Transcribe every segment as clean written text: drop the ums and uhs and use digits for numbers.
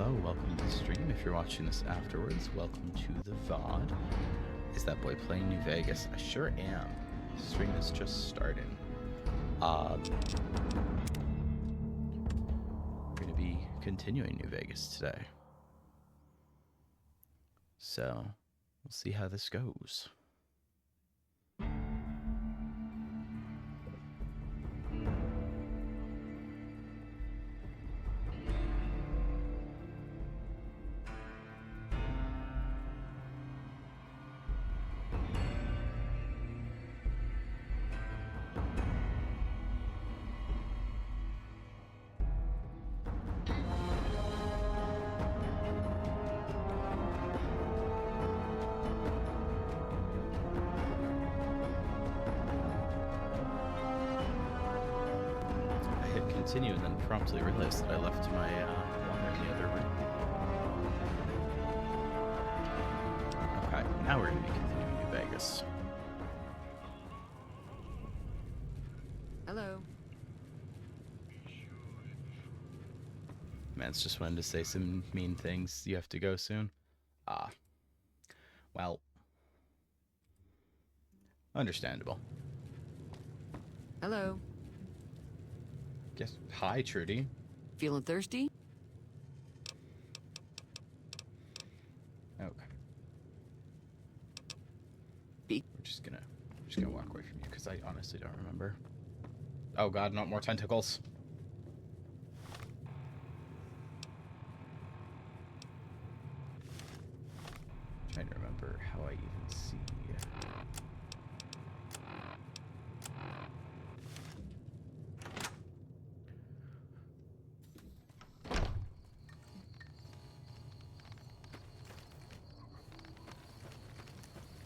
hello, welcome to the stream. If you're watching this afterwards, welcome to the VOD. Is that boy playing New Vegas? I sure am. The stream is just starting. We're going to be continuing New Vegas today. So, we'll see how this goes. Continue and then promptly realized that I left my water in the other room. Okay, now we're going to be continuing New Vegas. Hello. Man's just wanted to say some mean things. You have to go soon. Well, understandable. Hello. Yes. Hi, Trudy. Feeling thirsty? Okay. Be We're just gonna walk away from you because I honestly don't remember. Oh God, not more tentacles. Trying to remember how I even see.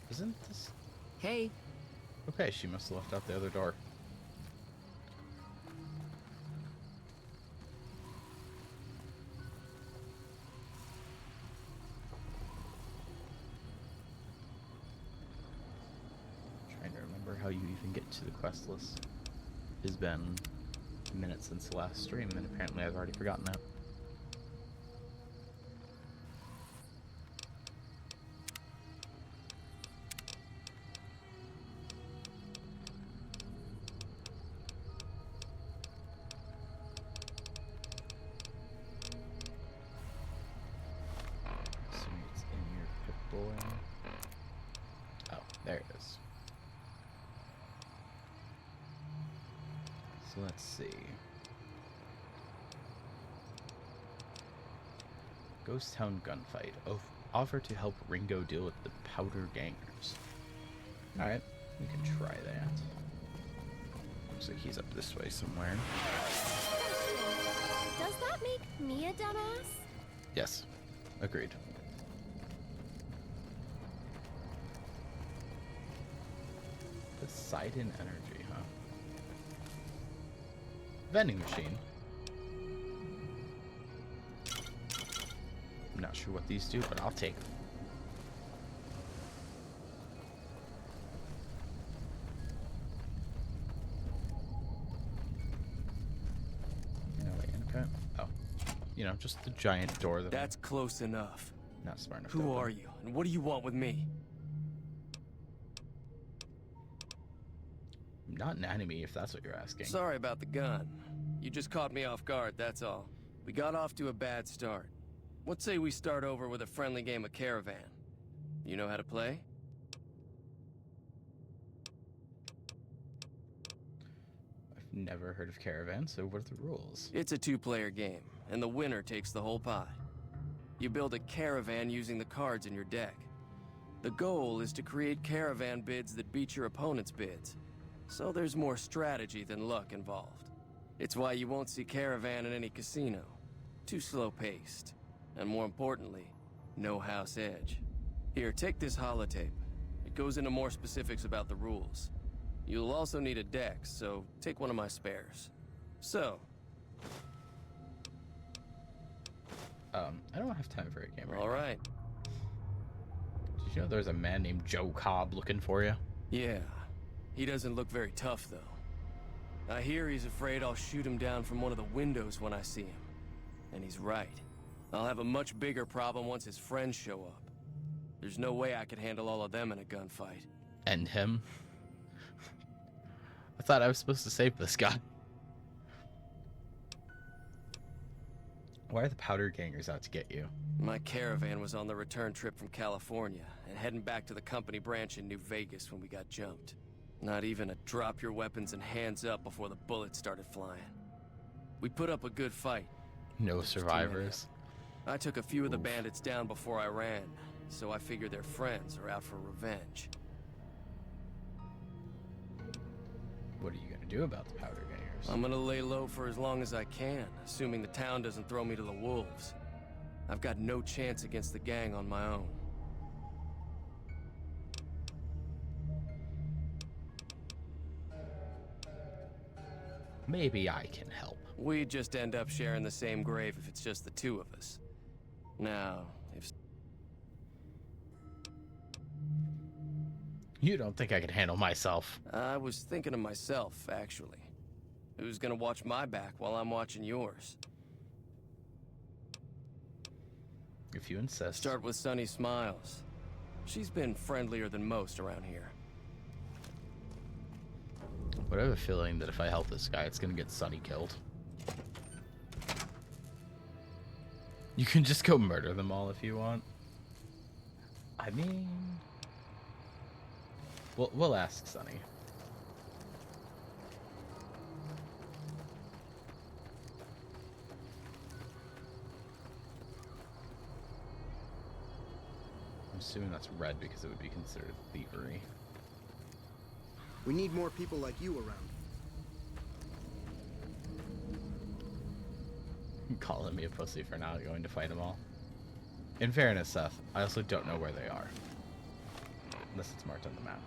Isn't this... Hey. Okay, she must have left out the other door. Trying to remember how you even get to the quest list. It's been minutes since the last stream, and apparently I've already forgotten that. There it is. So let's see. Ghost Town gunfight. Offer to help Ringo deal with the Powder Gangers. Alright, we can try that. Looks like he's up this way somewhere. Does that make me a dumbass? Yes, agreed. Poseidon Energy, huh? Vending machine. I'm not sure what these do, but I'll take them. No, wait, okay. Oh. You know, just the giant door that... That's close enough. Not smart enough. Who are you, and what do you want with me? Not an enemy, if that's what you're asking. Sorry about the gun. You just caught me off guard, that's all. We got off to a bad start. What say we start over with a friendly game of Caravan? You know how to play? I've never heard of Caravan, so what are the rules? It's a two-player game, and the winner takes the whole pie. You build a caravan using the cards in your deck. The goal is to create caravan bids that beat your opponent's bids. So there's more strategy than luck involved. It's why you won't see Caravan in any casino. Too slow-paced. And more importantly, no house edge. Here, take this holotape. It goes into more specifics about the rules. You'll also need a deck, so take one of my spares. So... I don't have time for a game right all now. right. Did you know there's a man named Joe Cobb looking for you? Yeah. He doesn't look very tough, though. I hear he's afraid I'll shoot him down from one of the windows when I see him. And he's right. I'll have a much bigger problem once his friends show up. There's no way I could handle all of them in a gunfight. End him. I thought I was supposed to save this guy. Why are the powder gangers out to get you? My caravan was on the return trip from California and heading back to the company branch in New Vegas when we got jumped. Not even a drop your weapons and hands up before the bullets started flying. We put up a good fight. No survivors. I took a few of the bandits down before I ran, so I figure their friends are out for revenge. What are you gonna do about the powder gangers? I'm gonna lay low for as long as I can, assuming the town doesn't throw me to the wolves. I've got no chance against the gang on my own. Maybe I can help. We just end up sharing the same grave if it's just the two of us. Now, if... You don't think I can handle myself? I was thinking of myself, actually. Who's gonna watch my back while I'm watching yours? If you insist. Start with Sunny Smiles. She's been friendlier than most around here. But I have a feeling that if I help this guy, it's gonna get Sunny killed. You can just go murder them all if you want. I mean... We'll ask Sunny. I'm assuming that's red because it would be considered thievery. We need more people like you around. Calling me a pussy for not going to fight them all. In fairness, Seth, I also don't know where they are. Unless it's marked on the map.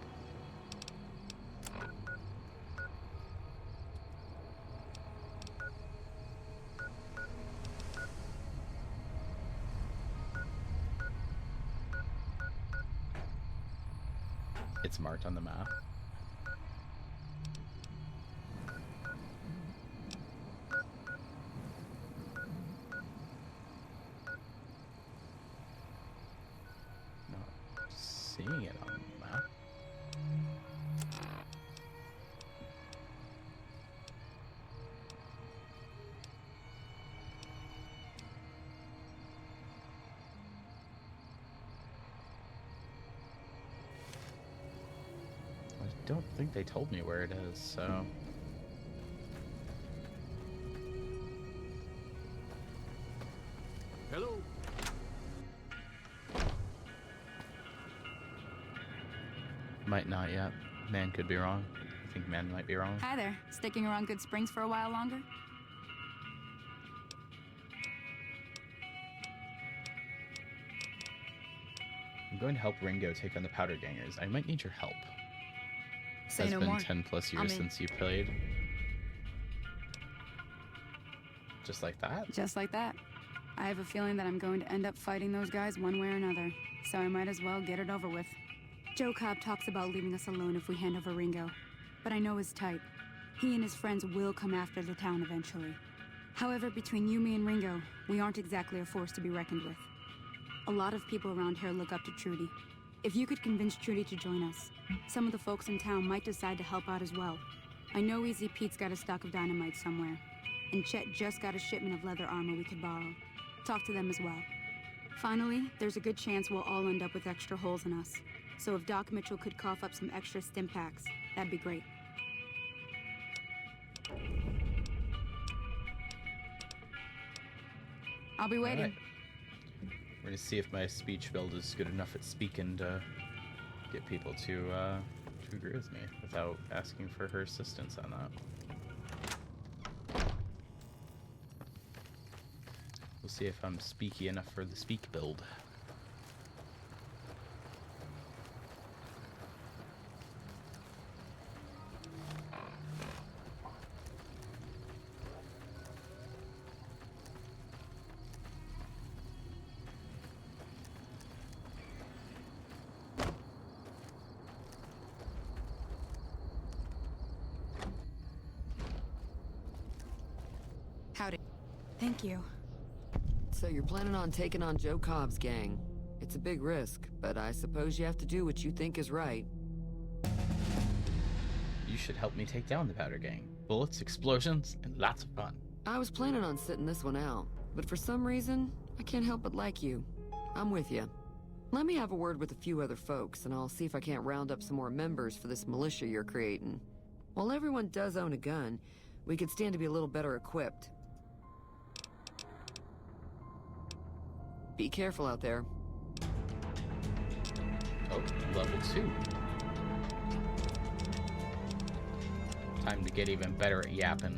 It's marked on the map. Not seeing it on the map. I don't think they told me where it is, so... Hello. Might not yet. Man could be wrong. I think man might be wrong. Hi there. Sticking around Good Springs for a while longer? I'm going to help Ringo take on the Powder Gangers. I might need your help. Say It's no been more. 10 plus I'm years in. since you played. Just like that? Just like that. I have a feeling that I'm going to end up fighting those guys one way or another, so I might as well get it over with. Joe Cobb talks about leaving us alone if we hand over Ringo, but I know his type. He and his friends will come after the town eventually. However, between you, me, and Ringo, we aren't exactly a force to be reckoned with. A lot of people around here look up to Trudy. If you could convince Trudy to join us, some of the folks in town might decide to help out as well. I know Easy Pete's got a stock of dynamite somewhere, and Chet just got a shipment of leather armor we could borrow. Talk to them as well. Finally, there's a good chance we'll all end up with extra holes in us. So if Doc Mitchell could cough up some extra stim packs, that'd be great. I'll be waiting. Alright. We're gonna see if my speech build is good enough at speaking to get people to agree with me without asking for her assistance on that. We'll see if I'm speaky enough for the speak build. Howdy. Thank you. So you're planning on taking on Joe Cobb's gang. It's a big risk, but I suppose you have to do what you think is right. You should help me take down the Powder Gang. Bullets, explosions, and lots of fun. I was planning on sitting this one out, but for some reason, I can't help but like you. I'm with you. Let me have a word with a few other folks, and I'll see if I can't round up some more members for this militia you're creating. While everyone does own a gun, we could stand to be a little better equipped. Be careful out there. Oh, level 2. Time to get even better at yapping.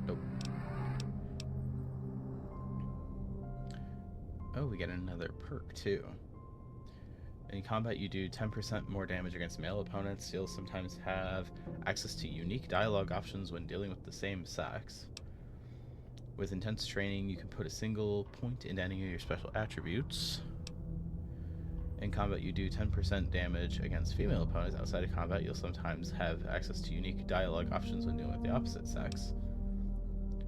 Oh. Oh, we get another perk too. In combat, you do 10% more damage against male opponents. You'll sometimes have access to unique dialogue options when dealing with the same sex. With intense training, you can put a single point into any of your special attributes. In combat, you do 10% damage against female opponents. Outside of combat, you'll sometimes have access to unique dialogue options when dealing with the opposite sex.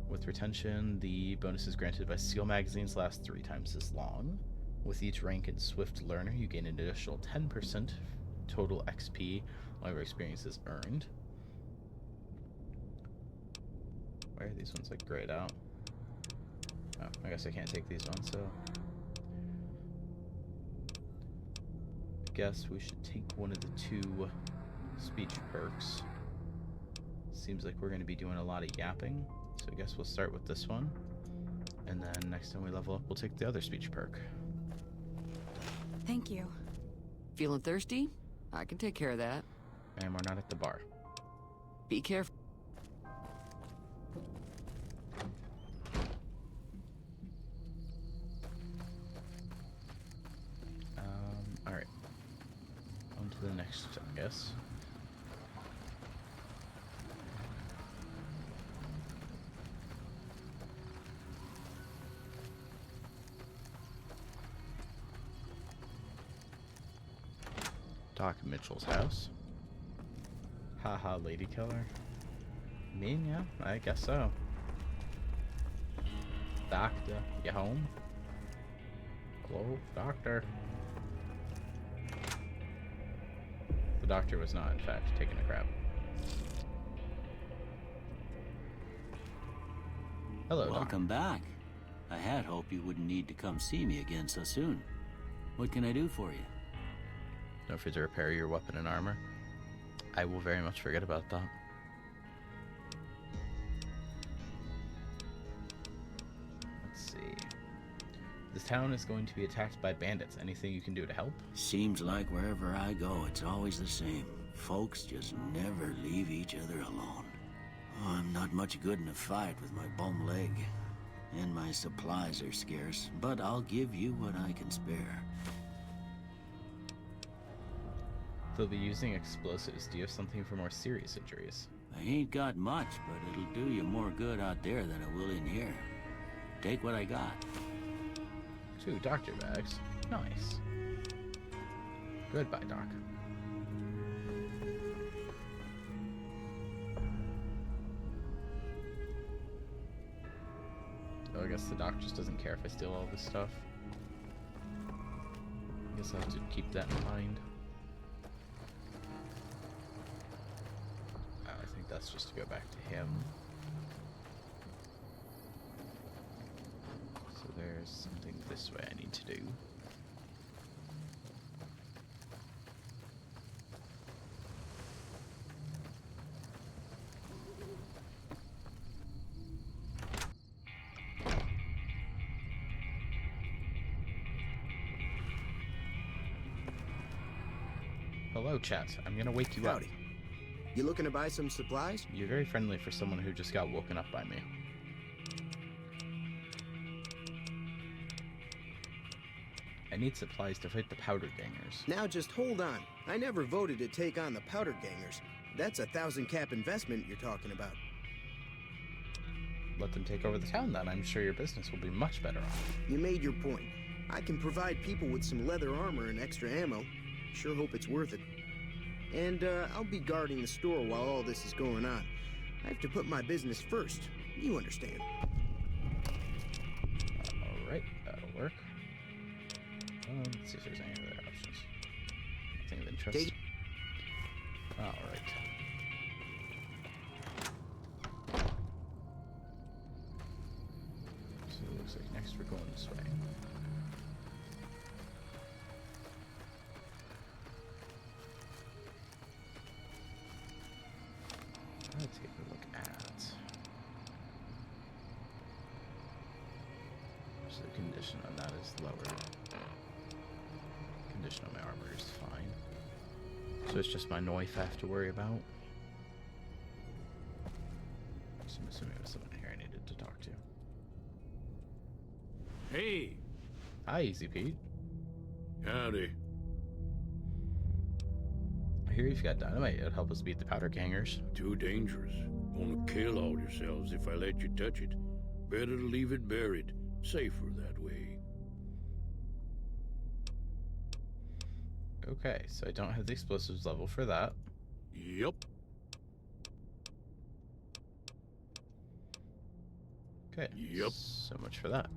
With retention, the bonuses granted by Seal magazines last 3 times as long. With each rank in Swift Learner, you gain an additional 10% total XP while your experience is earned. Why are these ones like grayed out? Oh, I guess I can't take these ones, so... I guess we should take one of the 2 speech perks. Seems like we're going to be doing a lot of yapping, so I guess we'll start with this one. And then next time we level up, we'll take the other speech perk. Thank you. Feeling thirsty? I can take care of that. And we're not at the bar. Be careful. Alright. On to the next, I guess. Doc Mitchell's house. Haha, lady killer. I mean, yeah, I guess so. Doctor, you home? Hello, doctor. The doctor was not, in fact, taking a crap. Hello, Welcome back. I had hoped you wouldn't need to come see me again so soon. What can I do for you? Don't forget to repair your weapon and armor. I will very much forget about that. Let's see. This town is going to be attacked by bandits. Anything you can do to help? Seems like wherever I go, it's always the same. Folks just never leave each other alone. Oh, I'm not much good in a fight with my bum leg. And my supplies are scarce, but I'll give you what I can spare. They'll be using explosives. Do you have something for more serious injuries? I ain't got much, but it'll do you more good out there than it will in here. Take what I got. 2 doctor bags. Nice. Goodbye, Doc. Oh, I guess the doc just doesn't care if I steal all this stuff. I guess I'll have to keep that in mind. I think that's just to go back to him. So there's something this way I need to do. Hello, chat. I'm gonna wake you Howdy. up. You looking to buy some supplies? You're very friendly for someone who just got woken up by me. I need supplies to fight the Powder Gangers. Now just hold on. I never voted to take on the Powder Gangers. That's a 1,000 cap investment you're talking about. Let them take over the town then. I'm sure your business will be much better off. You made your point. I can provide people with some leather armor and extra ammo. Sure hope it's worth it. And I'll be guarding the store while all this is going on. I have to put my business first. You understand. Alright, that'll work. Let's see if there's any other options. Nothing of interest. Alright. So it looks like next we're going this way. Let's take a look at. So the condition on that is lowered. Condition on my armor is fine. So it's just my knife I have to worry about. So I'm assuming it was someone here I needed to talk to. Hey, Hi, Easy Pete. howdy. I hear you've got dynamite. It'll help us beat the powder gangers. Too dangerous. Gonna kill all yourselves if I let you touch it. Better to leave it buried. Safer that way. Okay, so I don't have the explosives level for that. Yup. Okay. Yep. So much for that.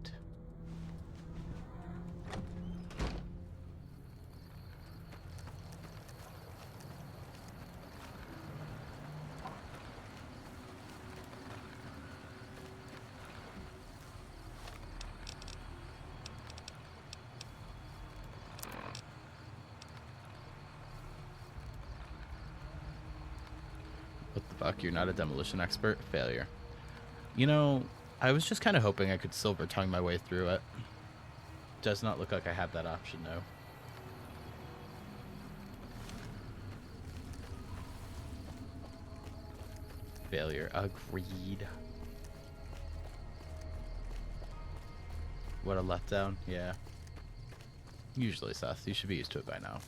What the fuck? You're not a demolition expert? Failure. You know, I was just kind of hoping I could silver tongue my way through it. Does not look like I have that option, though. Failure. Agreed. What a letdown. Yeah. Usually, Seth. You should be used to it by now.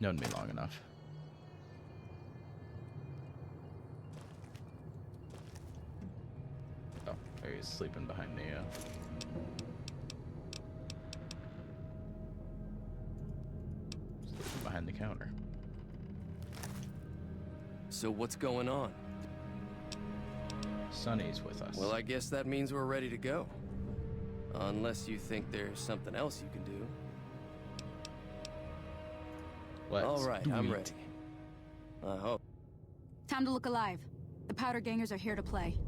Known me long enough. Oh, there he's sleeping behind the, sleeping behind the counter. So what's going on? Sonny's with us. Well, I guess that means we're ready to go. Unless you think there's something else you can do. Let's All right, do I'm it. ready. I hope. Time to look alive. The powder gangers are here to play.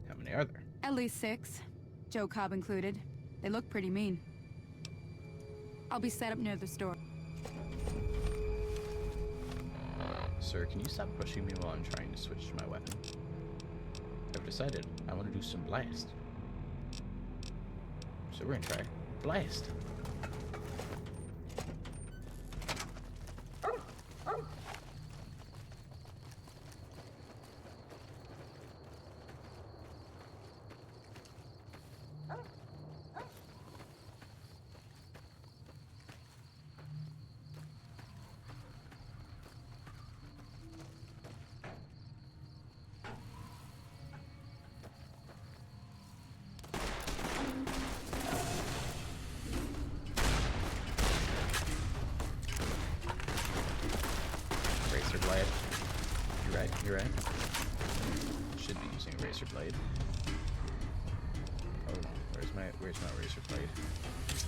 How many are there? At least 6. Joe Cobb included. They look pretty mean. I'll be set up near the store. Sir, can you stop pushing me while I'm trying to switch to my weapon? I've decided I want to do some blast. So we're gonna try blast. Razor blade. You're right, you're right. Should be using a razor blade. Oh no, where's my razor blade?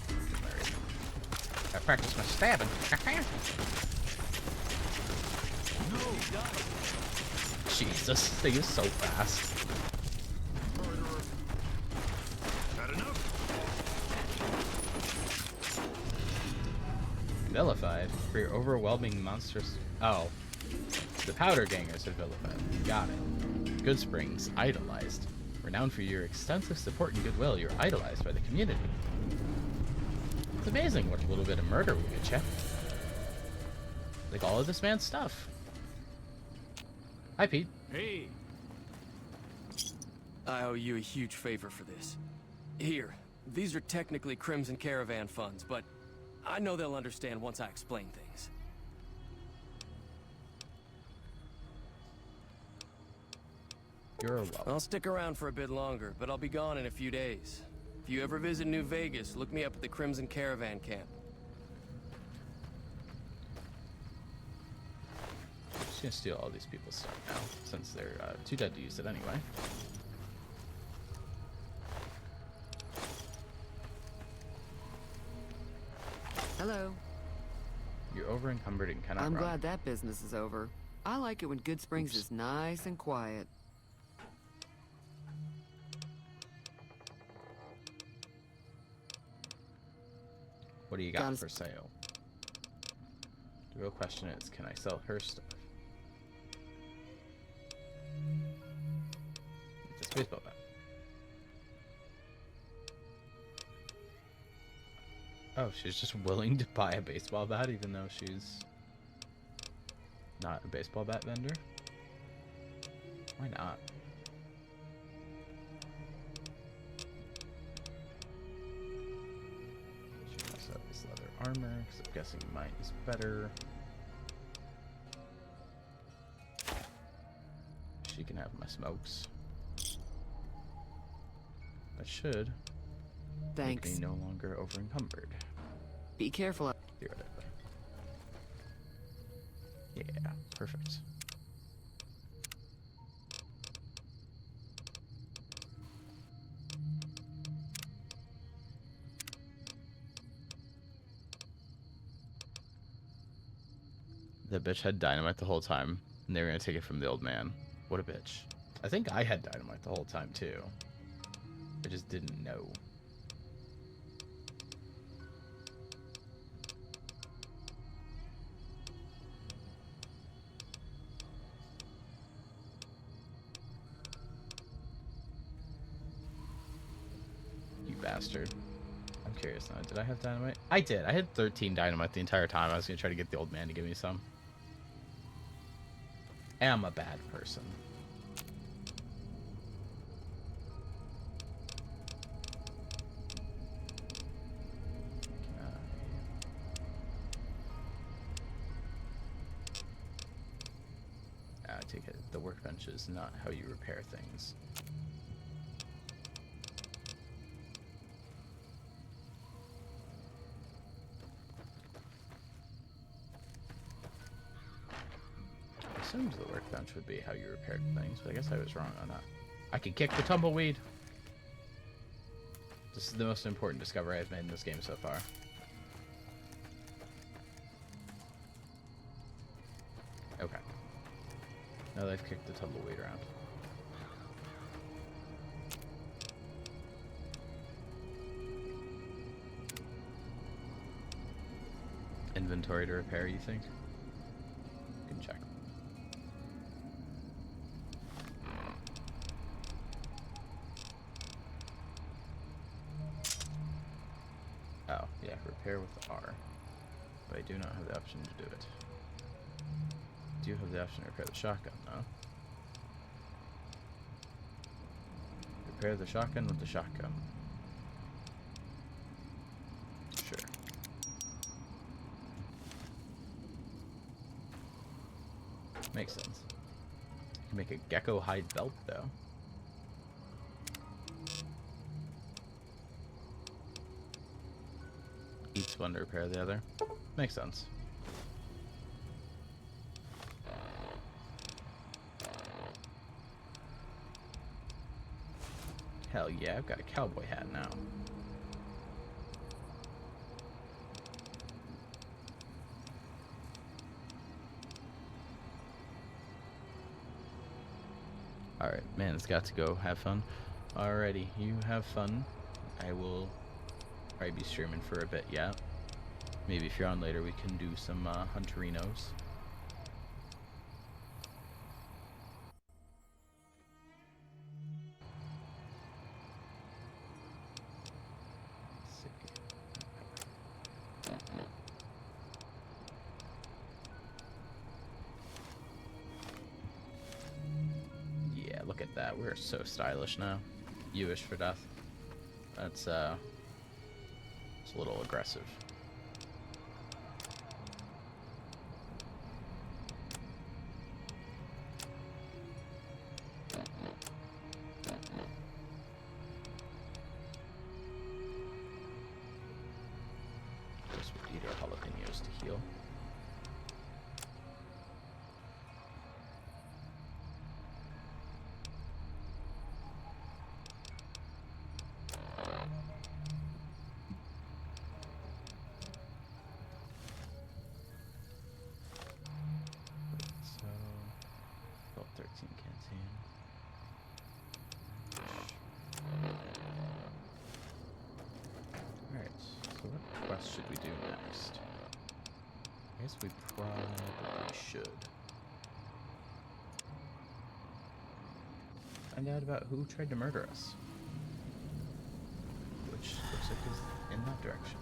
Where's my razor? I practice my stabbing. Jesus, this thing is so fast. Vilified for your overwhelming monstrous. Oh, the powder gangers are vilified. Got it. Goodsprings idolized. Renowned for your extensive support and goodwill, you're idolized by the community. It's amazing what a little bit of murder will get you. Like all of this man's stuff. Hi, Pete. Hey, I owe you a huge favor for this. Here, these are technically Crimson Caravan funds, but I know they'll understand once I explain things. You're welcome. I'll stick around for a bit longer, but I'll be gone in a few days. If you ever visit New Vegas, look me up at the Crimson Caravan camp. just gonna steal all these people's stuff now, since they're too dead to use it anyway. Hello. You're over encumbered and cannot I'm run. glad that business is over. I like it when Good Springs is nice and quiet. What do you got Gotta- for sale? The real question is, can I sell her stuff? It's a baseball bat. Oh, she's just willing to buy a baseball bat even though she's not a baseball bat vendor? Why not? She must have this leather armor, because I'm guessing mine is better. She can have my smokes. That should Thanks. make me no longer over encumbered. Be careful. Theoretically. Yeah, perfect. The bitch had dynamite the whole time, and they were gonna take it from the old man. What a bitch. I think I had dynamite the whole time, too. I just didn't know. You bastard. I'm curious now. Did I have dynamite? I did. I had 13 dynamite the entire time. I was going to try to get the old man to give me some. I'm a bad person. I take it the workbench is not how you repair things. I assumed the workbench would be how you repaired things, but I guess I was wrong on that. I can kick the tumbleweed! This is the most important discovery I've made in this game so far. Okay. Now they've kicked the tumbleweed around. Inventory to repair, you think? You can check. Oh, yeah, repair with R. But I do not have the option to do it. I do have the option to repair the shotgun, though. Repair the shotgun with the shotgun. Sure. Makes sense. You can make a gecko hide belt, though. Each one to repair the other. Makes sense. Hell yeah, I've got a cowboy hat now. Alright, man, it's got to go. Have fun. Alrighty, you have fun. I will probably be streaming for a bit, yeah. Maybe if you're on later, we can do some Hunterinos. Yeah, look at that. We're so stylish now. You-ish for death. That's, it's a little aggressive. Just would eat our jalapenos to heal. we do next? I guess we probably should. Find out about who tried to murder us. Which looks like is in that direction.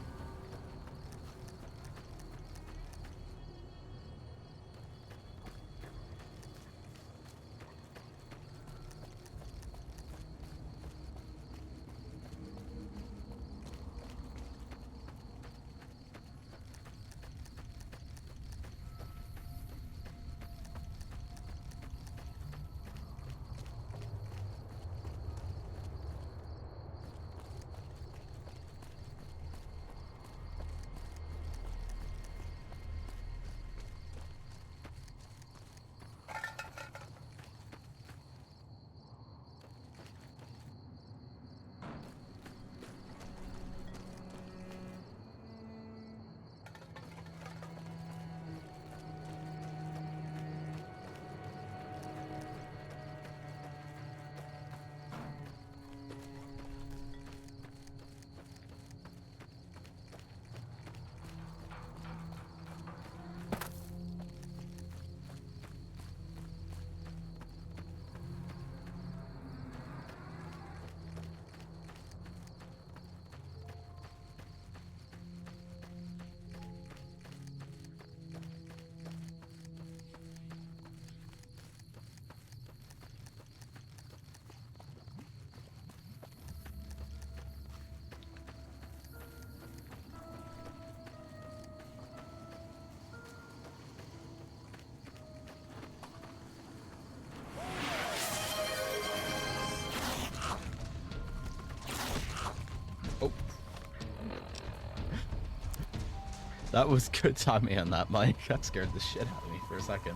That was good timing on that, Mike. That scared the shit out of me for a second.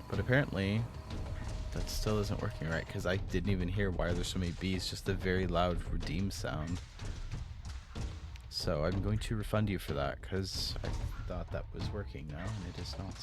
But apparently, that still isn't working right, because I didn't even hear why there's so many bees, just a very loud redeem sound. So I'm going to refund you for that, because I thought that was working now, and it is not.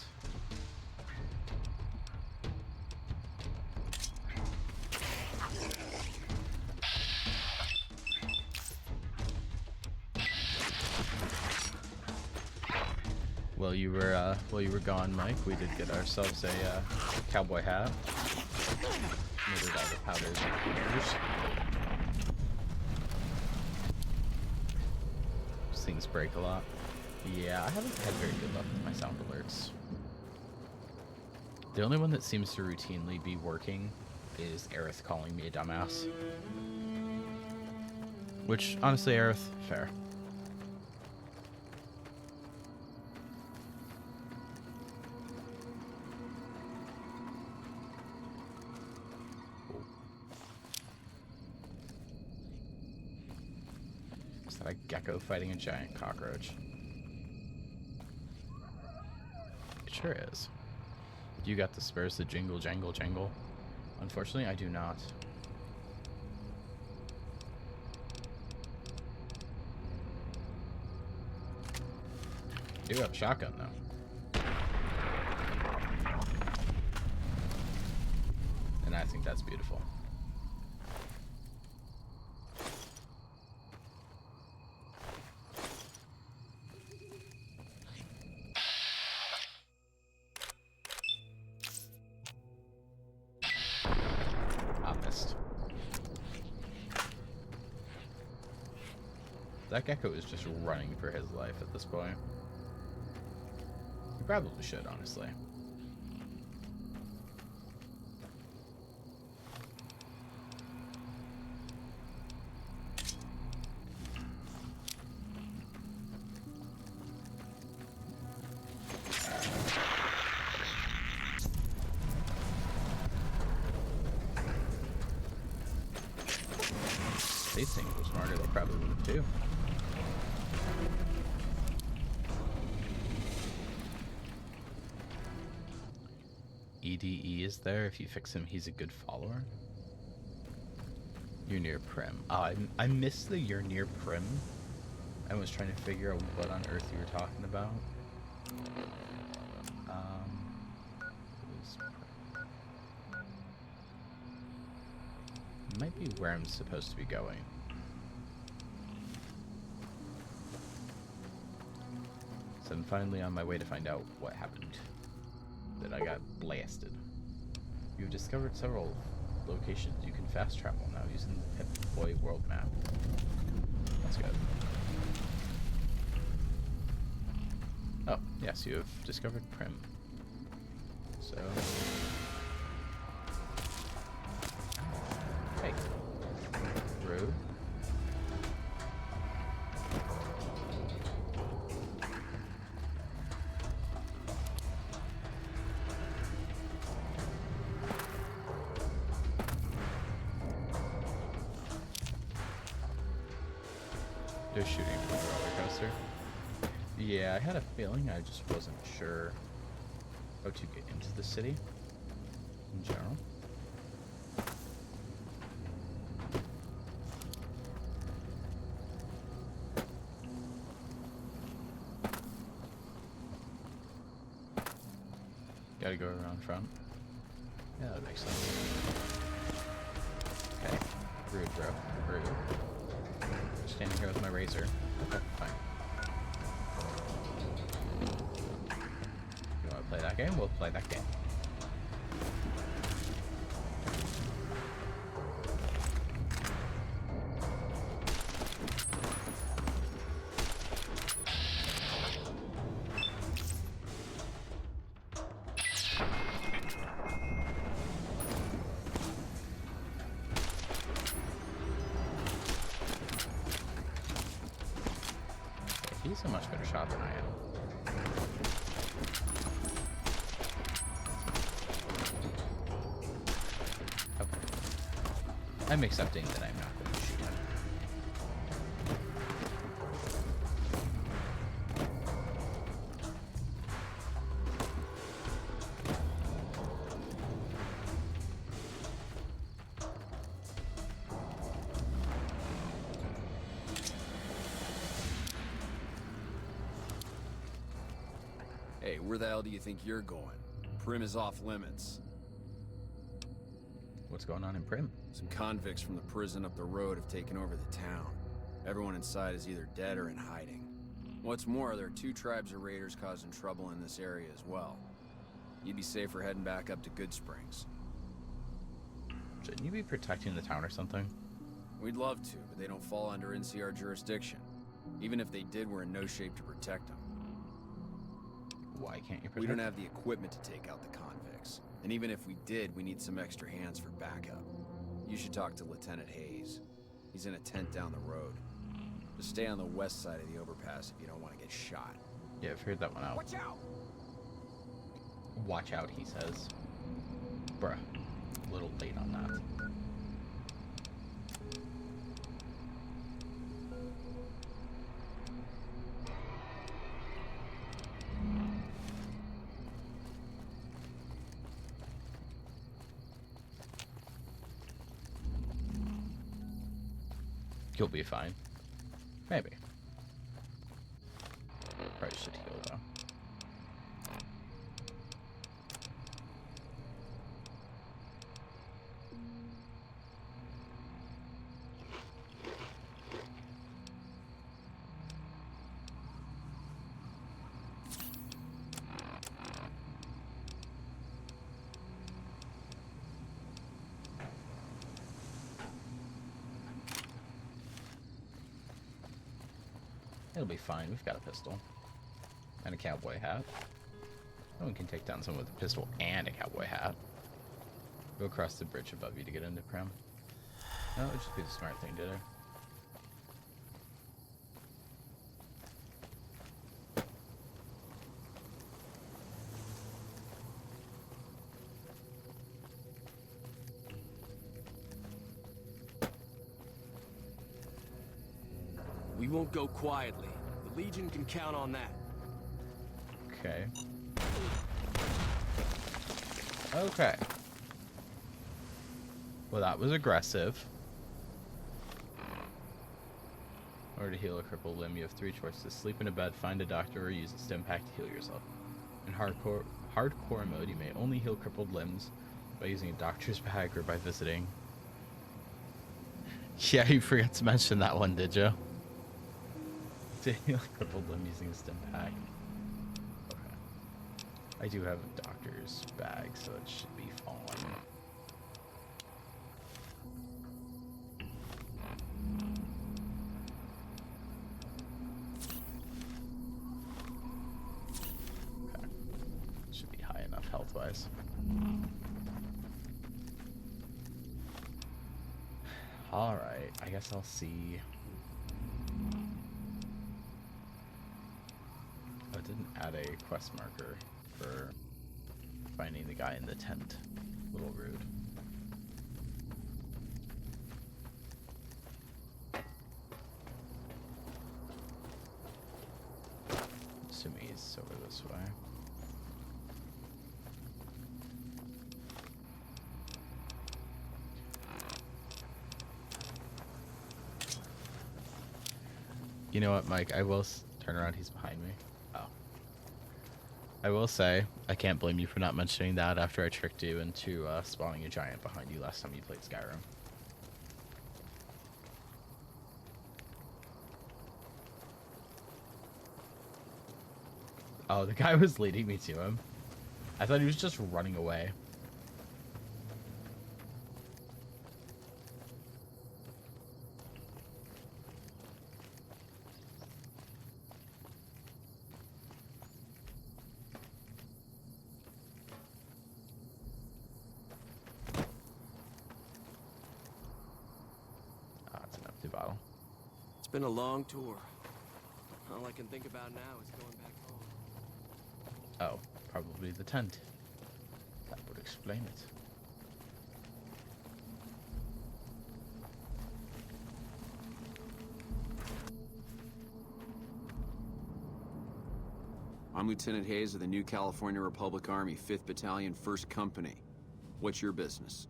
While you were gone, Mike, we did get ourselves a cowboy hat. Made it out of powders and cleaners. These things break a lot. Yeah, I haven't had very good luck with my sound alerts. The only one that seems to routinely be working is Aerith calling me a dumbass. Which, honestly, Aerith, fair. A gecko fighting a giant cockroach. It sure is. You got the spurs to jingle, jangle, jangle. Unfortunately, I do not. I do have a shotgun, though. And I think that's beautiful. That gecko is just running for his life at this point. He probably should, honestly. These things were smarter, they probably would have too. EDE is there. If you fix him, he's a good follower. You're near Prim. Oh, I missed the you're near Prim. I was trying to figure out what on earth you were talking about. Might be where I'm supposed to be going. So I'm finally on my way to find out what happened. That I got blasted. You've discovered several locations you can fast travel now using the Pip-Boy world map. That's good. Oh, yes, you have discovered Primm. So... Hey. Rude. They're shooting from the roller coaster. Yeah, I had a feeling, I just wasn't sure how to get into the city in general. Gotta go around front. Yeah, that makes sense. Okay. Rude, bro. Rude. Standing here with my razor. Okay, fine. You want to play that game? We'll play that game. He's a much better shot than I am. Okay. I'm accepting that I'm not going to shoot him. Hey, where the hell do you think you're going? Primm is off limits. What's going on in Primm? Some convicts from the prison up the road have taken over the town. Everyone inside is either dead or in hiding. What's more, there are 2 tribes of raiders causing trouble in this area as well. You'd be safer heading back up to Goodsprings. Shouldn't you be protecting the town or something? We'd love to, but they don't fall under NCR jurisdiction. Even if they did, we're in no shape to protect them. Why can't you protect We don't them? have the equipment to take out the convicts. And even if we did, we need some extra hands for backup. You should talk to Lieutenant Hayes. He's in a tent down the road. Just stay on the west side of the overpass if you don't want to get shot. Yeah, I've heard that one out. Watch out! Watch out, he says. Bruh. A little late on that. You'll be fine. Maybe. Probably should heal though. It'll be fine. We've got a pistol. And a cowboy hat. No one can take down someone with a pistol and a cowboy hat. Go across the bridge above you to get into Primm. No, it would just be the smart thing to do. We won't go quietly. The Legion can count on that. Okay. Okay. Well, that was aggressive. In order to heal a crippled limb, you have 3 choices. Sleep in a bed, find a doctor, or use a stim pack to heal yourself. In hardcore mode, you may only heal crippled limbs by using a doctor's bag or by visiting. Yeah, you forgot to mention that one, did you? To heal a crippled limb using a stim pack. I do have a doctor's bag, so it should be fine. Okay. Should be high enough health-wise. Alright, I guess I'll see. Oh, it didn't add a quest marker for finding the guy in the tent. A little rude. Assuming he's over this way. You know what, Mike? I will turn around. He's behind me. Oh. I will say, I can't blame you for not mentioning that after I tricked you into spawning a giant behind you last time you played Skyrim. Oh, the guy was leading me to him. I thought he was just running away. Bottle. It's been a long tour. All I can think about now is going back home. Oh, probably the tent. That would explain it. I'm Lieutenant Hayes of the New California Republic Army, 5th Battalion, 1st Company. What's your business?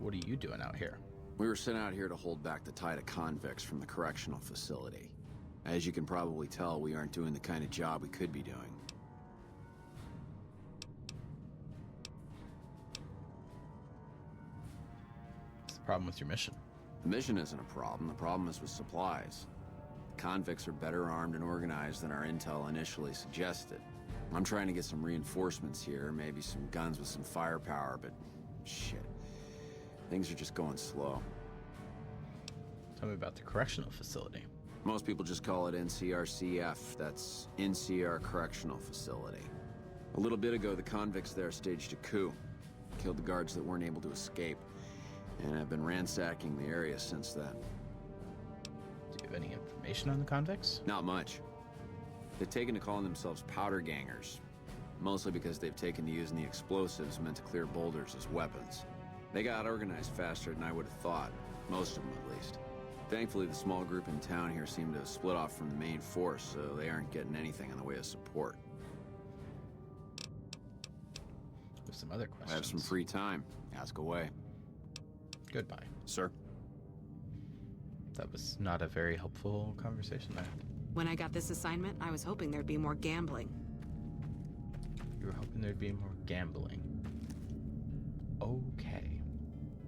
What are you doing out here? We were sent out here to hold back the tide of convicts from the correctional facility. As you can probably tell, we aren't doing the kind of job we could be doing. What's the problem with your mission? The mission isn't a problem. The problem is with supplies. The convicts are better armed and organized than our intel initially suggested. I'm trying to get some reinforcements here, maybe some guns with some firepower, but shit. Things are just going slow. Tell me about the correctional facility. Most people just call it NCRCF. That's NCR Correctional Facility. A little bit ago, the convicts there staged a coup. Killed the guards that weren't able to escape. And I've been ransacking the area since then. Do you have any information on the convicts? Not much. They've taken to calling themselves powder gangers. Mostly because they've taken to using the explosives meant to clear boulders as weapons. They got organized faster than I would have thought. Most of them, at least. Thankfully, the small group in town here seem to have split off from the main force, so they aren't getting anything in the way of support. There's some other questions. I have some free time. Ask away. Goodbye. Sir? That was not a very helpful conversation there. When I got this assignment, I was hoping there'd be more gambling. You were hoping there'd be more gambling. Okay.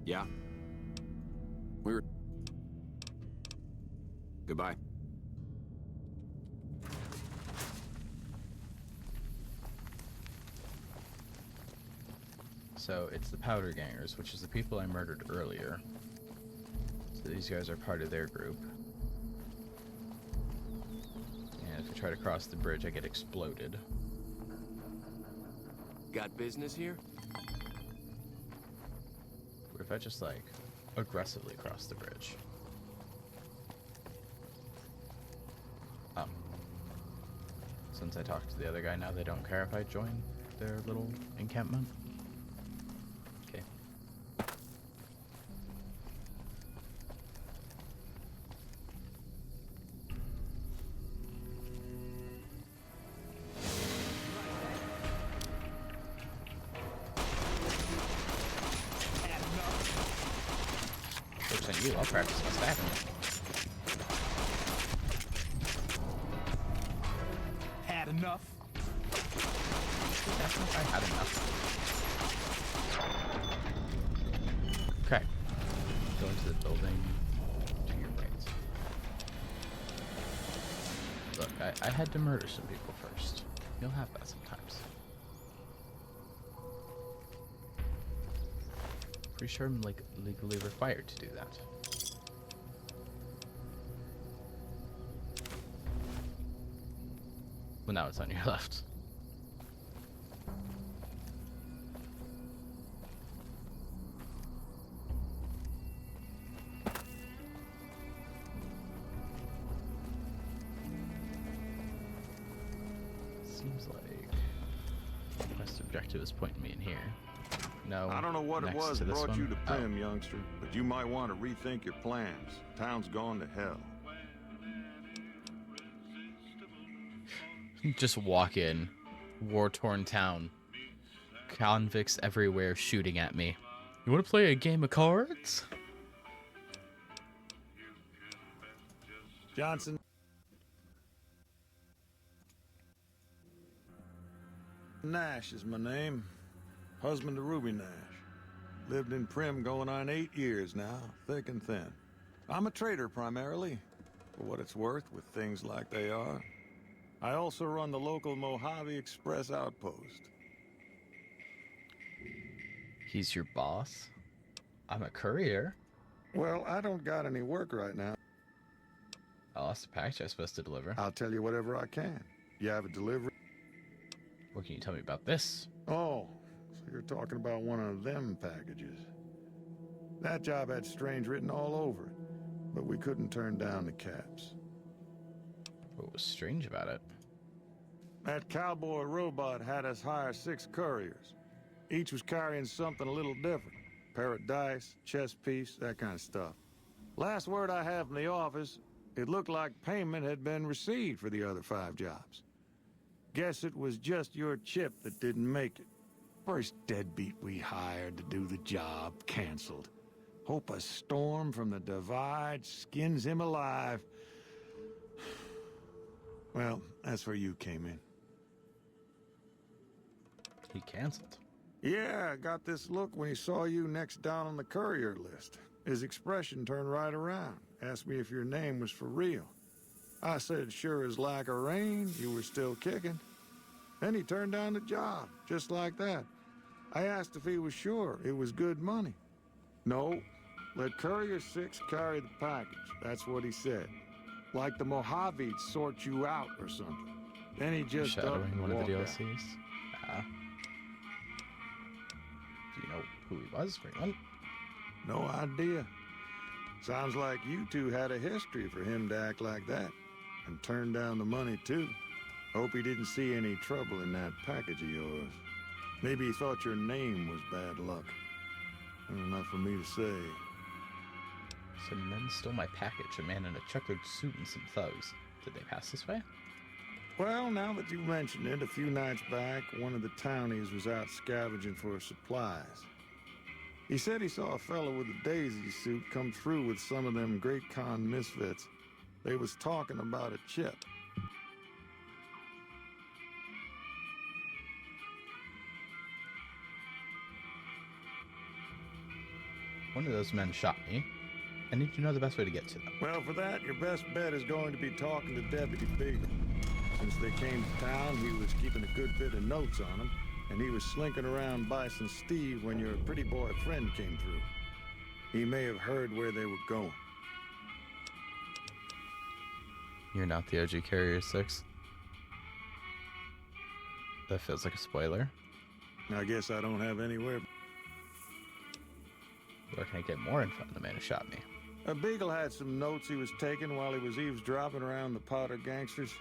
Yeah. We were... Goodbye. So it's the Powder Gangers, which is the people I murdered earlier. So these guys are part of their group. And if I try to cross the bridge, I get exploded. Got business here? What if I just, like, aggressively cross the bridge? Oh. Since I talked to the other guy, now they don't care if I join their little encampment? Okay. Joke's on you, I'll practice my stabbing. Had enough? That's not I had enough. Okay. Go into the building to your right. I had to murder some people first. You'll have that sometimes. Pretty sure I'm like legally required to do that. Well, now it's on your left. Seems like quest objective is pointing me in here. No. I don't know what it next was to that this brought you one. to Prim, youngster, but you might want to rethink your plans. Town's gone to hell. Just walk in, war-torn town, convicts everywhere shooting at me. You want to play a game of cards? Johnson. Nash is my name. Husband to Ruby Nash. Lived in Prim going on 8 years now, thick and thin. I'm a trader primarily, for what it's worth with things like they are. I also run the local Mojave Express outpost. He's your boss? I'm a courier. Well, I don't got any work right now. I lost a package I was supposed to deliver. I'll tell you whatever I can. You have a delivery? What can you tell me about this? Oh, so you're talking about one of them packages. That job had strange written all over it, but we couldn't turn down the caps. What was strange about it? That cowboy robot had us hire 6 couriers. Each was carrying something a little different. Pair of dice, chess piece, that kind of stuff. Last word I have from the office, it looked like payment had been received for the other 5 jobs. Guess it was just your chip that didn't make it. First deadbeat we hired to do the job canceled. Hope a storm from the divide skins him alive. Well, that's where you came in. He canceled. Yeah, I got this look when he saw you next down on the courier list. His expression turned right around. Asked me if your name was for real. I said, sure as like a rain, you were still kicking. Then he turned down the job, just like that. I asked if he was sure it was good money. No, let Courier 6 carry the package. That's what he said. Like the Mojave'd sort you out or something. Then he just up Shadowing and one of walked the out. DLCs. Do you know who he was, Freeman? No idea. Sounds like you two had a history for him to act like that. And turn down the money, too. Hope he didn't see any trouble in that package of yours. Maybe he thought your name was bad luck. Enough for me to say. Some men stole my package, a man in a checkered suit and some thugs. Did they pass this way? Well, now that you mention it, a few nights back, one of the townies was out scavenging for supplies. He said he saw a fellow with a daisy suit come through with some of them Great Khan misfits. They was talking about a chip. One of those men shot me. I need to know the best way to get to them. Well, for that, your best bet is going to be talking to Deputy Beagle. Since they came to town, he was keeping a good bit of notes on them, and he was slinking around Bison Steve when your pretty boy friend came through. He may have heard where they were going. You're not the OG Carrier 6? That feels like a spoiler. I guess I don't have anywhere. Where can I get more info on the man who shot me? Beagle had some notes he was taking while he was eavesdropping around the Powder gangsters.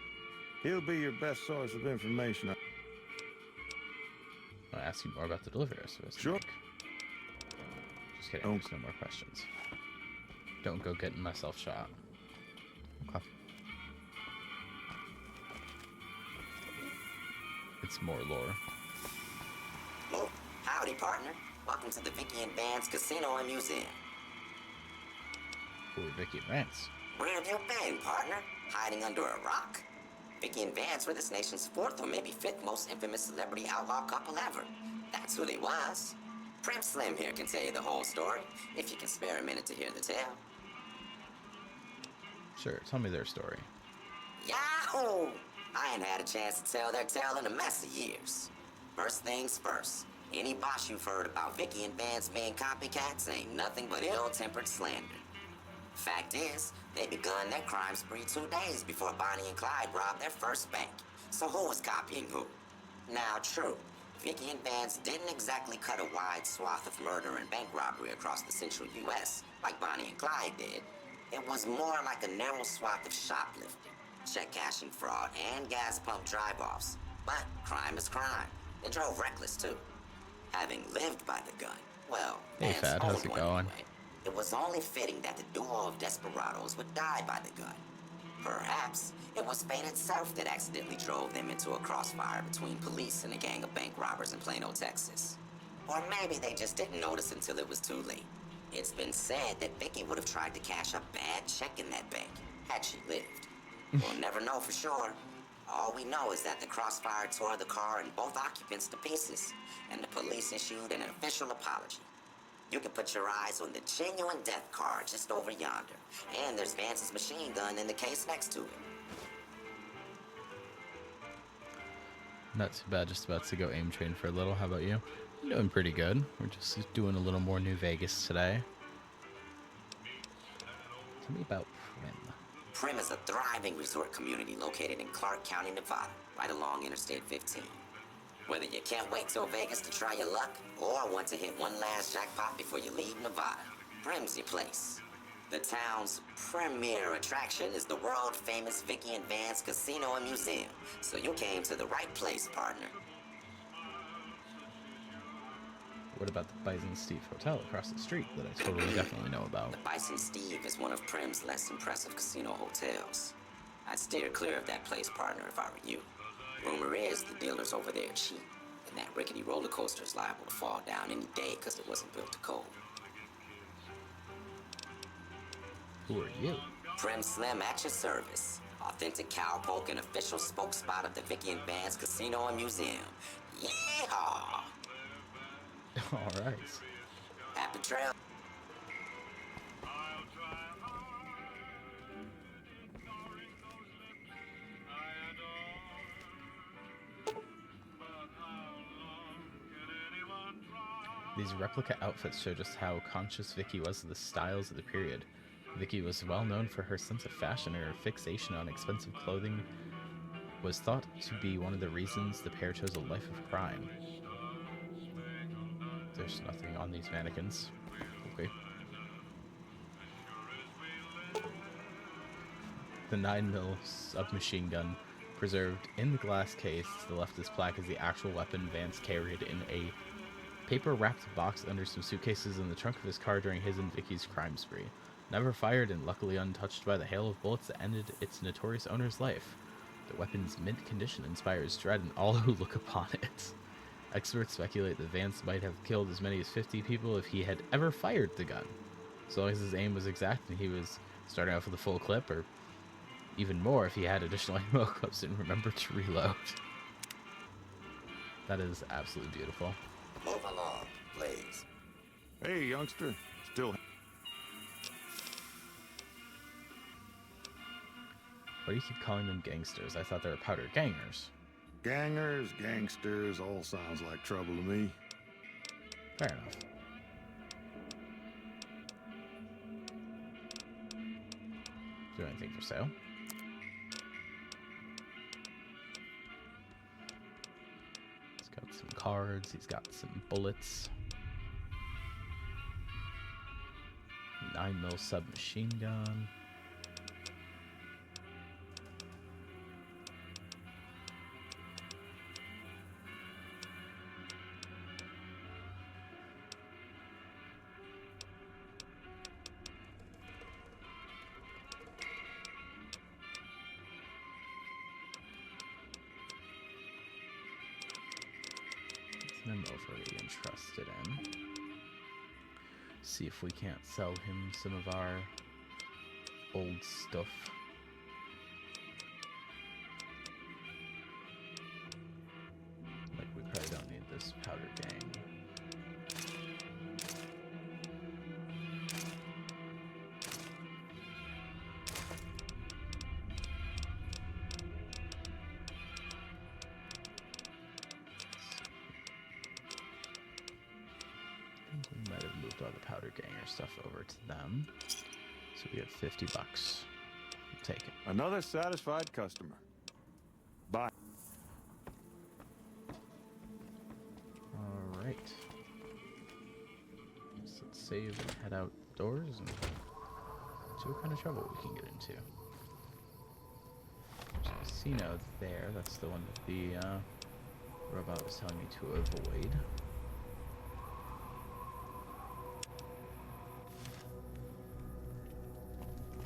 He'll be your best source of information. I'll ask you more about the delivery service. Sure. Just kidding, there's no more questions. Don't go getting myself shot. Okay. It's more lore. Oh, howdy, partner. Welcome to the Vicky and Vance Casino and Museum. Who are Vicky and Vance? Where have you been, partner? Hiding under a rock? Vicky and Vance were this nation's 4th or maybe 5th most infamous celebrity outlaw couple ever. That's who they was. Prim Slim here can tell you the whole story, if you can spare a minute to hear the tale. Sure, tell me their story. Yahoo! Oh, I ain't had a chance to tell their tale in a mess of years. First things first, any boss you've heard about Vicky and Vance being copycats ain't nothing but ill-tempered slander. Fact is, they begun their crime spree 2 days before Bonnie and Clyde robbed their first bank. So who was copying who? Now, true, Vicky and Vance didn't exactly cut a wide swath of murder and bank robbery across the central U.S. like Bonnie and Clyde did. It was more like a narrow swath of shoplifting, check cashing fraud, and gas pump drive-offs. But crime is crime. They drove reckless, too. Having lived by the gun, well, Hey, Vance Fad, how's owned it one going? anyway. It was only fitting that the duo of desperados would die by the gun. Perhaps it was fate itself that accidentally drove them into a crossfire between police and a gang of bank robbers in Plano, Texas. Or maybe they just didn't notice until it was too late. It's been said that Vicky would have tried to cash a bad check in that bank, had she lived. We'll never know for sure. All we know is that the crossfire tore the car and both occupants to pieces, and the police issued an official apology. You can put your eyes on the genuine death car just over yonder, and there's Vance's machine gun in the case next to it. Not too bad, just about to go aim train for a little. How about you? I'm doing pretty good. We're just doing a little more New Vegas today. Tell me about Primm. Primm is a thriving resort community located in Clark County, Nevada, right along Interstate 15. Whether you can't wait till Vegas to try your luck, or want to hit one last jackpot before you leave Nevada, Primm's your place. The town's premier attraction is the world-famous Vicky and Vance Casino and Museum, so you came to the right place, partner. What about the Bison Steve Hotel across the street that I totally definitely know about? The Bison Steve is one of Primm's less impressive casino hotels. I'd steer clear of that place, partner, if I were you. Rumor is the dealers over there are cheap, and that rickety roller coaster is liable to fall down any day because it wasn't built to code. Who are you? Primm Slim at your service. Authentic cowpoke and official spokespot of the Vicky and Vance Casino and Museum. Yeehaw! Alright. Happy trail. These replica outfits show just how conscious Vicky was of the styles of the period. Vicky was well known for her sense of fashion, and her fixation on expensive clothing was thought to be one of the reasons the pair chose a life of crime. There's nothing on these mannequins. Okay. The 9mm submachine gun preserved in the glass case to the leftist plaque is the actual weapon Vance carried in a paper-wrapped box under some suitcases in the trunk of his car during his and Vicky's crime spree. Never fired and luckily untouched by the hail of bullets that ended its notorious owner's life. The weapon's mint condition inspires dread in all who look upon it. Experts speculate that Vance might have killed as many as 50 people if he had ever fired the gun. So long as his aim was exact and he was starting off with a full clip, or even more if he had additional ammo clips and remembered to reload. That is absolutely beautiful. Move along, please. Hey, youngster. Still. Why do you keep calling them gangsters? I thought they were powder gangers. Gangers, gangsters, all sounds like trouble to me. Fair enough. Is there anything for sale? He's got some cards, he's got some bullets. 9mm submachine gun. I'm overly interested in. See if we can't sell him some of our old stuff. Like, we probably don't need this powder gang. transfer all the powder ganger stuff over to them. So we have $50. We'll take it. Another satisfied customer. Bye. All right. So let's save and head outdoors and see what kind of trouble we can get into. There's a casino there. That's the one that the robot was telling me to avoid.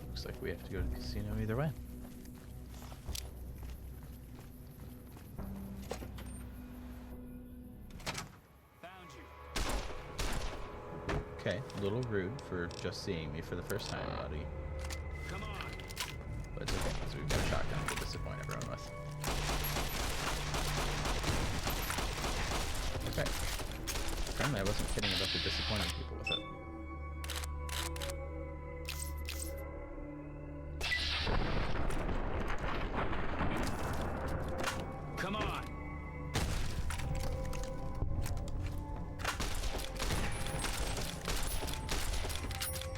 Looks like we have to go to the casino either way. Okay, a little rude for just seeing me for the first time, buddy. Come on. But it's okay, because we've got a shotgun to disappoint everyone with. Okay. Apparently I wasn't kidding about the disappointing people with it. Come on.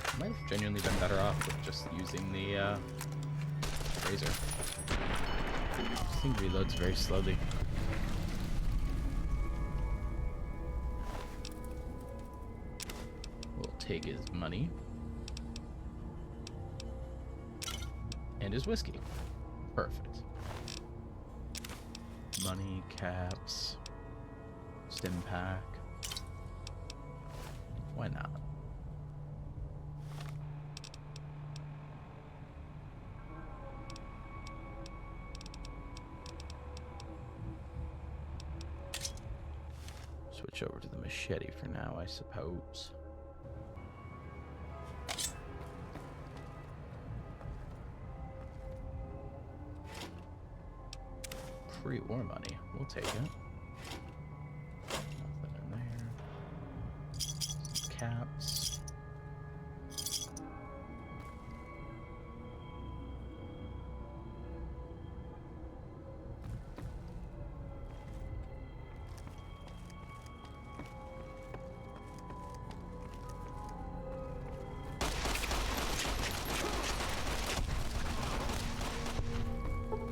I might have genuinely been better off with just using the razor. This thing reloads very slowly. We'll take his money. And his whiskey. Perfect. Money, caps, stim pack. Why not? Switch over to the machete for now, I suppose. Pre-war money. We'll take it. Nothing in there. Some caps.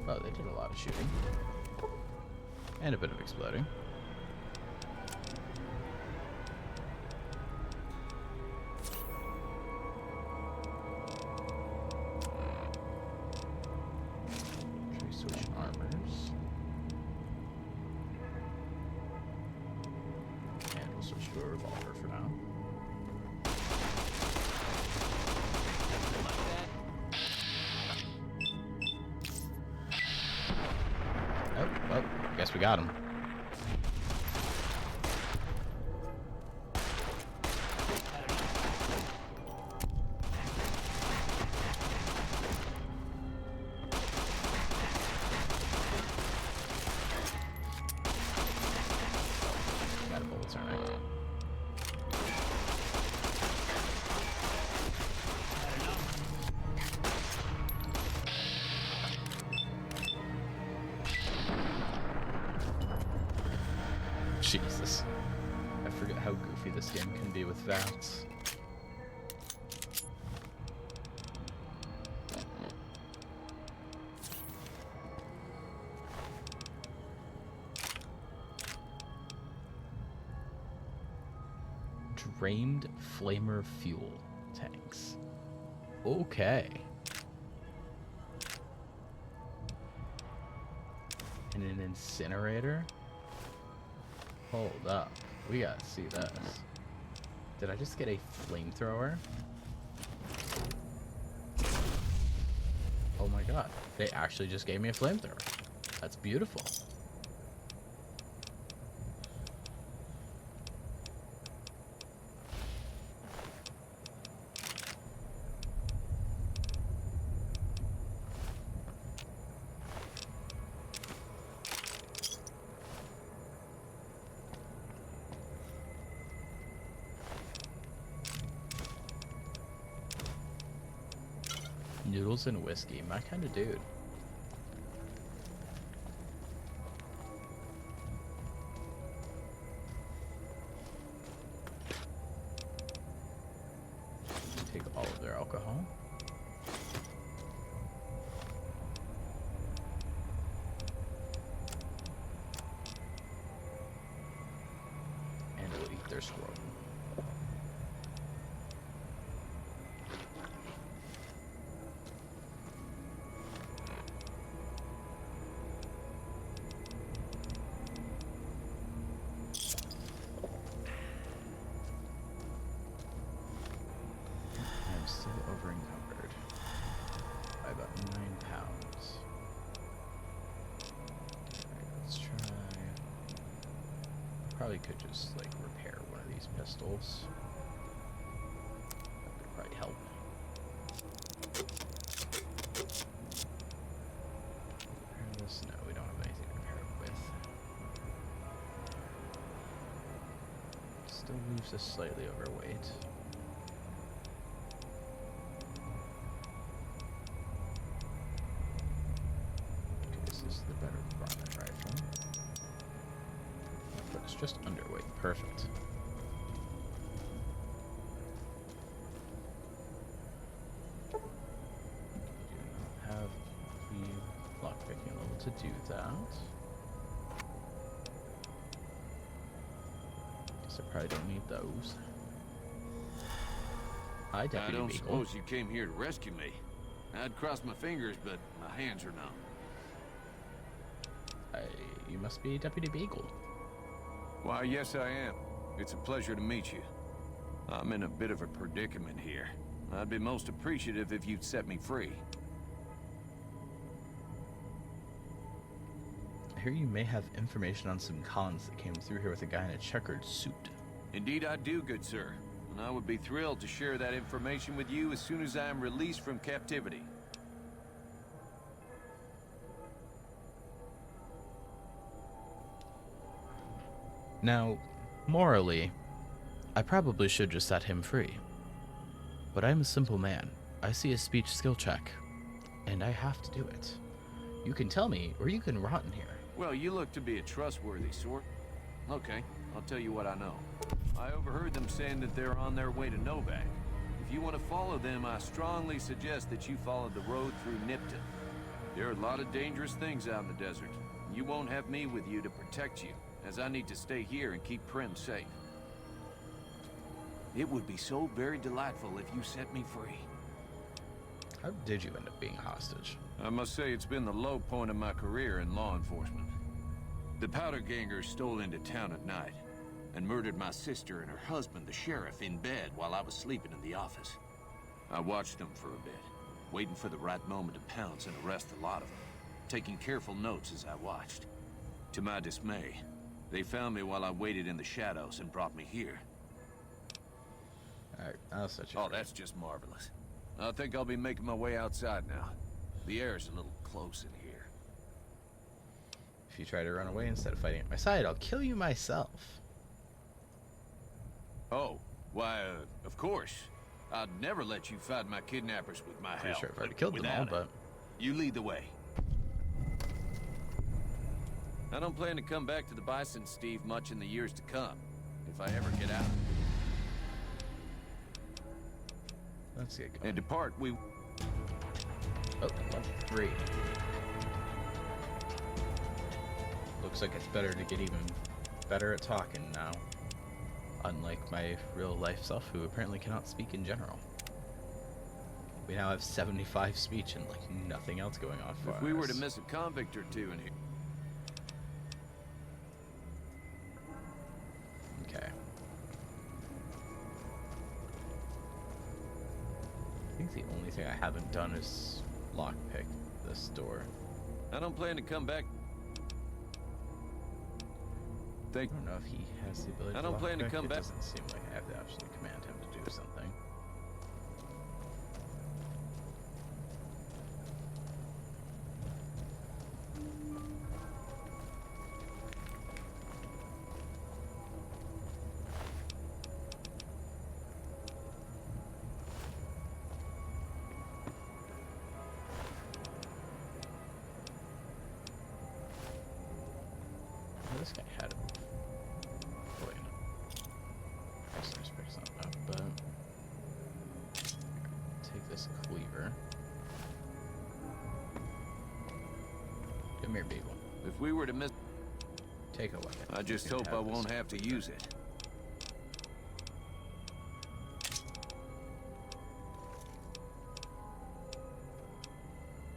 Oh, they did a lot of shooting. And a bit of exploding. Should we switch armors? And we'll switch to a revolver for now. Oh, well, guess we got him. Got a bullet, alright. Jesus. I forget how goofy this game can be with VATS. Drained flamer fuel tanks. Okay. And an incinerator? Hold up. We gotta see this. Did I just get a flamethrower? Oh my god. They actually just gave me a flamethrower. That's beautiful. Noodles and whiskey, my kind of dude. probably could just like repair one of these pistols. That would probably help. Repair this? No, we don't have anything to repair it with. Still leaves us slightly overweight. Okay, this is the better varmint rifle. But it's just underweight. Perfect. We do not have the lockpicking level to do that. Guess I probably don't need those. Hi, Deputy I don't Beagle. suppose you came here to rescue me. I'd cross my fingers, but my hands are numb. You must be Deputy Beagle. Why, yes, I am. It's a pleasure to meet you. I'm in a bit of a predicament here. I'd be most appreciative if you'd set me free. I hear you may have information on some cons that came through here with a guy in a checkered suit. Indeed I do, good sir. And I would be thrilled to share that information with you as soon as I am released from captivity. Now, morally, I probably should just set him free. But I'm a simple man. I see a speech skill check, and I have to do it. You can tell me, or you can rot in here. Well, you look to be a trustworthy sort. Okay, I'll tell you what I know. I overheard them saying that they're on their way to Novak. If you want to follow them, I strongly suggest that you follow the road through Nipton. There are a lot of dangerous things out in the desert. You won't have me with you to protect you, as I need to stay here and keep Prim safe. It would be so very delightful if you set me free. How did you end up being a hostage? I must say it's been the low point of my career in law enforcement. The Powder Gangers stole into town at night and murdered my sister and her husband, the sheriff, in bed while I was sleeping in the office. I watched them for a bit, waiting for the right moment to pounce and arrest the lot of them, taking careful notes as I watched. To my dismay, they found me while I waited in the shadows and brought me here. Alright, I'll set you Oh, free. that's just marvelous. I think I'll be making my way outside now. The air's a little close in here. If you try to run away instead of fighting at my side, I'll kill you myself. Oh, why, of course. I'd never let you fight my kidnappers with my Pretty help. sure I've already killed them all, Without it. but... You lead the way. I don't plan to come back to the Bison, Steve, much in the years to come. If I ever get out. Let's get going. And depart, we... Oh, level 3. Looks like it's better to get even better at talking now. Unlike my real-life self, who apparently cannot speak in general. We now have 75 speech and, like, nothing else going on for us. If we were to miss a convict or two in here... Okay. I think the only thing I haven't done is lockpick this door. I don't plan to come back... I don't know if he has the ability I don't plan to lockpick. come It back- doesn't seem like I have to actually command him to do something. Well, this guy had it. Wait, no. I guess I just picked something up, but... Take this cleaver. Come here, Beagle. If we were to miss... Take a weapon. I just You can hope I this won't have to cleaver. use it.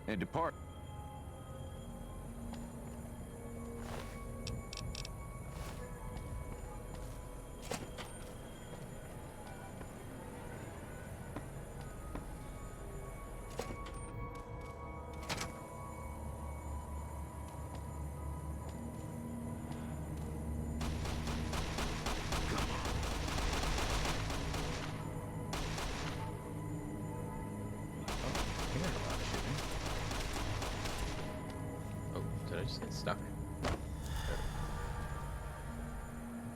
And depart. just get stuck.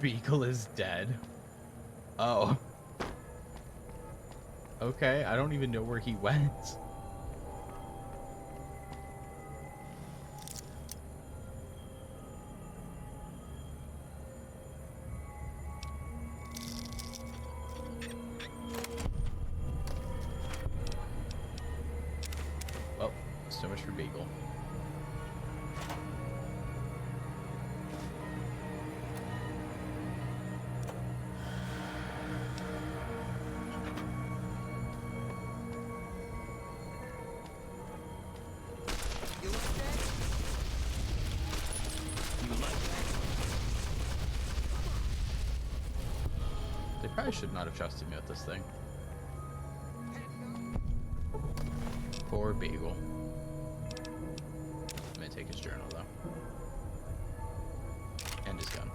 Beagle is dead. Oh. Okay, I don't even know where he went. Well, so much for Beagle. They probably should not have trusted me with this thing. Poor Beagle. I'm gonna take his journal though. And his gun.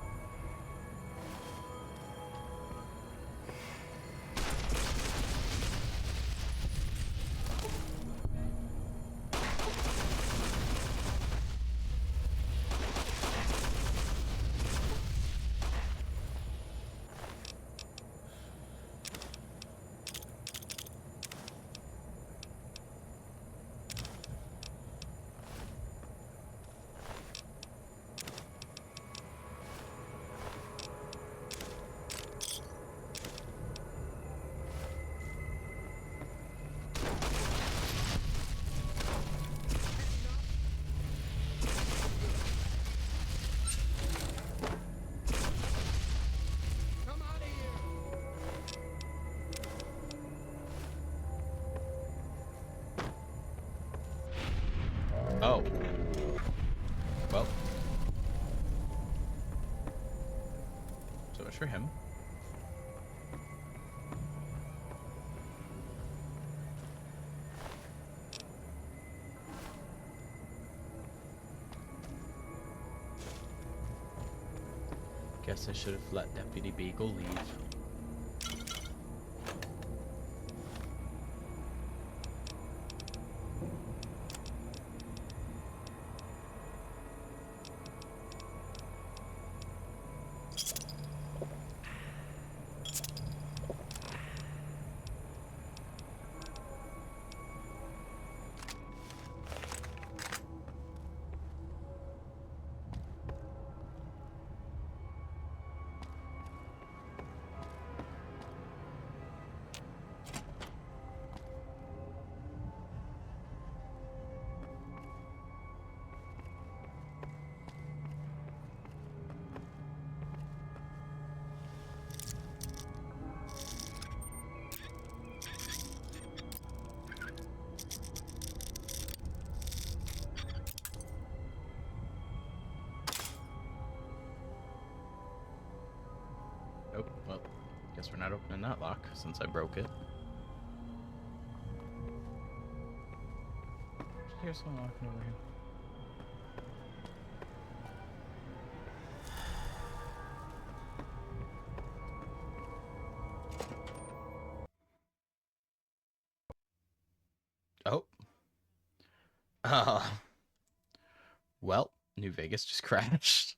Oh. Well. So much for him. Guess I should have let Deputy Beagle leave. Oh, well, guess we're not opening that lock since I broke it. Here's someone walking over here. Oh. Well, New Vegas just crashed.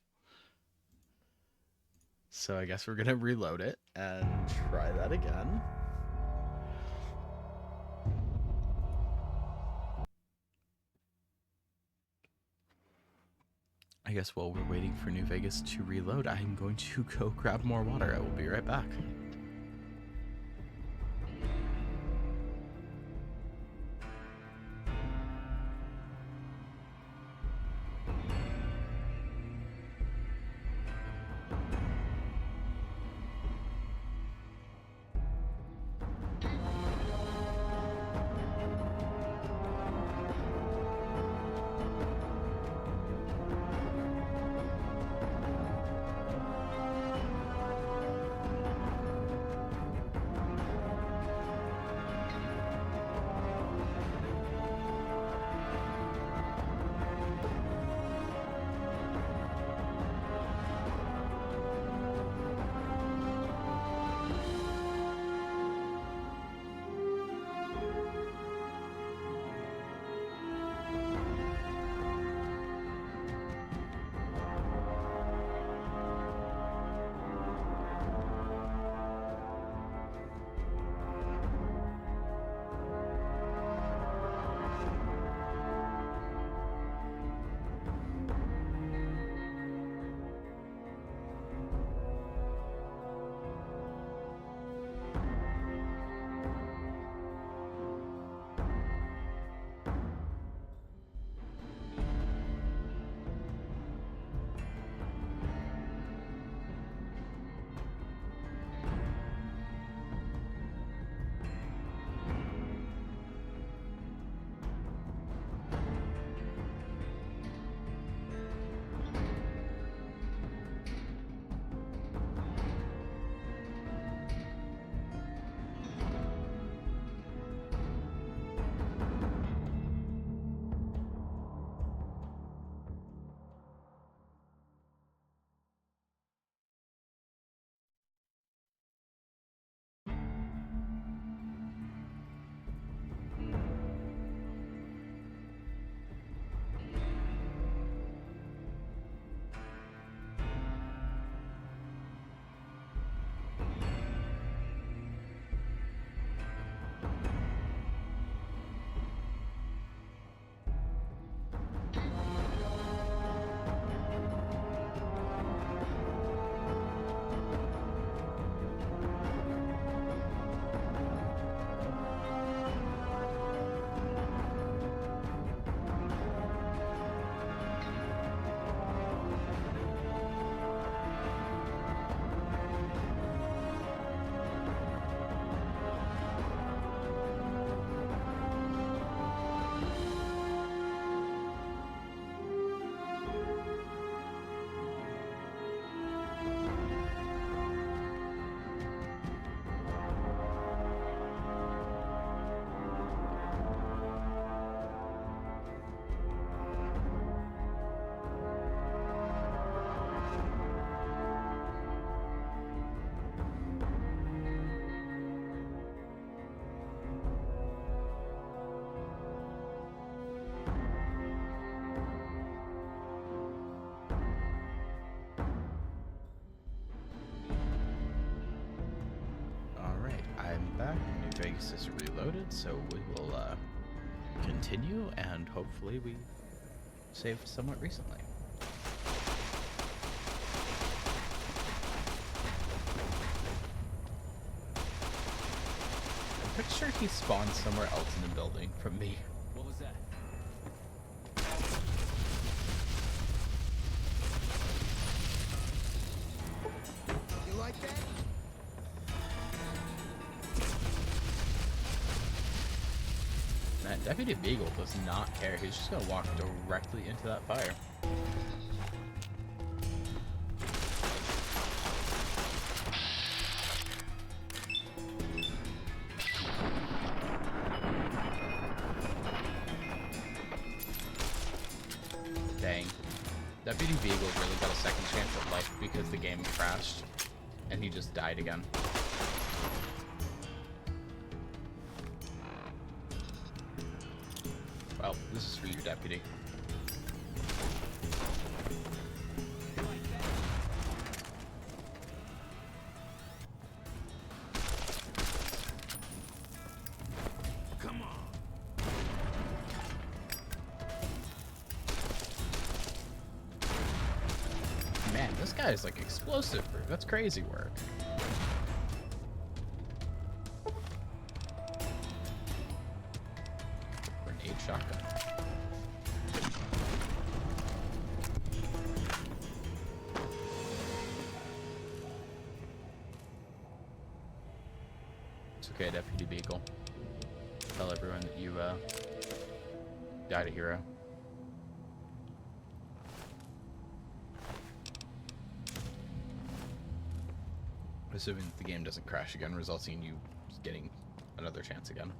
So I guess we're gonna reload it and try that again. I guess while we're waiting for New Vegas to reload, I'm going to go grab more water. I will be right back. Vegas is reloaded, so we will continue, and hopefully we saved somewhat recently. I'm pretty sure he spawned somewhere else in the building from me. What was that? You like that? That Deputy Beagle does not care. He's just gonna walk directly into that fire. Dang. Deputy Beagle really got a second chance at life because the game crashed and he just died again. Well, this is for you, Deputy. Come on. Man, this guy is like explosive proof. That's crazy work. Grenade shotgun. It's okay, Deputy Beagle. Tell everyone that you died a hero. Assuming that the game doesn't crash again, resulting in you getting another chance again.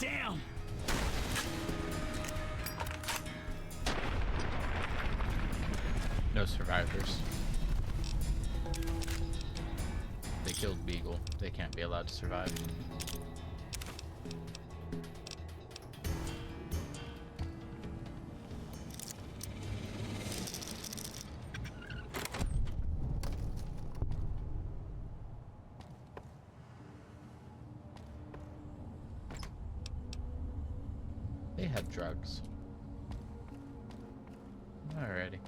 Damn! No survivors. They killed Beagle. They can't be allowed to survive. They had drugs. Alrighty.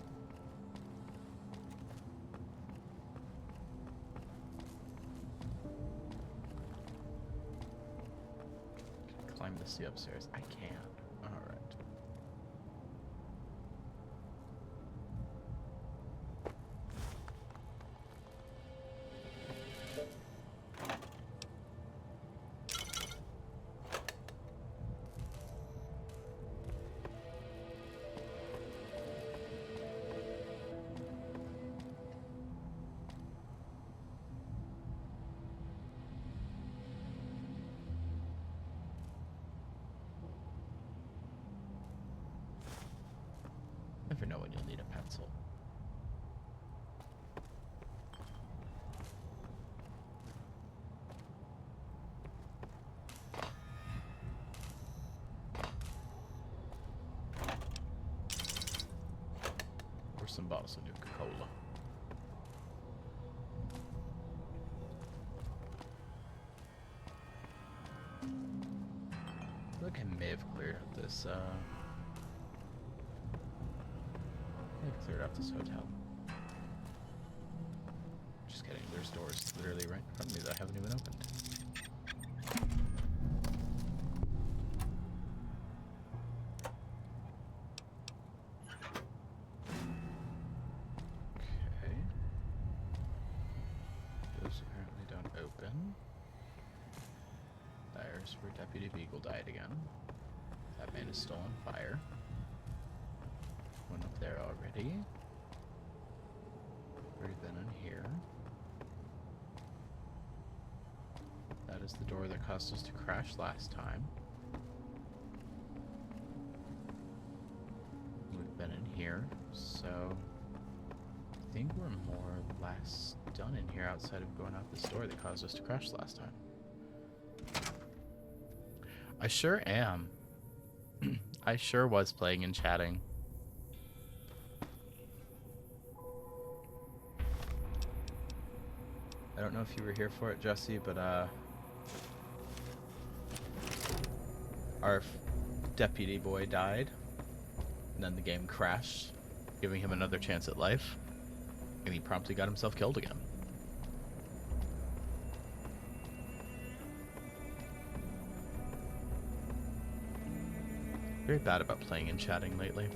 Climb this upstairs. I can. Alright. Never know when you'll need a pencil. Or some bottles of Nuka-Cola. I feel like I may have cleared out this, I cleared out this hotel. Just kidding, there's doors literally right in front of me that I haven't even opened. Okay. Those apparently don't open. There's where Deputy Beagle died again. That man is still on fire. one up there already. Already been in here. That is the door that caused us to crash last time. We've been in here, so I think we're more or less done in here outside of going out this door that caused us to crash last time. I sure am. I sure was playing and chatting. I don't know if you were here for it, Jesse, but our deputy boy died, and then the game crashed, giving him another chance at life, and he promptly got himself killed again. Very bad about playing and chatting lately.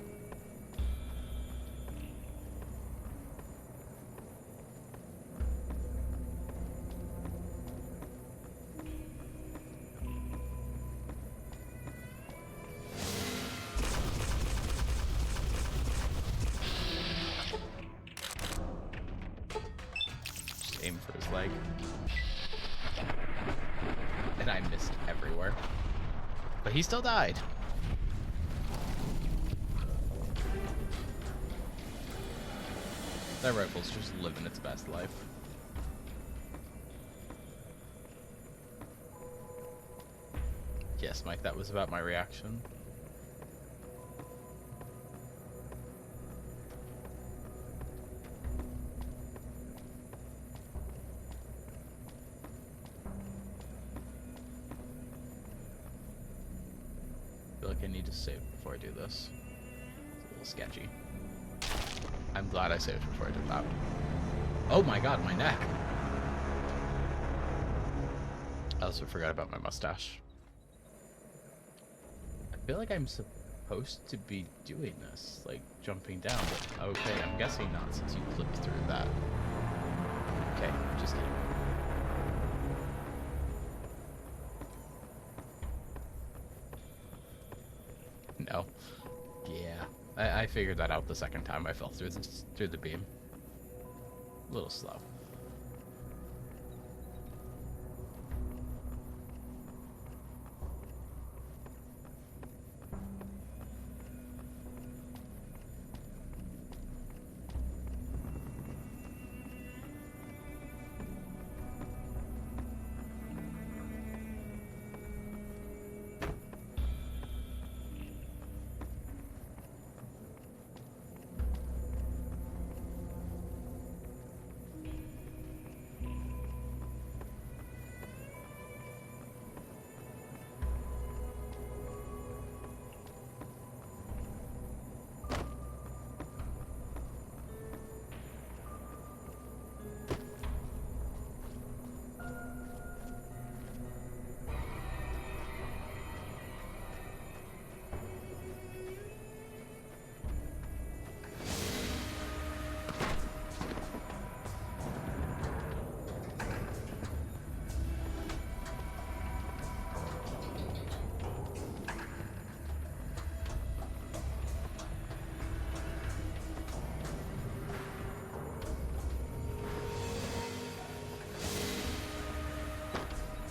Just aim for his leg. And I missed everywhere. But he still died. That rifle's just living its best life. Yes, Mike, that was about my reaction. I feel like I need to save before I do this. It's a little sketchy. I'm glad I saved before I did that. Oh my god, my neck! I also forgot about my mustache. I feel like I'm supposed to be doing this, like jumping down, but okay, I'm guessing not since you clipped through that. Okay, just kidding. No. Yeah. I figured that out the second time I fell through the beam. A little slow.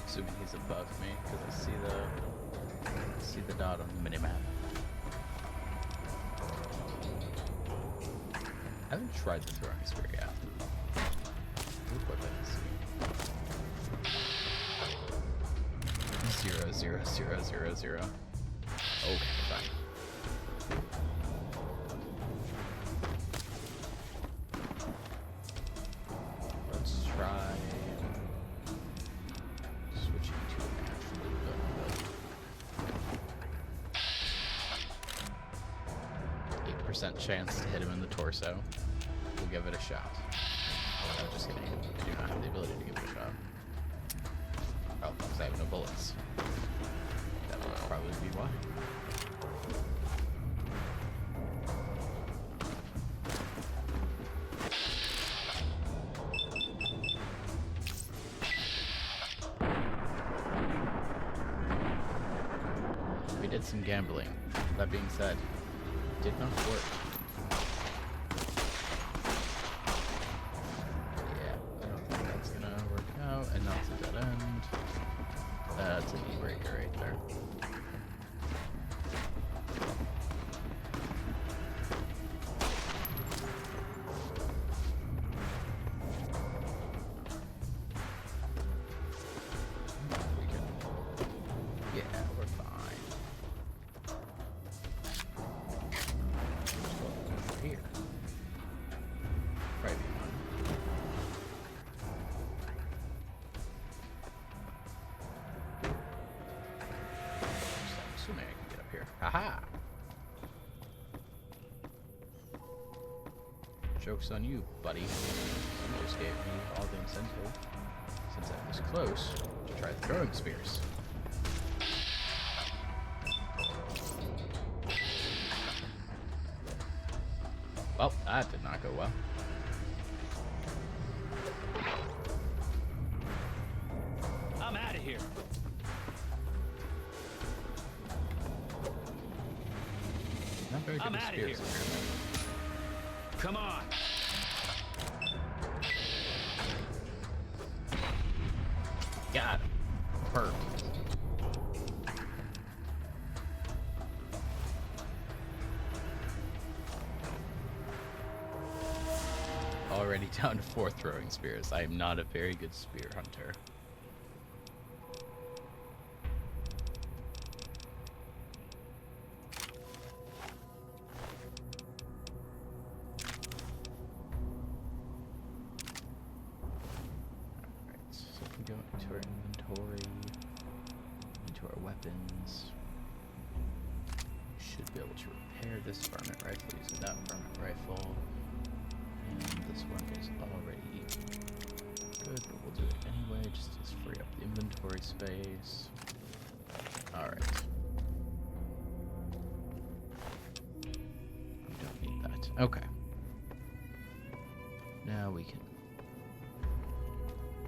Assuming he's above me, because I see the dot on the minimap. I haven't tried the throwing spear yet. What did I see? 0, 0, 0, 0, 0. Okay, fine. Let's try switching to a naturally good 8% chance to hit him in the torso. We'll give it a shot. I'm just kidding. I do not have the ability to give it a shot. Oh, because I have no bullets. That would probably be why. We did some gambling. That being said, it did not work. Haha! Joke's on you, buddy. You just gave me all the incentive, since I was close, to try the throwing spears. Well, that did not go well. I'm out of here. Not very good I'm with outta spears, here. apparently. Come on. Got him. Perfect. Already down to 4 throwing spears. I am not a very good spear hunter. Alright, so if we go into our inventory, into our weapons, we should be able to repair this varmint rifle using that varmint rifle. And this one is already good, but we'll do it anyway, just to free up the inventory space. Alright. We don't need that. Okay. Now we can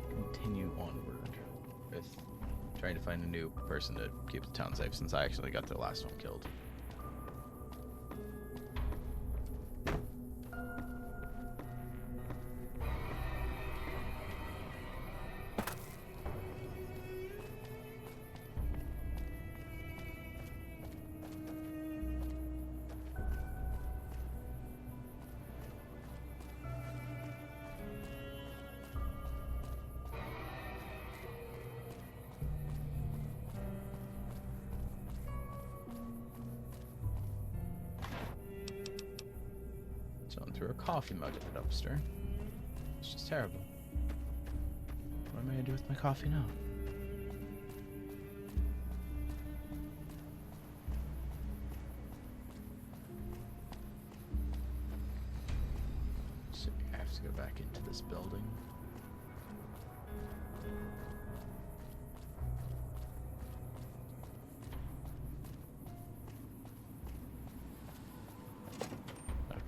continue onward with trying to find a new person to keep the town safe, since I actually got the last one killed. Someone threw a coffee mug at the dumpster. It's just terrible. What am I gonna do with my coffee now? So I have to go back into this building.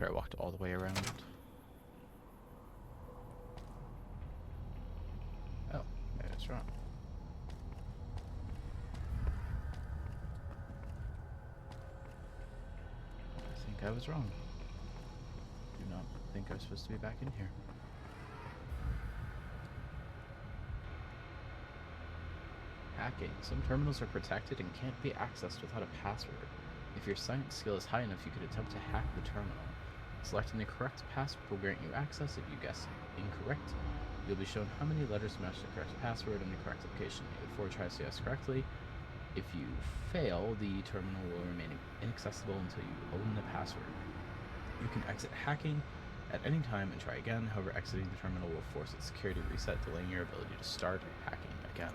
I walked all the way around. Oh, maybe that's wrong. I think I was wrong. Do not think I was supposed to be back in here. Hacking. Some terminals are protected and can't be accessed without a password. If your science skill is high enough, you could attempt to hack the terminal. Selecting the correct password will grant you access. If you guess incorrect, you'll be shown how many letters match the correct password and the correct location. You have 4 tries to guess correctly. If you fail, the terminal will remain inaccessible until you own the password. You can exit hacking at any time and try again. However, exiting the terminal will force its security reset, delaying your ability to start hacking again.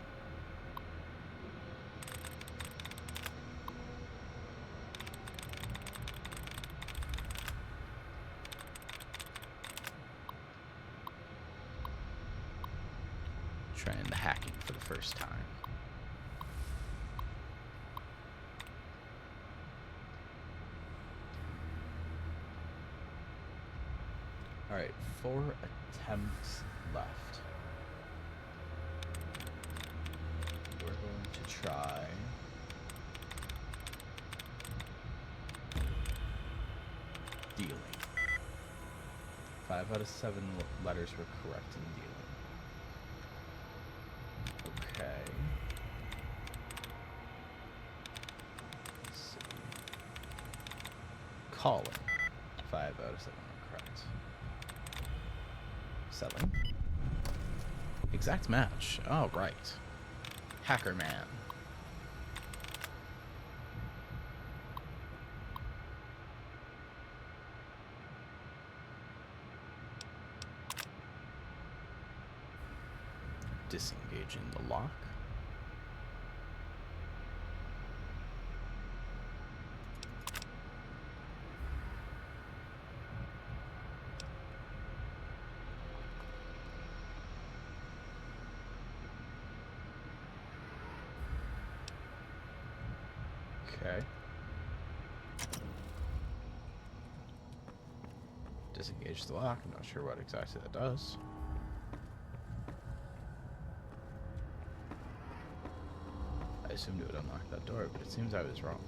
Trying the hacking for the first time. Alright, 4 attempts left. We're going to try dealing. 5 out of 7 letters were correct in dealing. Okay. Let's see. Calling. 5 out of 7 are correct. Selling. Exact match. Oh, right. Hacker man. Disengaging the lock. Okay. Disengage the lock. I'm not sure what exactly that does. I assumed it would unlock that door, but it seems I was wrong.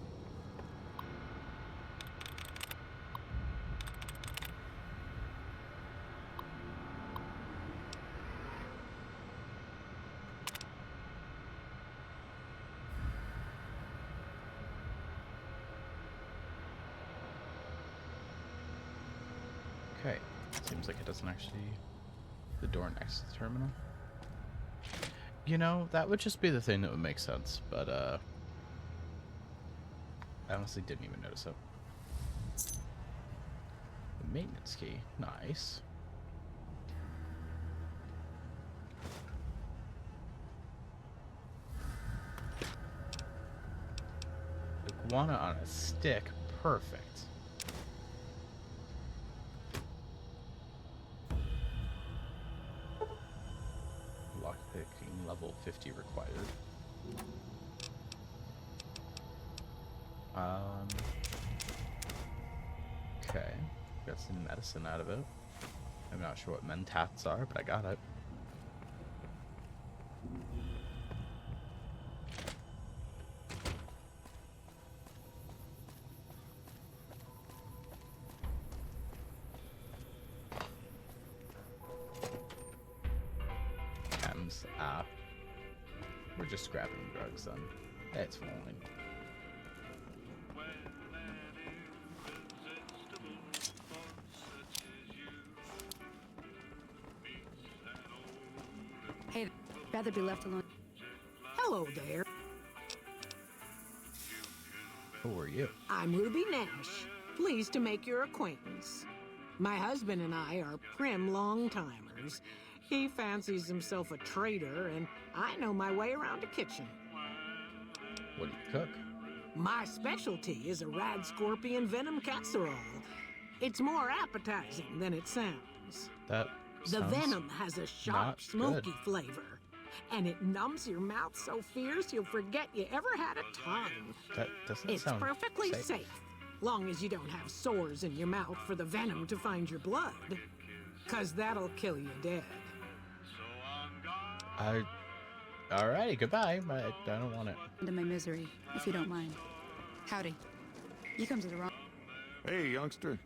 Okay, seems like it doesn't actually... The door next to the terminal. You know, that would just be the thing that would make sense, but I honestly didn't even notice it. The maintenance key, nice. Iguana on a stick, perfect. Lockpicking level 50 required. Okay, got some medicine out of it. I'm not sure what mentats are, but I got it. We're just grabbing drugs then. It's fine. Hey, I'd rather be left alone. Hello there. Who are you? I'm Ruby Nash. Pleased to make your acquaintance. My husband and I are prim long-timers. He fancies himself a trader, and I know my way around a kitchen. What do you cook? My specialty is a rad scorpion venom casserole. It's more appetizing than it sounds. The venom has a sharp, smoky flavor, and it numbs your mouth so fierce you'll forget you ever had a tongue. That doesn't It's sound perfectly safe, long as you don't have sores in your mouth for the venom to find your blood, 'cause that'll kill you dead. Alrighty, goodbye. I don't want it. Into my misery, if you don't mind. Howdy. You come to the wrong... Hey, youngster.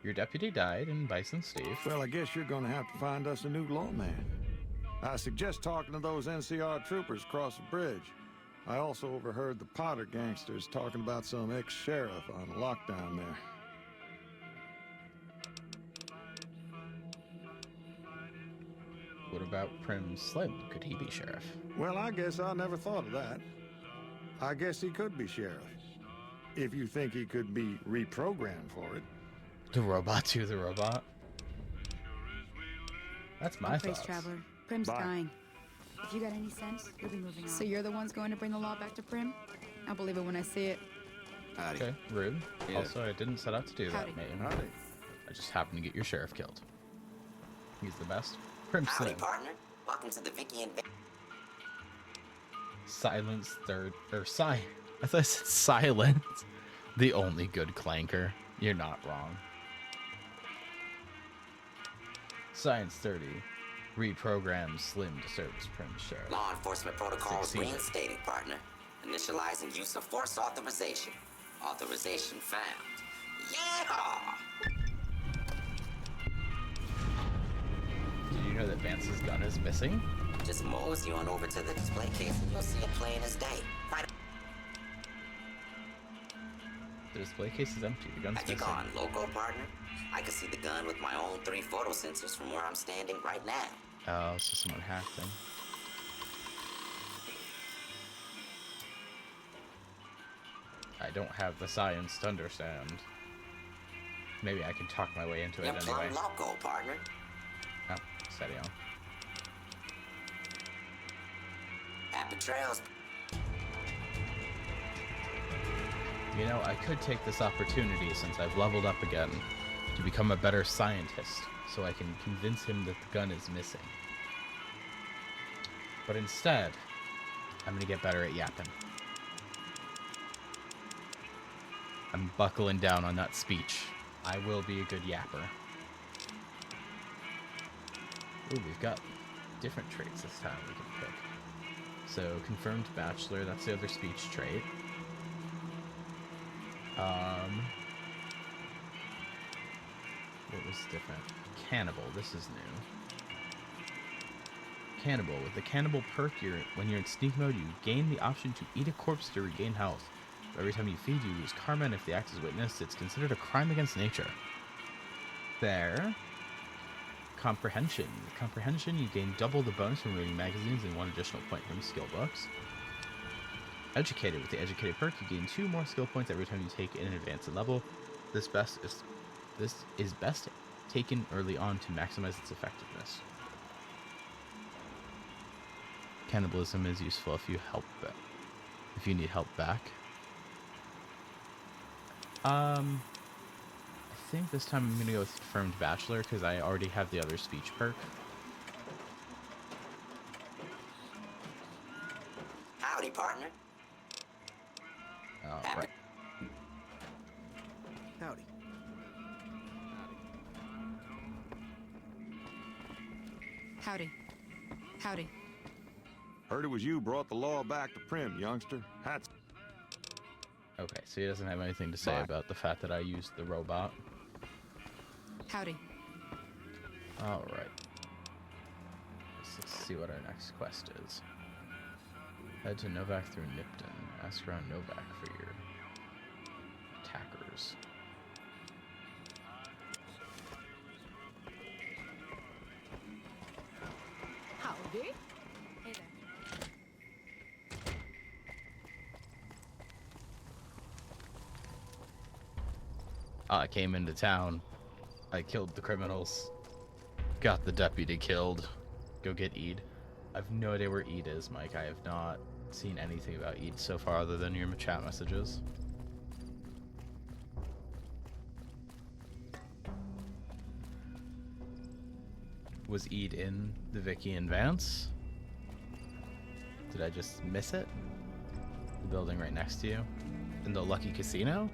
Your deputy died in Bison Steve. Well, I guess you're gonna have to find us a new lawman. I suggest talking to those NCR troopers across the bridge. I also overheard the Potter gangsters talking about some ex-sheriff on lockdown there. What about Prim Slim? Could he be sheriff? Well, I guess I never thought of that. I guess he could be sheriff. If you think he could be reprogrammed for it. The robot to the robot? That's my thoughts. Traveler. Prim's dying. If you got any sense, you'll be moving on. So you're the ones going to bring the law back to Prim? I'll believe it when I see it. Howdy. Okay, rude. Yeah. Also, I didn't set out to do Howdy. that, mate. Howdy. I just happened to get your sheriff killed. He's the best. Prim Howdy, Slim. partner. Welcome to the Vicky and Silence third, or I thought I said Silence. The only good clanker. You're not wrong. Science 30. Reprogram Slim to serve as Prim Sheriff. Law enforcement protocols Succeeded. reinstated, partner. Initializing use of force authorization. Authorization found. Yeah! Did you know that Vance's gun is missing? Just mosey on over to the display case and you'll see it plain as day. Right. The display case is empty. The gun's Have you missing. gone loco, partner? I can see the gun with my own 3 photo sensors from where I'm standing right now. Oh, so someone hacked him. I don't have the science to understand. Maybe I can talk my way into You're it plumb anyway. loco, partner. Oh, steady on. Happy trails. You know, I could take this opportunity, since I've leveled up again, to become a better scientist, so I can convince him that the gun is missing. But instead, I'm gonna get better at yapping. I'm buckling down on that speech. I will be a good yapper. Ooh, we've got different traits this time we can pick. So, confirmed bachelor, that's the other speech trait. What was different? Cannibal, this is new. Cannibal, with the cannibal perk, when you're in sneak mode, you gain the option to eat a corpse to regain health. Every time you feed, you lose karma, and if the act is witnessed, it's considered a crime against nature. Fair. Comprehension. Comprehension, you gain double the bonus from reading magazines and 1 additional point from skill books. Educated. With the educated perk, you gain 2 more skill points every time you take an advanced level. This is best taken early on to maximize its effectiveness. Cannibalism is useful if you need help back. I think this time I'm gonna go with confirmed bachelor because I already have the other speech perk. Howdy, partner. Right. Howdy. Howdy. Howdy. Heard it was you brought the law back to Prim, youngster. Hats. Okay, so he doesn't have anything to say about the fact that I used the robot. Howdy. Alright. Let's see what our next quest is. Head to Novak through Nipton. Ask around Novak for your attackers. Howdy. Hey there. I came into town. I killed the criminals. Got the deputy killed. Go get Eid. I have no idea where Eid is, Mike. I have not seen anything about Eid so far other than your chat messages. Was Eid in the Vicky and Vance? Did I just miss it? The building right next to you? In the Lucky Casino?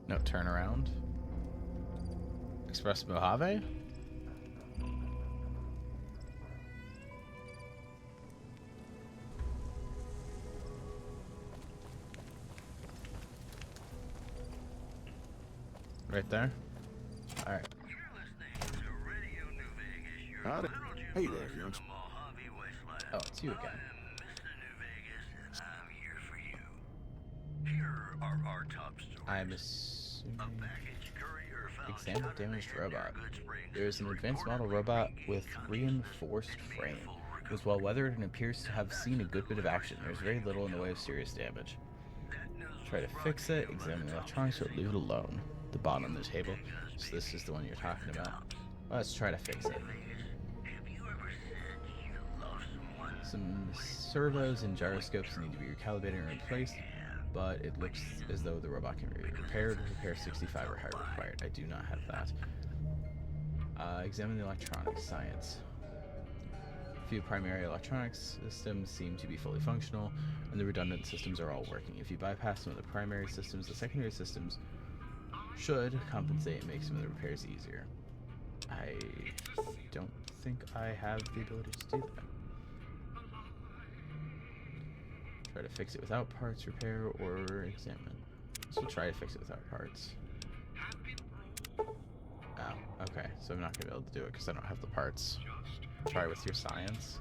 No turnaround. Express Mojave? Right there? Alright. Howdy. Hey there, youngster. Oh, it's you again. I'm assuming... Examine damaged robot. There is an advanced model robot with reinforced frame. It was well weathered and appears to have seen a good bit of action. There's very little in the way of serious damage. Try to fix it, examine the electronics, or leave it alone. The bottom of the table. So this is the one you're talking about. Let's try to fix it. Some servos and gyroscopes need to be recalibrated and replaced, but it looks as though the robot can be repaired. Repair 65 or higher required. I do not have that. Examine the electronics science. A few primary electronics systems seem to be fully functional, and the redundant systems are all working. If you bypass some of the primary systems, the secondary systems should compensate and make some of the repairs easier. I don't think I have the ability to do that. Try to fix it without parts, repair, or examine. So try to fix it without parts. Oh, okay. So I'm not going to be able to do it because I don't have the parts. Try with your science.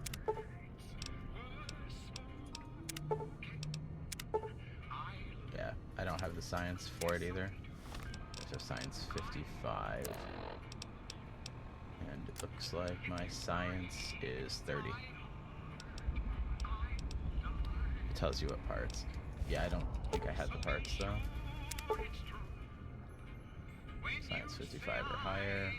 Yeah, I don't have the science for it either. So science 55. And it looks like my science is 30. It tells you what parts. Yeah, I don't think I had the parts though. Science 55 or higher.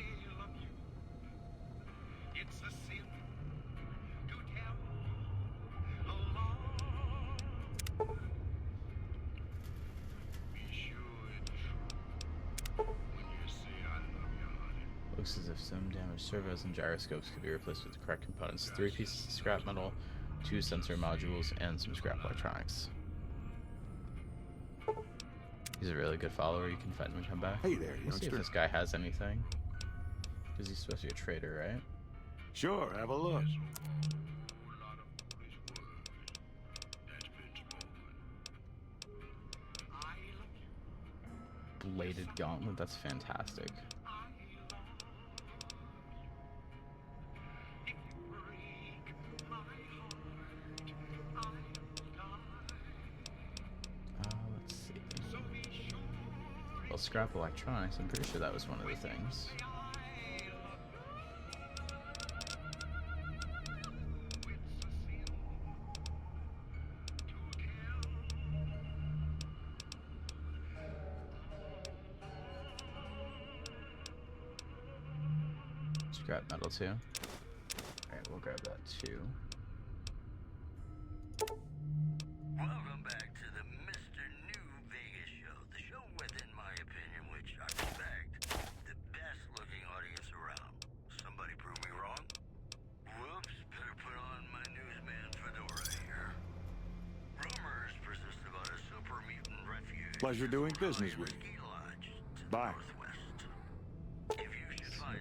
Looks as if some damaged servos and gyroscopes could be replaced with the correct components. 3 pieces of scrap metal 2 sensor modules, and some scrap electronics. He's a really good follower. You can find him and come back. Hey there, Let's see if youngster. this guy has anything. Because he's supposed to be a trader, right? Sure, have a look. Bladed gauntlet, that's fantastic. Let's see. Well, scrap electronics, I'm pretty sure that was one of the things. Scrap metal too. Alright, we'll grab that too. Welcome back to the Mr. New Vegas show. The show with, in my opinion, which I respect, the best looking audience around. Somebody prove me wrong? Whoops, better put on my newsman fedora here. Rumors persist about a super mutant refuge. Pleasure doing business with you. Bye.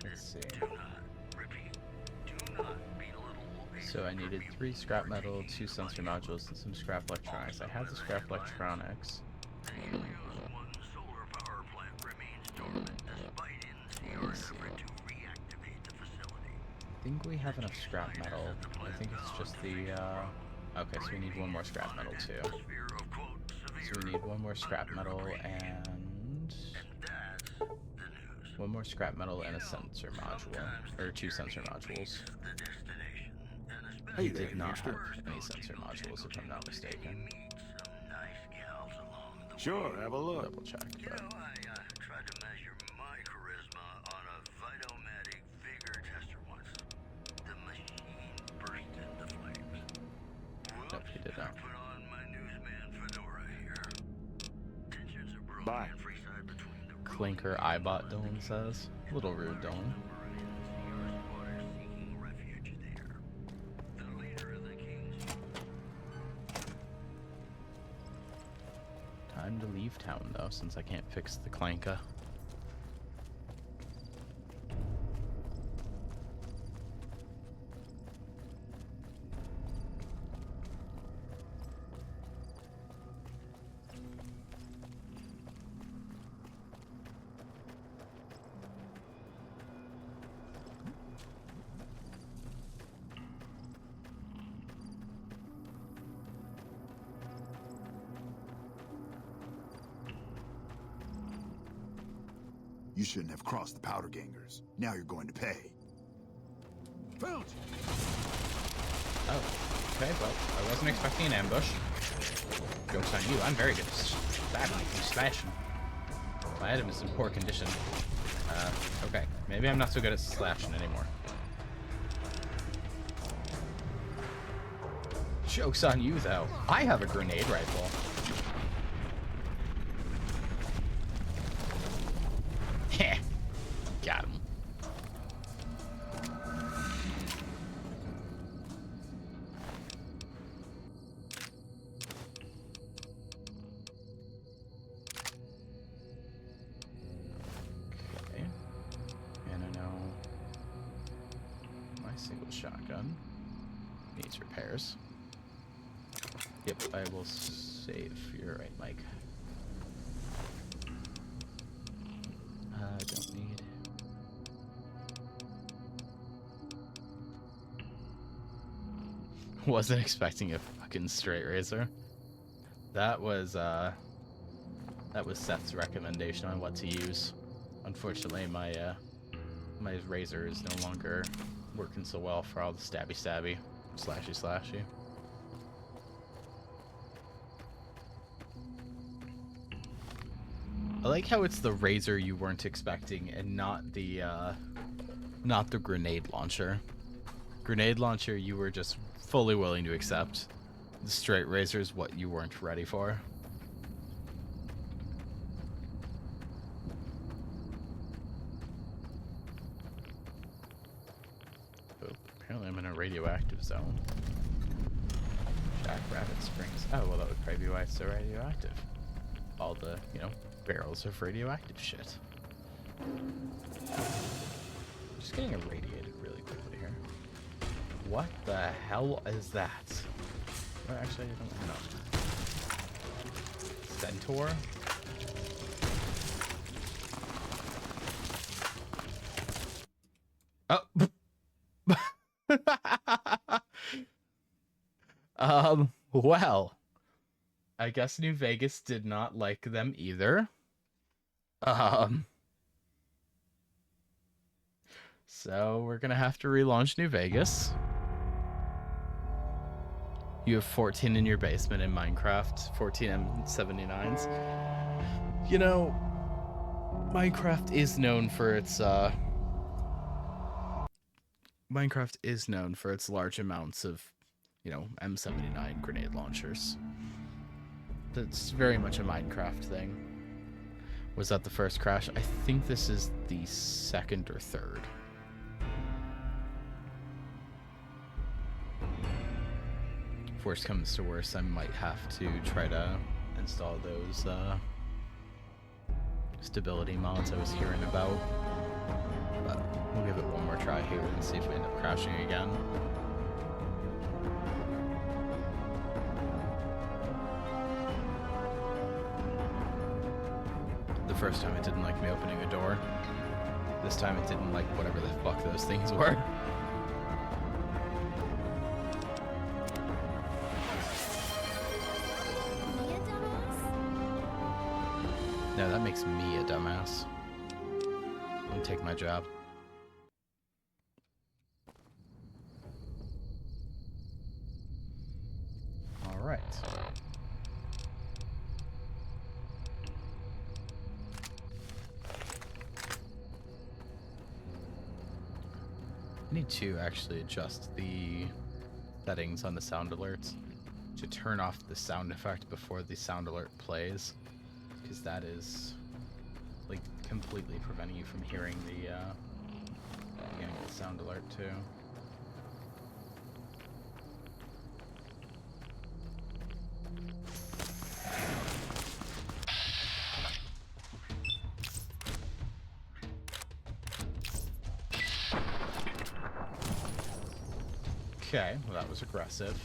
Let's see. So I needed 3 scrap metal, 2 sensor modules, and some scrap electronics. I have the scrap electronics. I think we have enough scrap metal. I think it's just the, okay, so we need 1 more scrap metal too. So we need 1 more scrap metal and 1 more scrap metal and a sensor module, or 2 sensor modules. He did not have any sensor modules, if I'm not mistaken. Sure, have a look. Double check. But... tried to measure my charisma on a Vitomatic vigor tester once. The machine burst into flames. Nope, he did not. Put on my newsman fedora here. Tensions are brewing. Bye. Clinker Eyebot, Dylan says. A little rude, Dylan. Time to leave town, though, since I can't fix the Clanka. You shouldn't have crossed the Powder Gangers. Now you're going to pay. Filch! Oh, okay, well, I wasn't expecting an ambush. Joke's on you, I'm very good at stabbing and slashing. My item is in poor condition. Okay, maybe I'm not so good at slashing anymore. Joke's on you, though. I have a grenade rifle. Heh. Got him. Okay. And I know my single shotgun needs repairs. Yep, I will save. You're right, Mike. Don't need. Wasn't expecting a fucking straight razor. That was Seth's recommendation on what to use. Unfortunately, my my razor is no longer working so well for all the stabby, slashy. I like how it's the razor you weren't expecting and not the grenade launcher. Grenade launcher you were just fully willing to accept. The straight razor is what you weren't ready for. Oh, apparently I'm in a radioactive zone. Rabbit Springs. Oh, well, that would probably be why it's so radioactive. All the, you know, barrels of radioactive shit. Just getting irradiated really quickly here. What the hell is that? Well, actually, I don't know. Centaur? Oh. Well, I guess New Vegas did not like them either. So we're gonna have to relaunch New Vegas. You have 14 in your basement in Minecraft, 14 M79s. You know, Minecraft is known for its large amounts of, you know, M79 grenade launchers. That's very much a Minecraft thing. Was that the first crash? I think this is the second or third. If worst comes to worst, I might have to try to install those stability mods I was hearing about. But we'll give it one more try here and see if we end up crashing again. The first time it didn't like me opening a door. This time it didn't like whatever the fuck those things were. No, that makes me a dumbass. I'm gonna take my job. All right. I need to actually adjust the settings on the sound alerts to turn off the sound effect before the sound alert plays, because that is like completely preventing you from hearing the beginning of the sound alert too. Okay, well that was aggressive.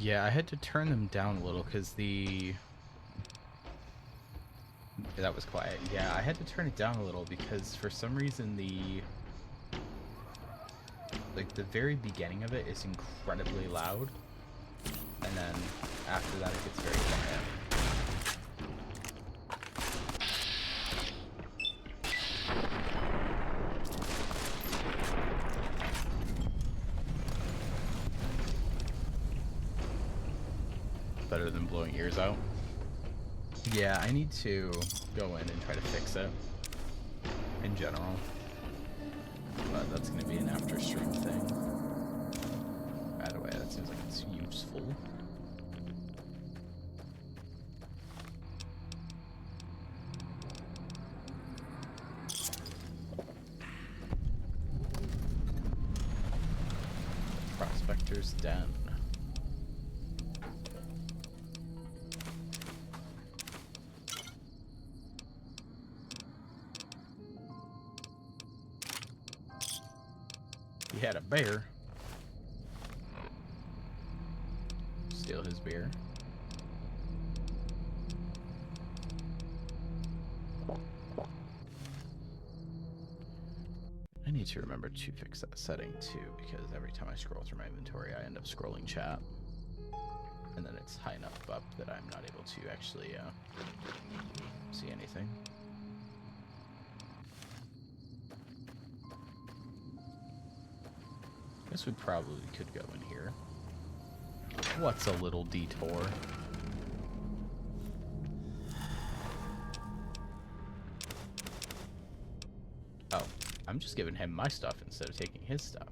Yeah, I had to turn them down a little because that was quiet. Yeah, I had to turn it down a little because for some reason the very beginning of it is incredibly loud, and then after that it gets very quiet. Better than blowing ears out. Yeah, I need to go in and try to fix it in general, but that's going to be an after stream thing. By the way, that seems like it's useful. Prospector's Den. He had a bear. Steal his beer. I need to remember to fix that setting too, because every time I scroll through my inventory, I end up scrolling chat. And then it's high enough up that I'm not able to actually see anything. guess we probably could go in here. What's a little detour? Oh, I'm just giving him my stuff instead of taking his stuff.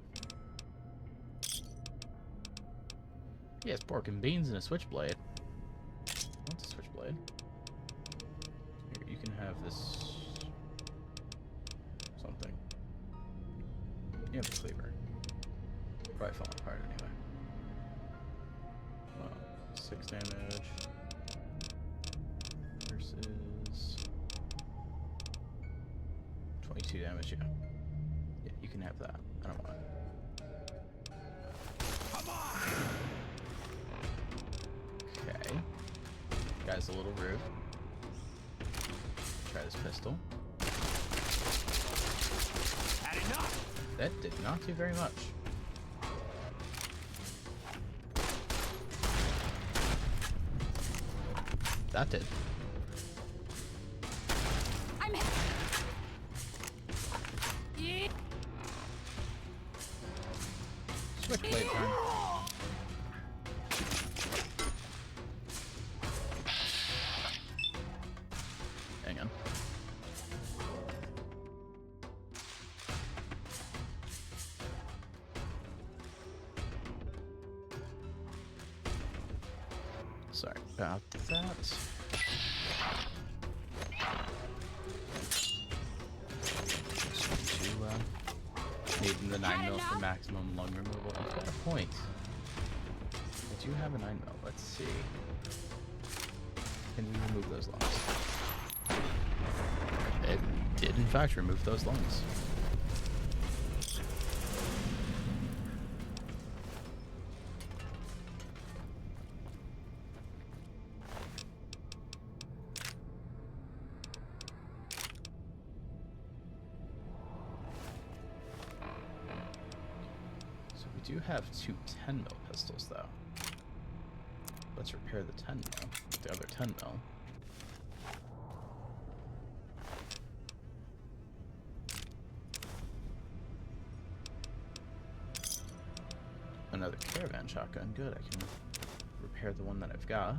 He has pork and beans and a switchblade. What's a switchblade? Here, you can have this... something. You have a cleaver. Probably falling apart anyway. Well, 6 damage. Versus... 22 damage, yeah. Yeah, you can have that. I don't want it. Come on! Okay. Guy's a little rude. Try this pistol. Had enough! That did not do very much. That did. I'm Switchblade time. Hang on. Sorry about that. Needing the 9 mil for maximum lung removal. I've got a point. I do have a 9 mil. Let's see. Can we remove those lungs? It did, in fact, remove those lungs. We do have 2 10 mil pistols though. Let's repair the 10 mil with the other 10 mil. Another caravan shotgun, good. I can repair the one that I've got.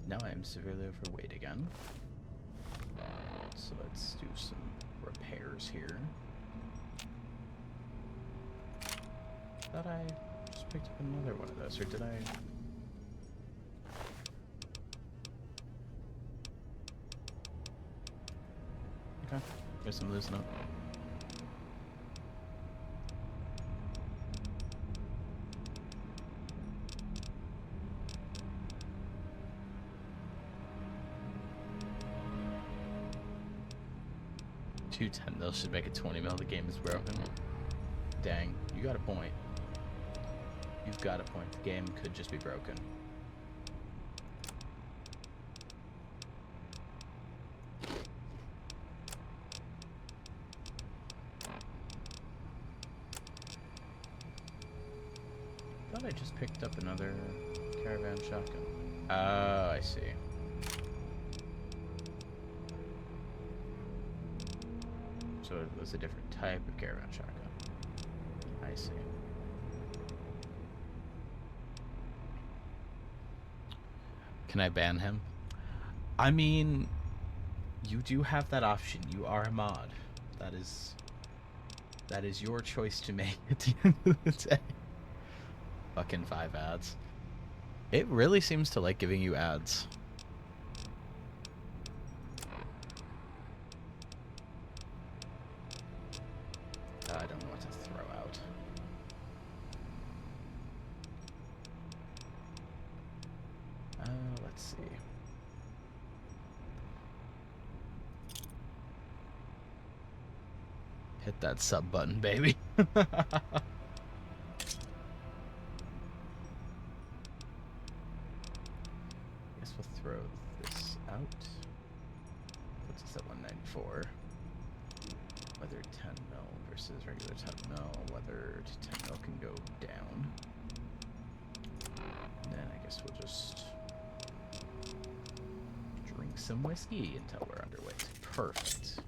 Now I am severely overweight again. So let's do some repairs here. Thought I just picked up another one of those, or did I? Okay, guess I'm losing up. Two 10 mil should make it 20 mil. The game is broken. Dang, you got a point. You've got a point. The game could just be broken. Thought I just picked up another caravan shotgun. Oh, I see. So it was a different type of caravan shotgun. I see. Can I ban him? I mean, you do have that option. You are a mod. That is your choice to make at the end of the day. Fucking 5 ads. It really seems to like giving you ads. I don't know what to throw out. Let's see. Hit that sub button, baby. Guess we'll throw this out. Puts us at 194. Whether 10 mil versus regular 10 mil, whether 10 mil can go down. And then I guess we'll just drink some whiskey until we're underweight. Perfect.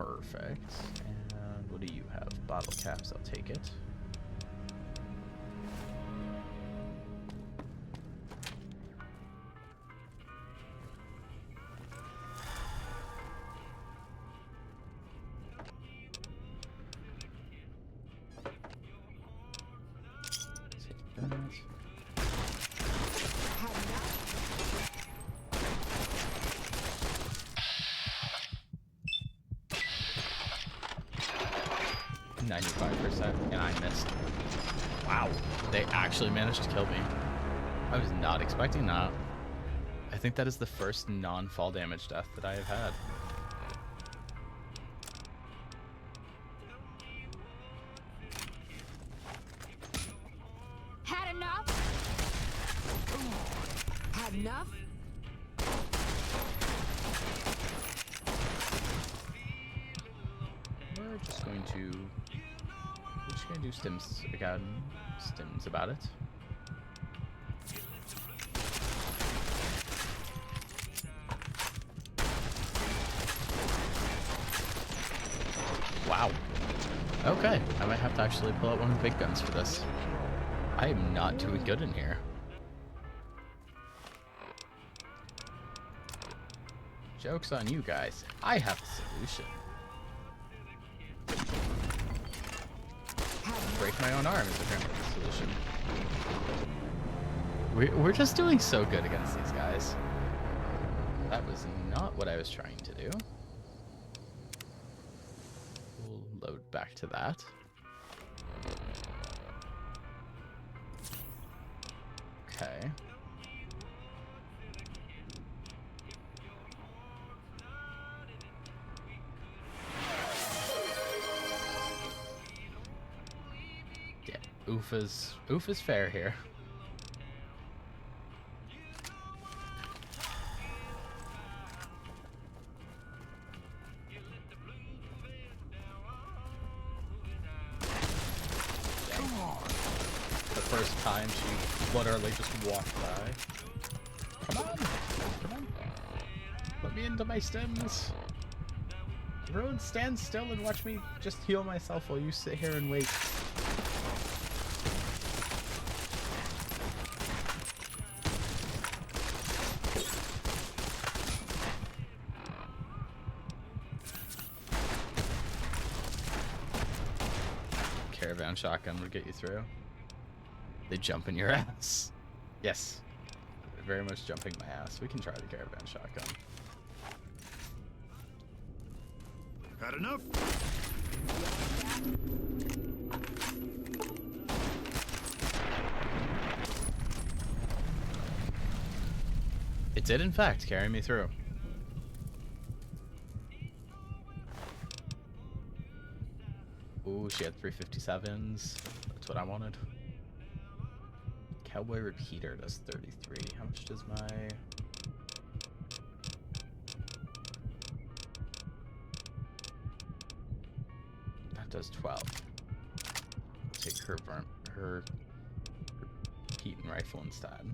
Perfect. And what do you have? Bottle caps, I'll take it. Take that. 95%, and I missed. Wow, they actually managed to kill me. I was not expecting that. I think that is the first non-fall damage death that I have had. Had enough? Had enough? We're just going to do stims again. Stims about it. Wow. Okay, I might have to actually pull out one of the big guns for this. I am not doing good in here. Joke's on you guys. I have a solution. Break my own arm is apparently the solution. We're just doing so good against these guys. That was not what I was trying to do. We'll load back to that. Okay. Oof is fair here. The first time she literally just walked by. Come on! Come on! Let me into my stims! Everyone stand still and watch me just heal myself while you sit here and wait. Caravan shotgun would get you through. They jump in your ass. Yes. They're very much jumping my ass. We can try the caravan shotgun. Had enough? It did in fact carry me through. Ooh, she had 357s. That's what I wanted. Cowboy repeater does 33. How much does my... That does 12. Take her repeating rifle instead.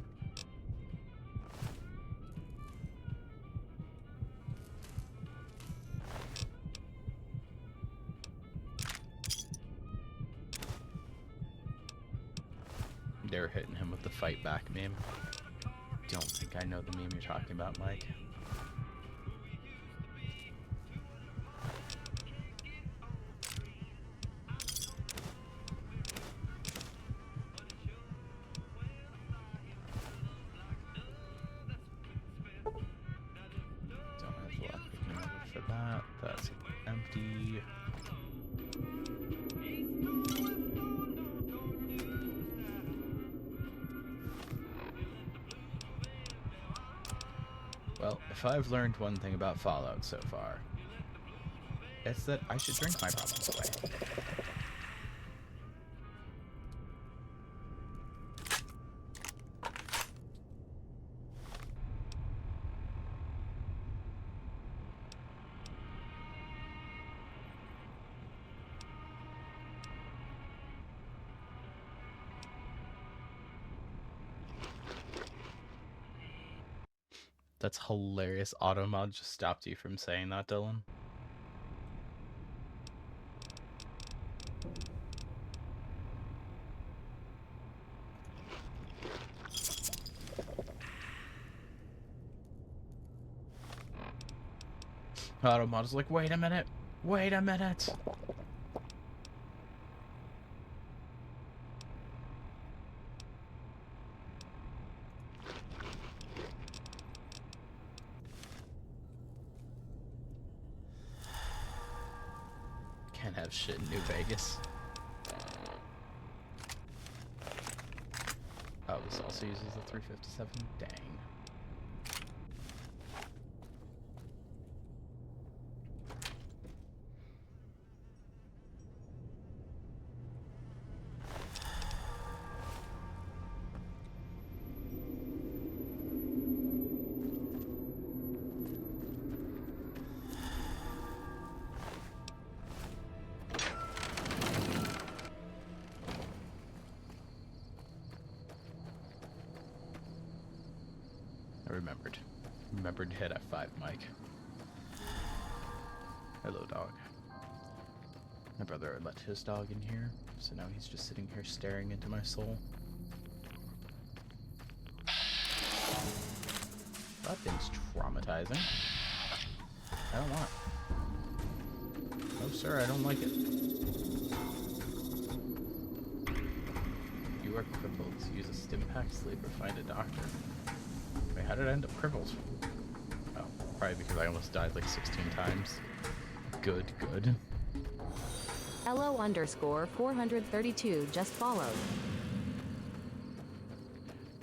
They were hitting him with the fight back meme. Don't think I know the meme you're talking about, Mike. Don't have luck picking over for that. That's empty. Well, if I've learned one thing about Fallout so far, it's that I should drink my problems away. That's hilarious. Automod just stopped you from saying that, Dylan. Automod is like, wait a minute. Wait a minute. Can't have shit in New Vegas. Oh, this also uses the 357? Dang. Remembered to hit F5, Mike. Hello, dog. My brother let his dog in here, so now he's just sitting here staring into my soul. That thing's traumatizing. I don't want it. No, sir, I don't like it. You are crippled. Use a stim pack, sleep, or find a doctor. Wait, how did I end up crippled? Oh, probably because I almost died like 16 times. Good, good. LO_432 just followed.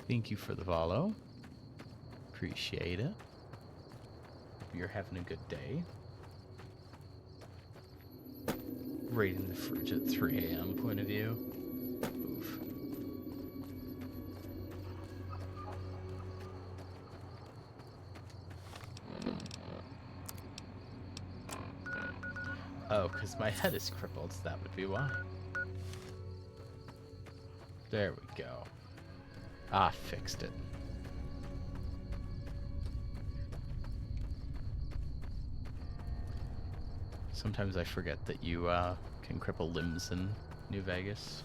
Thank you for the follow. Appreciate it. Hope you're having a good day. Raiding the fridge at 3 a.m. point of view. Oof. Oh, because my head is crippled, so that would be why. There we go. Ah, fixed it. Sometimes I forget that you can cripple limbs in New Vegas.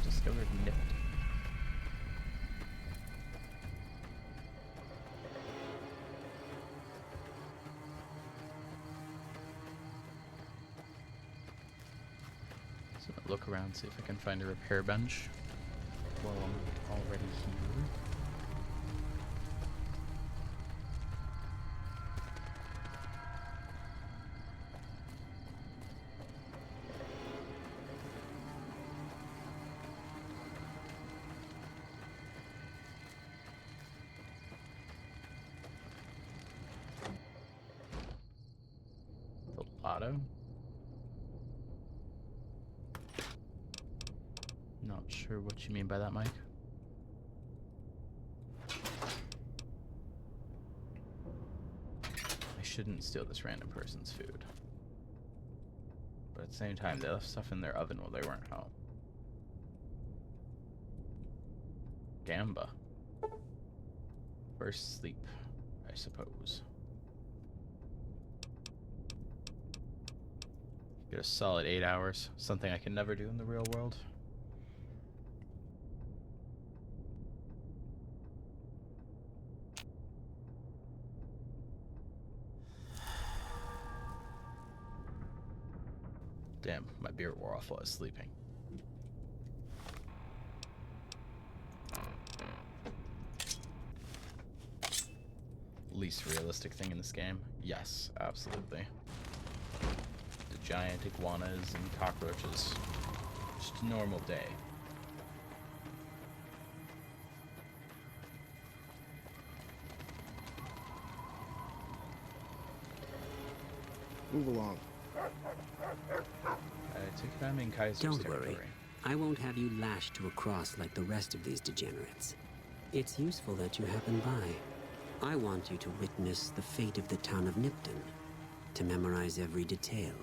Discovered Nipton. So look around, see if I can find a repair bench while I'm already here. The lotto? Not sure what you mean by that, Mike. I shouldn't steal this random person's food. But at the same time, they left stuff in their oven while they weren't home. Gamba. First sleep, I suppose. Get a solid 8 hours, something I can never do in the real world. Damn, my beer wore off while I was sleeping. Least realistic thing in this game? Yes, absolutely. The giant iguanas and cockroaches. Just a normal day. Move along. I take it I'm in Kaiser's Don't territory. worry. I won't have you lashed to a cross like the rest of these degenerates. It's useful that you happen by. I want you to witness the fate of the town of Nipton, to memorize every detail.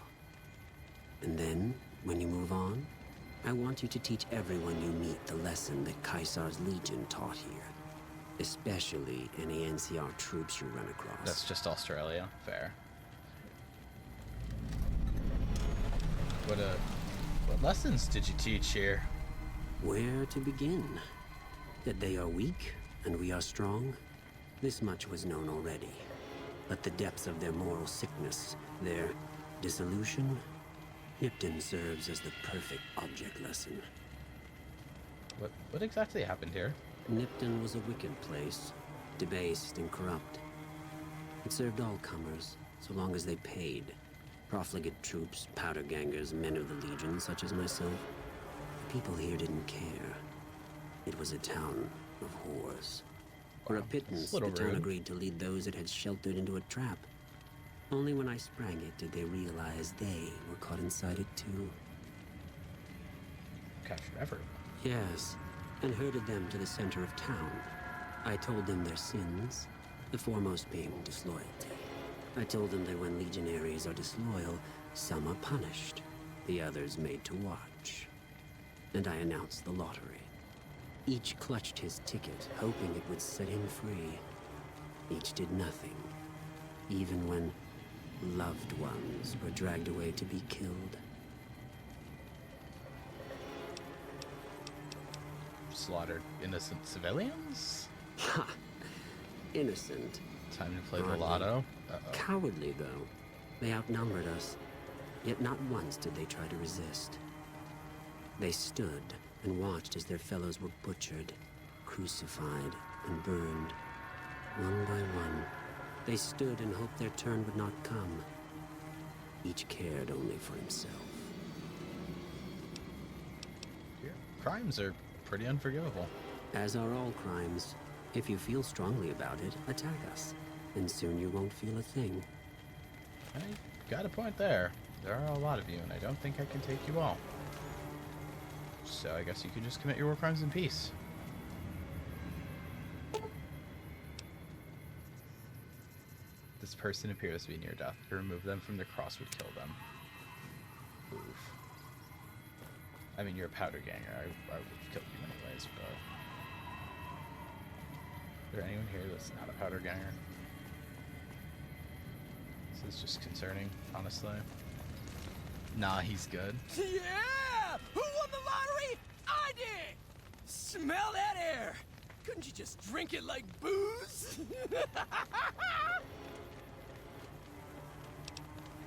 And then, when you move on, I want you to teach everyone you meet the lesson that Caesar's Legion taught here. Especially any NCR troops you run across. That's just Australia. Fair. What lessons did you teach here? Where to begin? That they are weak and we are strong? This much was known already. But the depths of their moral sickness, their dissolution, Nipton serves as the perfect object lesson. What exactly happened here? Nipton was a wicked place, debased and corrupt. It served all comers, so long as they paid. Profligate troops, powder gangers, men of the Legion, such as myself. The people here didn't care. It was a town of whores. For a pittance, the town agreed to lead those it had sheltered into a trap. Only when I sprang it did they realize they were caught inside it too. Captured everyone. Yes, and herded them to the center of town. I told them their sins, the foremost being disloyalty. I told them that when legionaries are disloyal, some are punished, the others made to watch. And I announced the lottery. Each clutched his ticket, hoping it would set him free. Each did nothing, even when loved ones were dragged away to be killed. Slaughtered innocent civilians? Ha! Innocent. Time to play the lotto? Cowardly, though. They outnumbered us. Yet not once did they try to resist. They stood and watched as their fellows were butchered, crucified, and burned. One by one, they stood and hoped their turn would not come. Each cared only for himself. Your crimes are pretty unforgivable. As are all crimes. If you feel strongly about it, attack us. And soon you won't feel a thing. I got a point there. There are a lot of you, and I don't think I can take you all. So I guess you can just commit your war crimes in peace. This person appears to be near death. To remove them from the cross would kill them. Oof. I mean, you're a powder ganger. I would have killed you anyways, but... Is there anyone here that's not a powder ganger? This is just concerning, honestly. Nah, he's good. Yeah! Who won the lottery? I did! Smell that air! Couldn't you just drink it like booze? You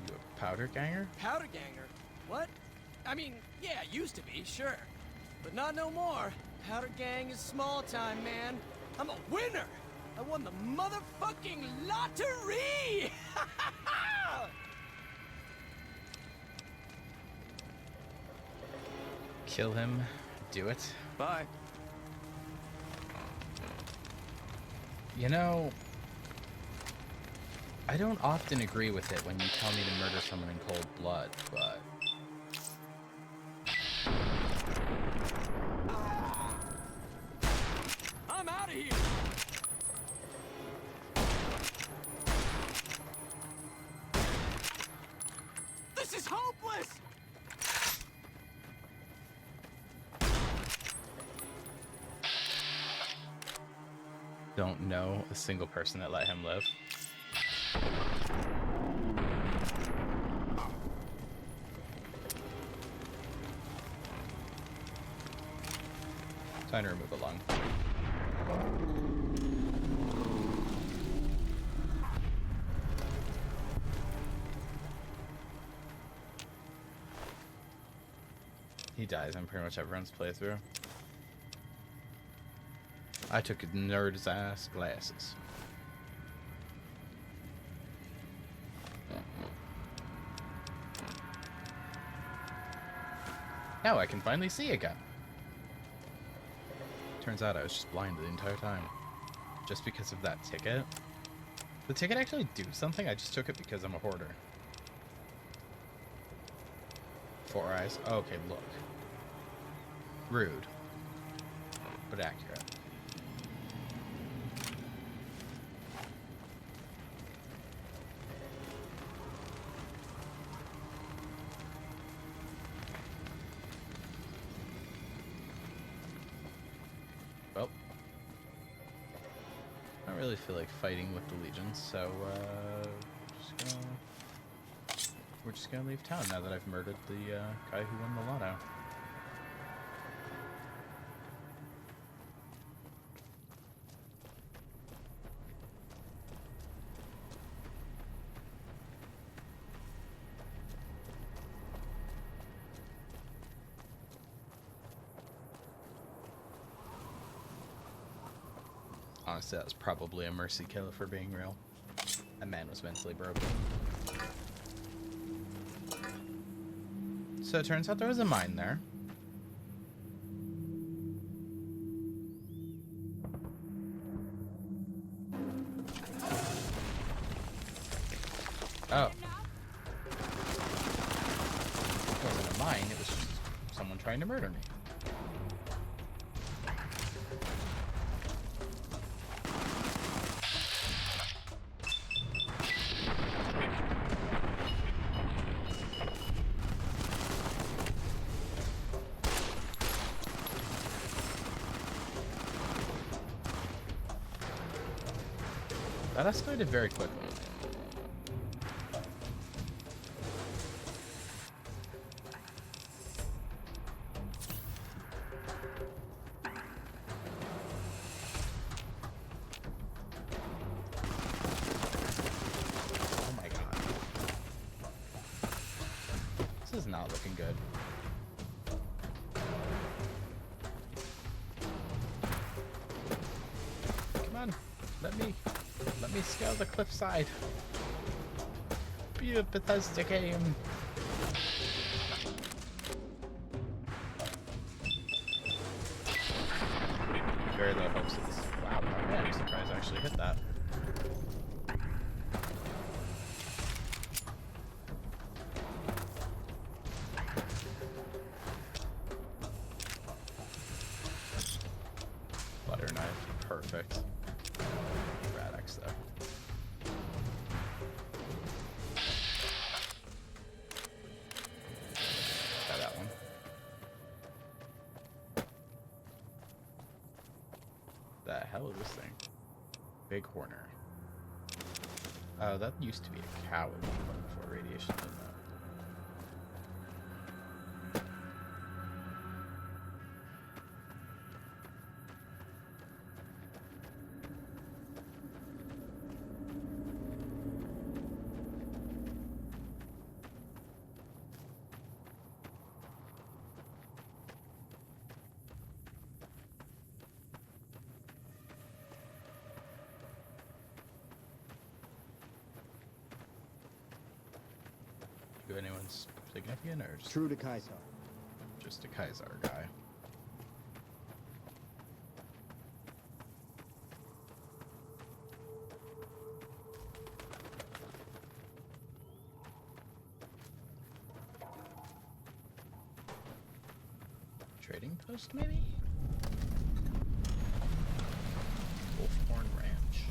a powder ganger? Powder ganger? What? I mean, yeah, used to be, sure. But not no more. Powder gang is small time, man. I'm a winner! I won the motherfucking lottery! Kill him. Do it. Bye. You know, I don't often agree with it when you tell me to murder someone in cold blood, but... I'm out of here! This is hopeless! Don't know a single person that let him live. Time to remove a lung. He dies in pretty much everyone's playthrough. I took a nerd's ass glasses. Now I can finally see again. Turns out I was just blind the entire time. Just because of that ticket. The ticket actually do something? I just took it because I'm a hoarder. 4 eyes. Oh, okay, look. Rude. But accurate. really feel like fighting with the Legion, so we're just gonna leave town now that I've murdered the guy who won the lotto. Honestly, that was probably a mercy kill for being real. That man was mentally broken. So it turns out there was a mine there. Oh. It wasn't a mine, it was just someone trying to murder me. That escalated very quickly. Oh my god. This is not looking good. Come on, let me scale the cliffside. Be a Bethesda game. Very low hopes of this. Wow, man, I'm surprised I actually hit that. Butter knife, perfect. Rad-X though. Try that one. The hell is this thing? Big Horner. Oh, that used to be a cow at one point before radiation, didn't it? To anyone's significant or just, True to Kaisar. just a Kaisar guy? Trading post, maybe? Wolfhorn Ranch.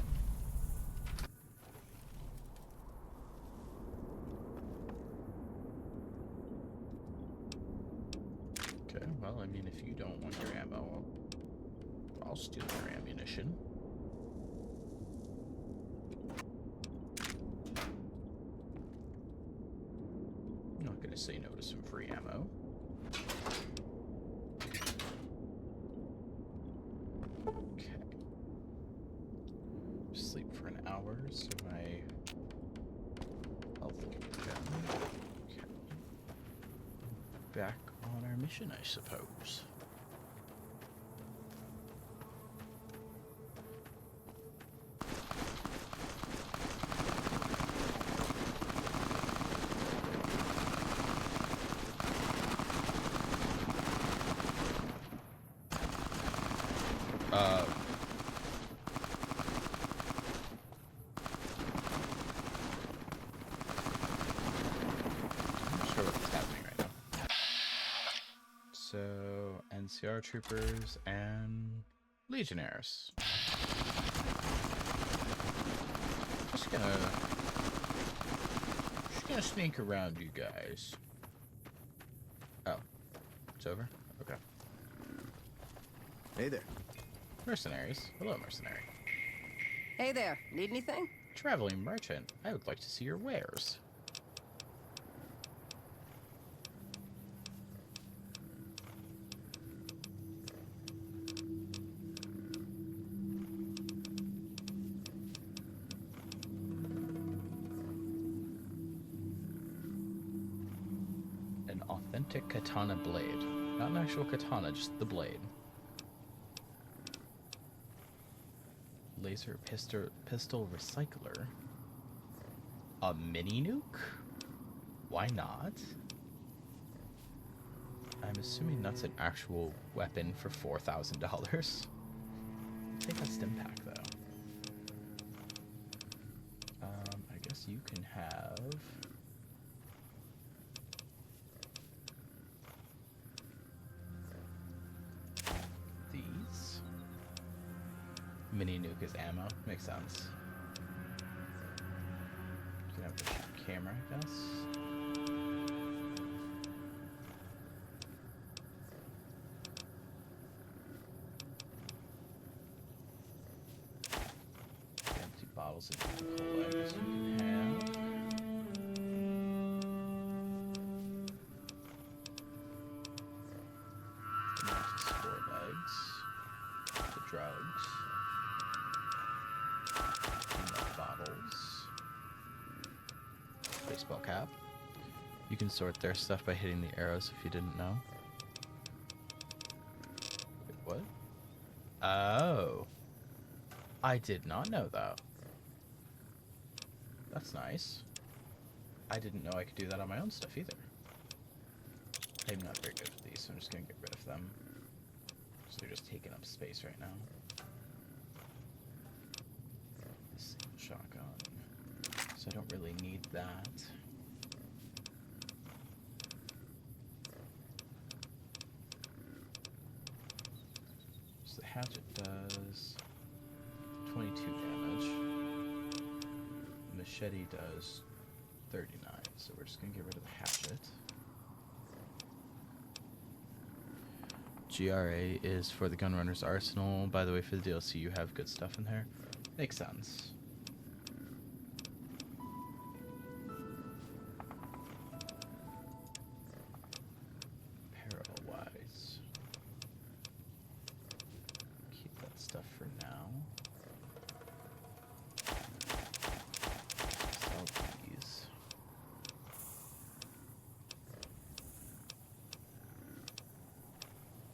Okay, well, I mean, if you don't want your ammo, I'll steal your ammunition. I'm not gonna say no to some free ammo. Okay. Sleep for an hour, so my health will be down. Okay. Back on our mission, I suppose. I'm not sure what's happening right now. So, NCR troopers and legionnaires. Just gonna sneak around you guys. Oh, it's over? Okay. Hey there. Mercenaries. Hello, mercenary. Hey there, need anything? Traveling merchant, I would like to see your wares. An authentic katana blade. Not an actual katana, just the blade. Laser pistol recycler. A mini nuke? Why not? I'm assuming that's an actual weapon for $4,000. I'll take that stim pack though. I guess you can have these. Mini nuke is ammo. Makes sense. You can have the camera, I guess. Empty bottles of Coca-Cola, I guess you can have. Sport eggs. The drugs. Bottles. Baseball cap. You can sort their stuff by hitting the arrows if you didn't know. Wait, what? Oh. I did not know that. That's nice. I didn't know I could do that on my own stuff either. I'm not very good with these, so I'm just gonna get rid of them. So they're just taking up space right now. Shotgun. So I don't really need that. So the hatchet does 22 damage. Machete does 39. So we're just gonna get rid of the hatchet. GRA is for the Gunrunner's Arsenal. By the way, for the DLC, you have good stuff in there. Makes sense. Parallel-wise. Keep that stuff for now. Sell these.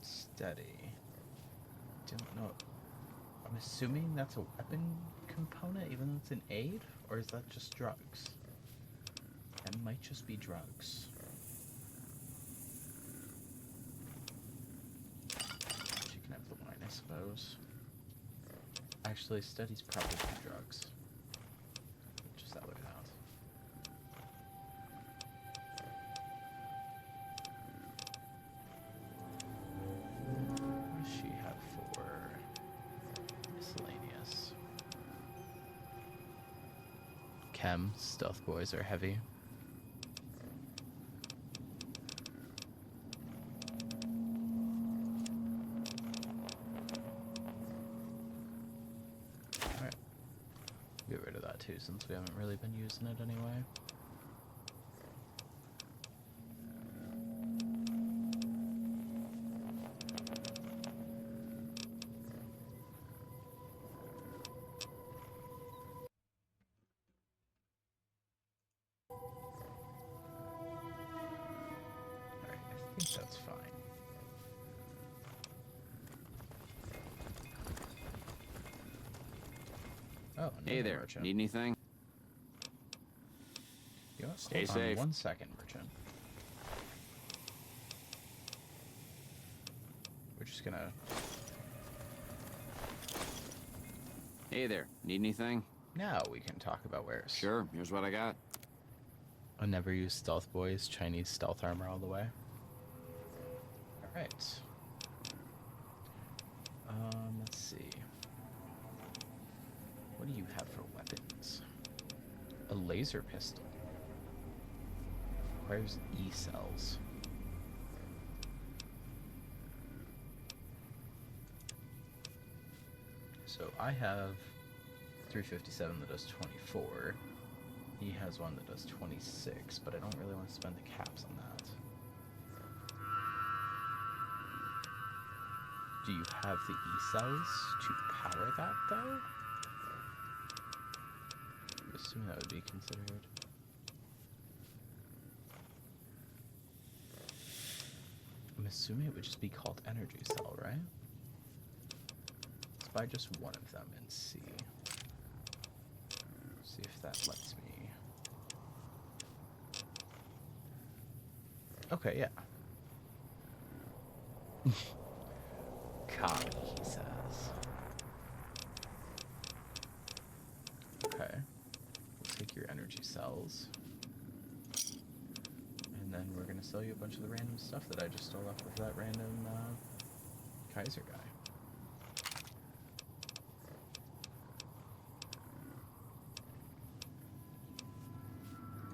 Steady. Don't know. I'm assuming that's a weapon component, even though it's an aid? Or is that just drugs? That might just be drugs. She can have the wine, I suppose. Actually, Steady's probably drugs. Just that way out. What does she have for miscellaneous? Chem, stealth boys are heavy. Alright. Get rid of that too, since we haven't really been using it anyway. I think that's fine. Oh, Hey there, merchant. need anything? You know what? Stay Hold on safe. 1 second, merchant. We're just gonna... Hey there, need anything? Now we can talk about wares. Sure, here's what I got. I never use stealth boys, Chinese stealth armor all the way. Alright. Let's see. What do you have for weapons? A laser pistol. Requires E-cells. So I have 357 that does 24. He has one that does 26, but I don't really want to spend the caps on that. Do you have the E-cells to power that, though? I'm assuming that would be considered. I'm assuming it would just be called Energy Cell, right? Let's buy just one of them and see. See if that lets me. Okay, yeah. Copy, he says. Okay. We'll take your energy cells. And then we're gonna sell you a bunch of the random stuff that I just stole off of that random Kaiser guy.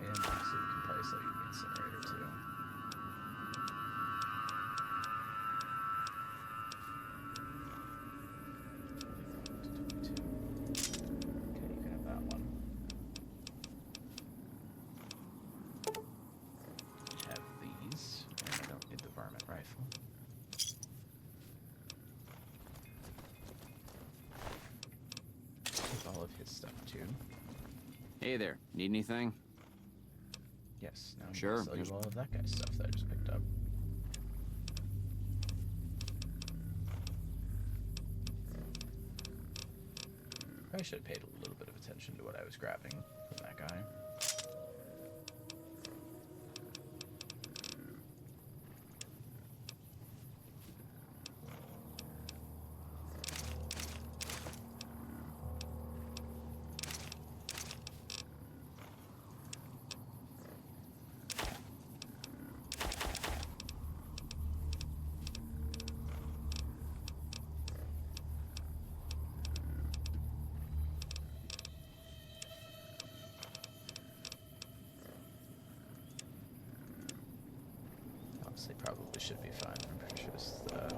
And actually, we can probably sell you the incinerator too. Hey there, need anything? Yes, now I'm sure. gonna sell you all of that guy's stuff that I just picked up. Probably should have paid a little bit of attention to what I was grabbing from that guy. Honestly, probably should be fine. I'm pretty sure this is the...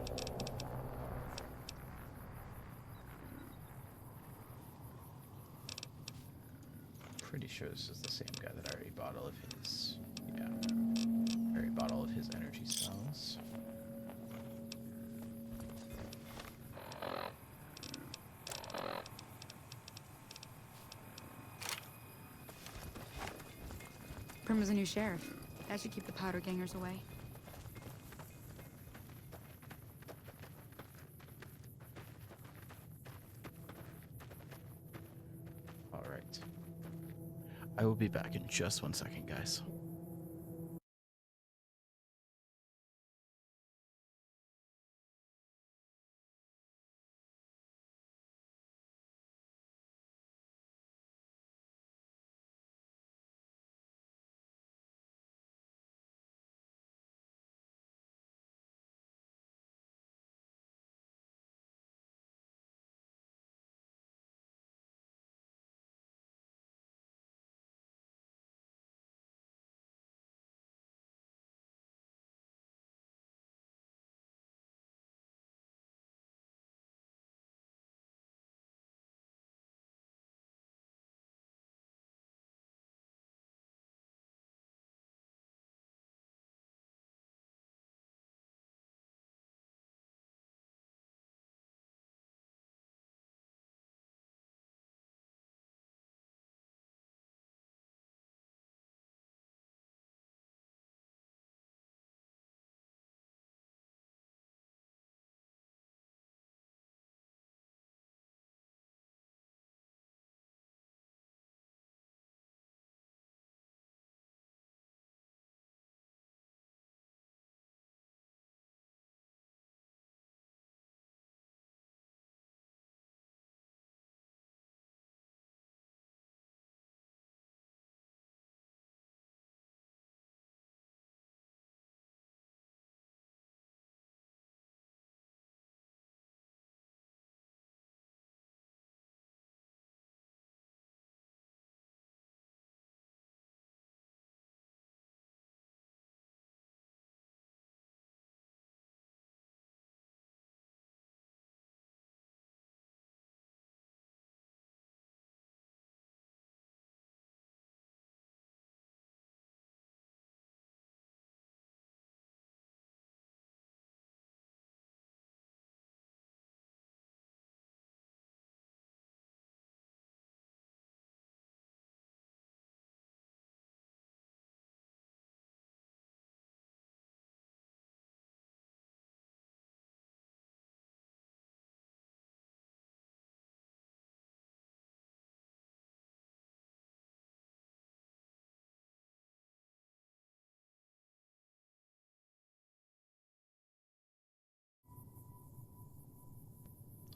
Pretty sure this is the same guy that I already bought all of his... Yeah. I already bought all of his energy cells. Prim is a new sheriff. That should keep the powder gangers away. All right. I will be back in just 1 second, guys.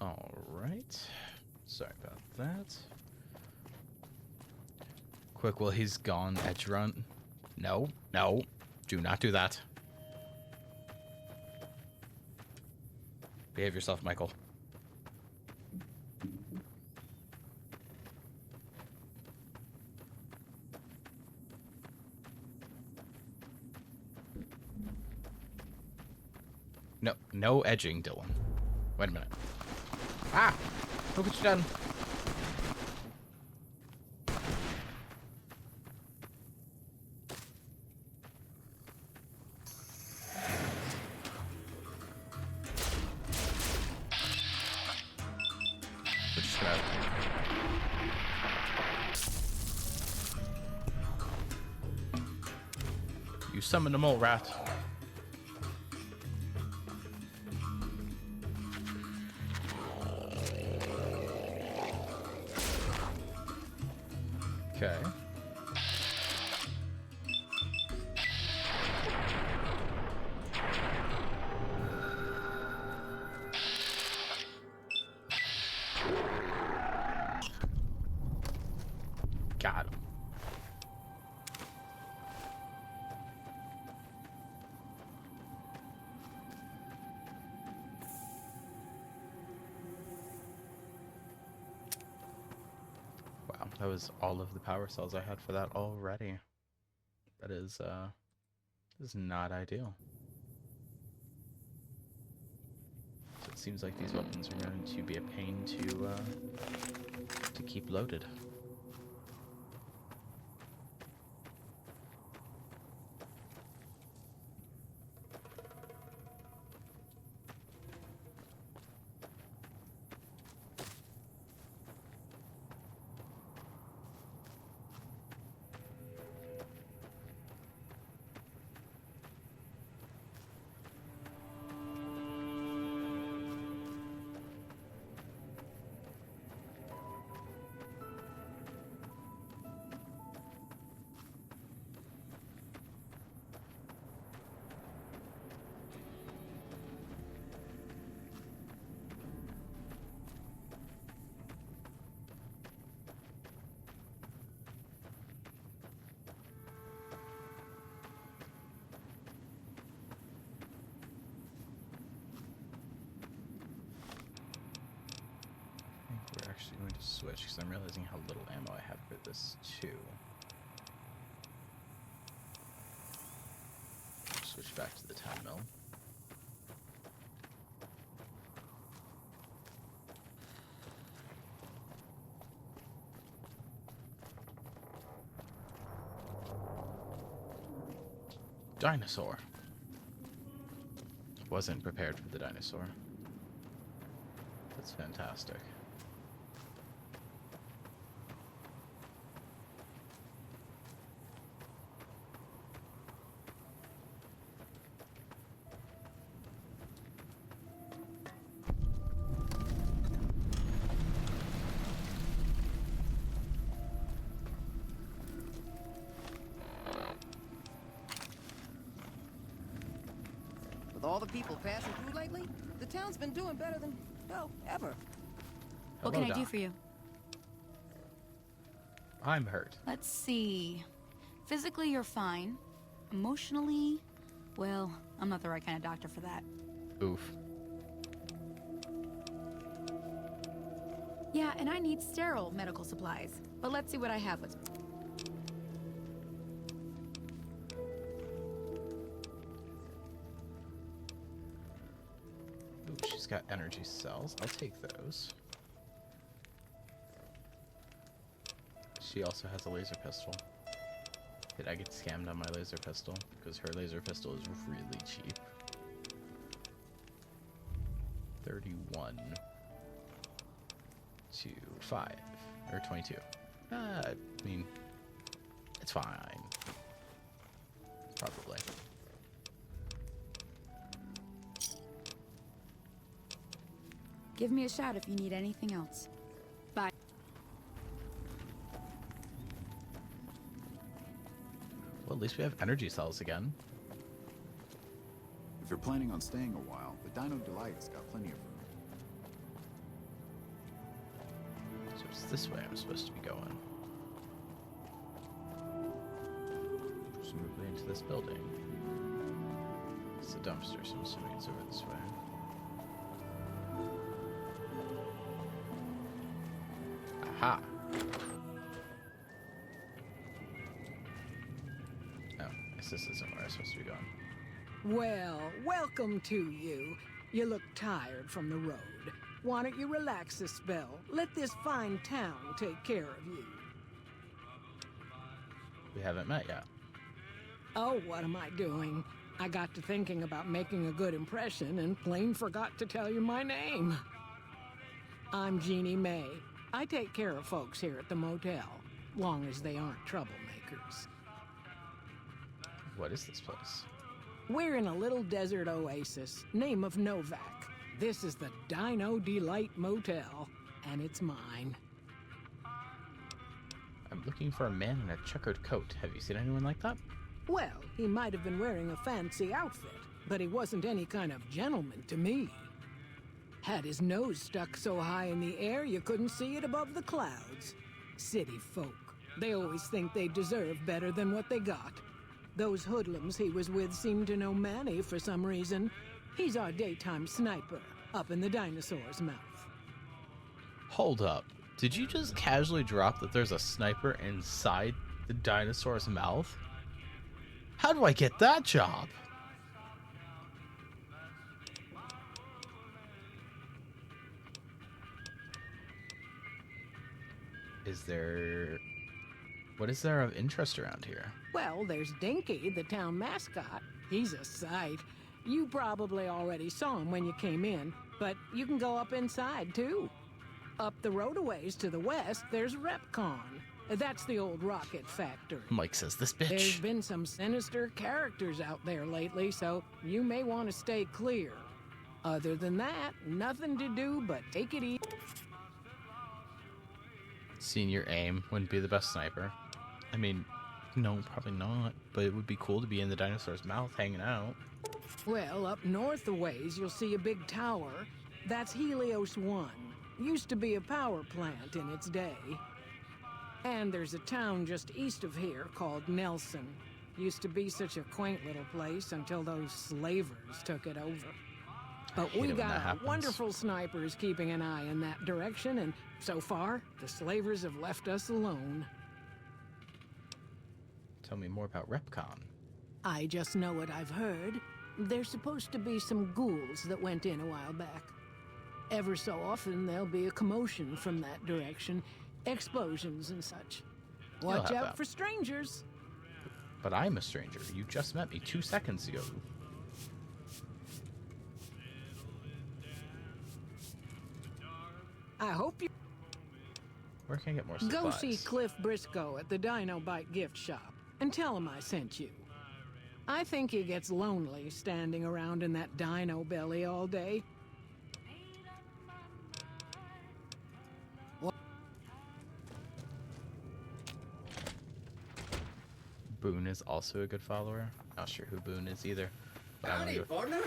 Alright. Sorry about that. Quick, while he's gone, edge run. No, no. Do not do that. Behave yourself, Michael. No, no edging, Dylan. Wait a minute. Ah! Look what you done. We're just gonna... You summoned a mole rat. Okay. Got him. Wow, that was all of the power cells I had for that already. That is not ideal. So it seems like these weapons are going to be a pain to keep loaded. We're actually going to switch because I'm realizing how little ammo I have for this too. Switch back to the town mill. Dinosaur. Wasn't prepared for the dinosaur. That's fantastic. With all the people passing through lately, the town's been doing better than, well, ever. What can I do for you? I'm hurt. Let's see. Physically, you're fine. Emotionally, well, I'm not the right kind of doctor for that. Oof. Yeah, and I need sterile medical supplies. But let's see what I have with. Ooh, she's got energy cells. I'll take those. She also has a laser pistol. Did I get scammed on my laser pistol? Because her laser pistol is really cheap. 31 to 5 or 22. I mean, it's fine. Probably. Give me a shout if you need anything else. Bye. Well, at least we have energy cells again. If you're planning on staying a while, the Dino Delight has got plenty of room. It's this way I'm supposed to be going. Presumably into this building. It's a dumpster, so I'm assuming it's over this way. Aha! Oh, I guess this isn't where I'm supposed to be going. Well, welcome to you. You look tired from the road. Why don't you relax a spell? Let this fine town take care of you. We haven't met yet. Oh, what am I doing? I got to thinking about making a good impression and plain forgot to tell you my name. I'm Jeannie May. I take care of folks here at the motel, long as they aren't troublemakers. What is this place? We're in a little desert oasis, name of Novak. This is the Dino Delight Motel, and it's mine. I'm looking for a man in a checkered coat. Have you seen anyone like that? Well, he might have been wearing a fancy outfit, but he wasn't any kind of gentleman to me. Had his nose stuck so high in the air you couldn't see it above the clouds. City folk. They always think they deserve better than what they got. Those hoodlums he was with seem to know Manny for some reason. He's our daytime sniper, up in the dinosaur's mouth. Hold up. Did you just casually drop that there's a sniper inside the dinosaur's mouth? How do I get that job? What is there of interest around here? Well, there's Dinky, the town mascot. He's a sight. You probably already saw him when you came in, but you can go up inside, too. Up the road a ways to the west, there's Repcon. That's the old rocket factory. Mike says this bitch. There's been some sinister characters out there lately, so you may want to stay clear. Other than that, nothing to do but take it easy. Senior aim wouldn't be the best sniper. I mean, no, probably not, but it would be cool to be in the dinosaur's mouth hanging out. Well, up north a ways, you'll see a big tower. That's Helios 1. Used to be a power plant in its day. And there's a town just east of here called Nelson. Used to be such a quaint little place until those slavers took it over. But we got wonderful snipers keeping an eye in that direction, and so far, the slavers have left us alone. Tell me more about Repcon. I just know what I've heard. There's supposed to be some ghouls that went in a while back. Ever so often, there'll be a commotion from that direction. Explosions and such. Watch out for strangers. But I'm a stranger. You just met me 2 seconds ago. I hope you... Where can I get more supplies? Go see Cliff Briscoe at the Dino Bite gift shop and tell him I sent you. I think he gets lonely standing around in that dino belly all day. Boone is also a good follower. Not sure who Boone is either. But Howdy, partner.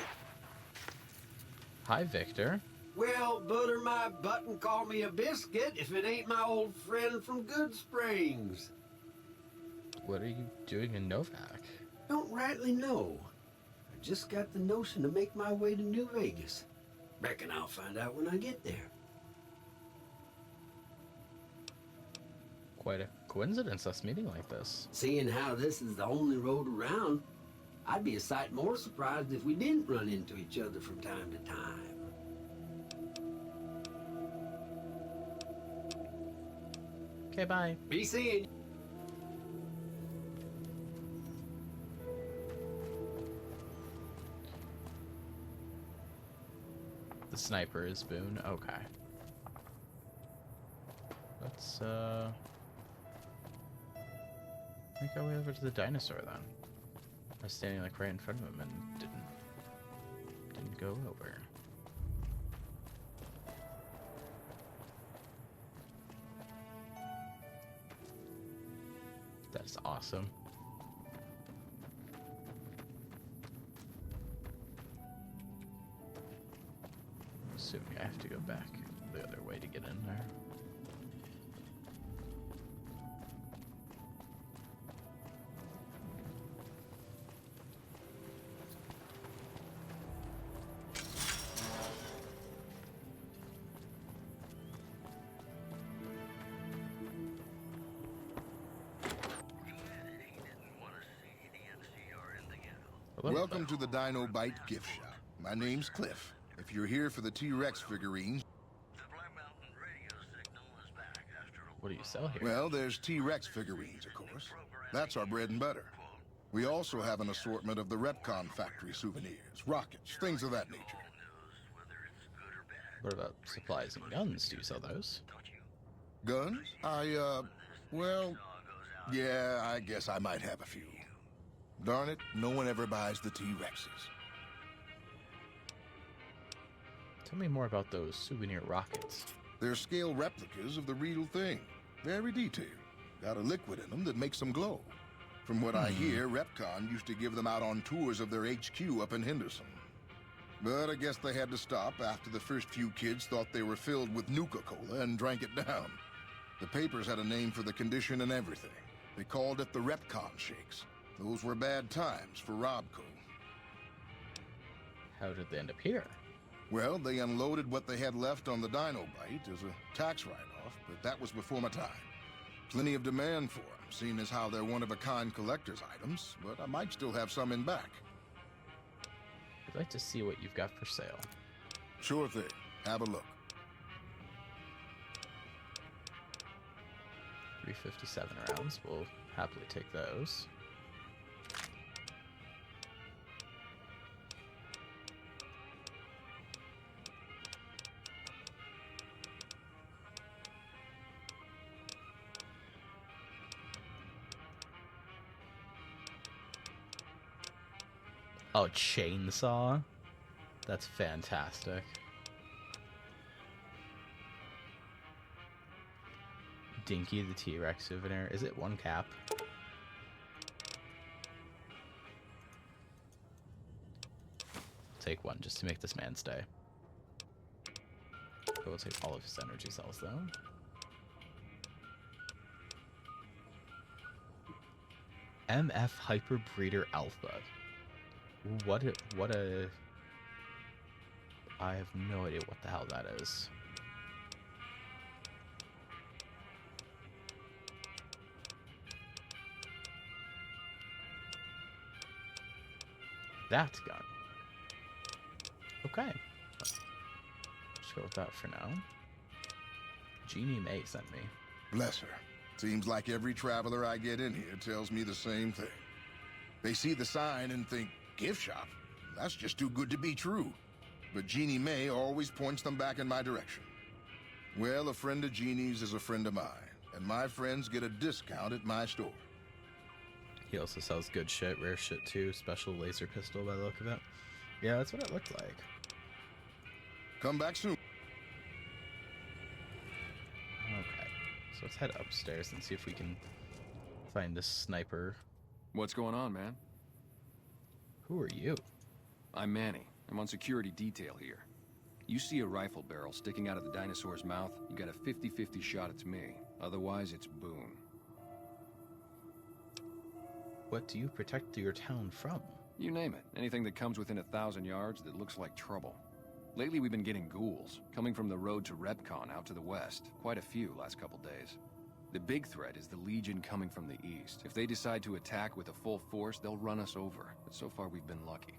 Hi, Victor. Well, butter my butt and call me a biscuit if it ain't my old friend from Good Springs. What are you doing in Novak? Don't rightly know. I just got the notion to make my way to New Vegas. Reckon I'll find out when I get there. Quite a coincidence, us meeting like this. Seeing how this is the only road around, I'd be a sight more surprised if we didn't run into each other from time to time. Okay, bye. Be seeing you. The sniper is Boone. Okay. Let's make our way over to the dinosaur then. I was standing like right in front of him and didn't go over. That's awesome. Assuming I have to go back the other way to get in there. Welcome to the Dino Bite gift shop. My name's Cliff. If you're here for the T-Rex figurines... What do you sell here? Well, there's T-Rex figurines, of course. That's our bread and butter. We also have an assortment of the Repcon factory souvenirs, rockets, things of that nature. What about supplies and guns? Do you sell those? Guns? Well, yeah, I guess I might have a few. Darn it, no one ever buys the T-Rexes. Tell me more about those souvenir rockets. They're scale replicas of the real thing. Very detailed. Got a liquid in them that makes them glow. From what I hear, Repcon used to give them out on tours of their HQ up in Henderson. But I guess they had to stop after the first few kids thought they were filled with Nuka-Cola and drank it down. The papers had a name for the condition and everything. They called it the Repcon Shakes. Those were bad times for Robco. How did they end up here? Well, they unloaded what they had left on the Dino Bite as a tax write-off, but that was before my time. Plenty of demand for them, seeing as how they're one-of-a-kind collector's items, but I might still have some in back. I'd like to see what you've got for sale. Sure thing. Have a look. 357 rounds. We'll happily take those. Oh, chainsaw? That's fantastic. Dinky the T-Rex souvenir. Is it one cap? Take one just to make this man stay. We'll take all of his energy cells though. MF Hyper Breeder Alpha. What a... I have no idea what the hell that is. That gun. Okay. Let's go with that for now. Jeannie May sent me. Bless her. Seems like every traveler I get in here tells me the same thing. They see the sign and think, gift shop? That's just too good to be true. But Jeannie May always points them back in my direction. Well, a friend of Jeannie's is a friend of mine, and my friends get a discount at my store. He also sells good shit, rare shit too, special laser pistol by the look of it. Yeah, that's what it looked like. Come back soon. Okay, so let's head upstairs and see if we can find this sniper. What's going on, man? Who are you? I'm Manny. I'm on security detail here. You see a rifle barrel sticking out of the dinosaur's mouth, you got a 50-50 shot it's me. Otherwise, it's Boone. What do you protect your town from? You name it. Anything that comes within 1,000 yards that looks like trouble. Lately, we've been getting ghouls, coming from the road to Repcon out to the west. Quite a few last couple days. The big threat is the Legion coming from the east. If they decide to attack with a full force, they'll run us over. But so far, we've been lucky.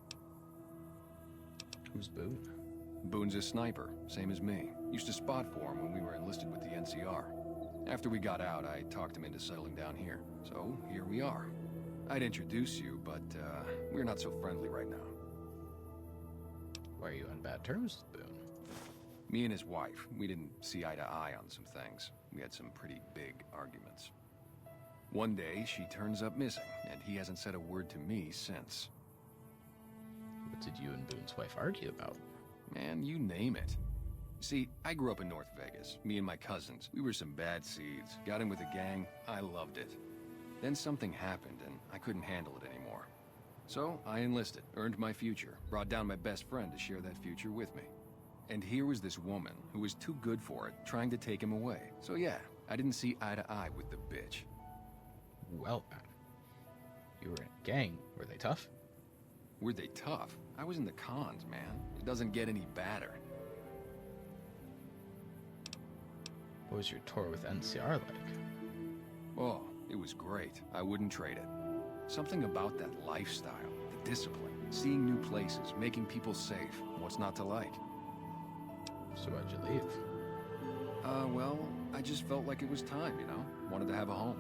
Who's Boone? Boone's a sniper, same as me. Used to spot for him when we were enlisted with the NCR. After we got out, I talked him into settling down here. So, here we are. I'd introduce you, but we're not so friendly right now. Why are you on bad terms with Boone? Me and his wife, we didn't see eye to eye on some things. We had some pretty big arguments. One day, she turns up missing, and he hasn't said a word to me since. What did you and Boone's wife argue about? Man, you name it. See, I grew up in North Vegas, me and my cousins. We were some bad seeds. Got in with a gang, I loved it. Then something happened, and I couldn't handle it anymore. So, I enlisted, earned my future, brought down my best friend to share that future with me. And here was this woman, who was too good for it, trying to take him away. So yeah, I didn't see eye to eye with the bitch. Well, you were in a gang. Were they tough? Were they tough? I was in the cons, man. It doesn't get any badder. What was your tour with NCR like? Oh, it was great. I wouldn't trade it. Something about that lifestyle, the discipline, Seeing new places, making people safe. What's not to like? So why'd you leave? Well, I just felt like it was time, you know? Wanted to have a home.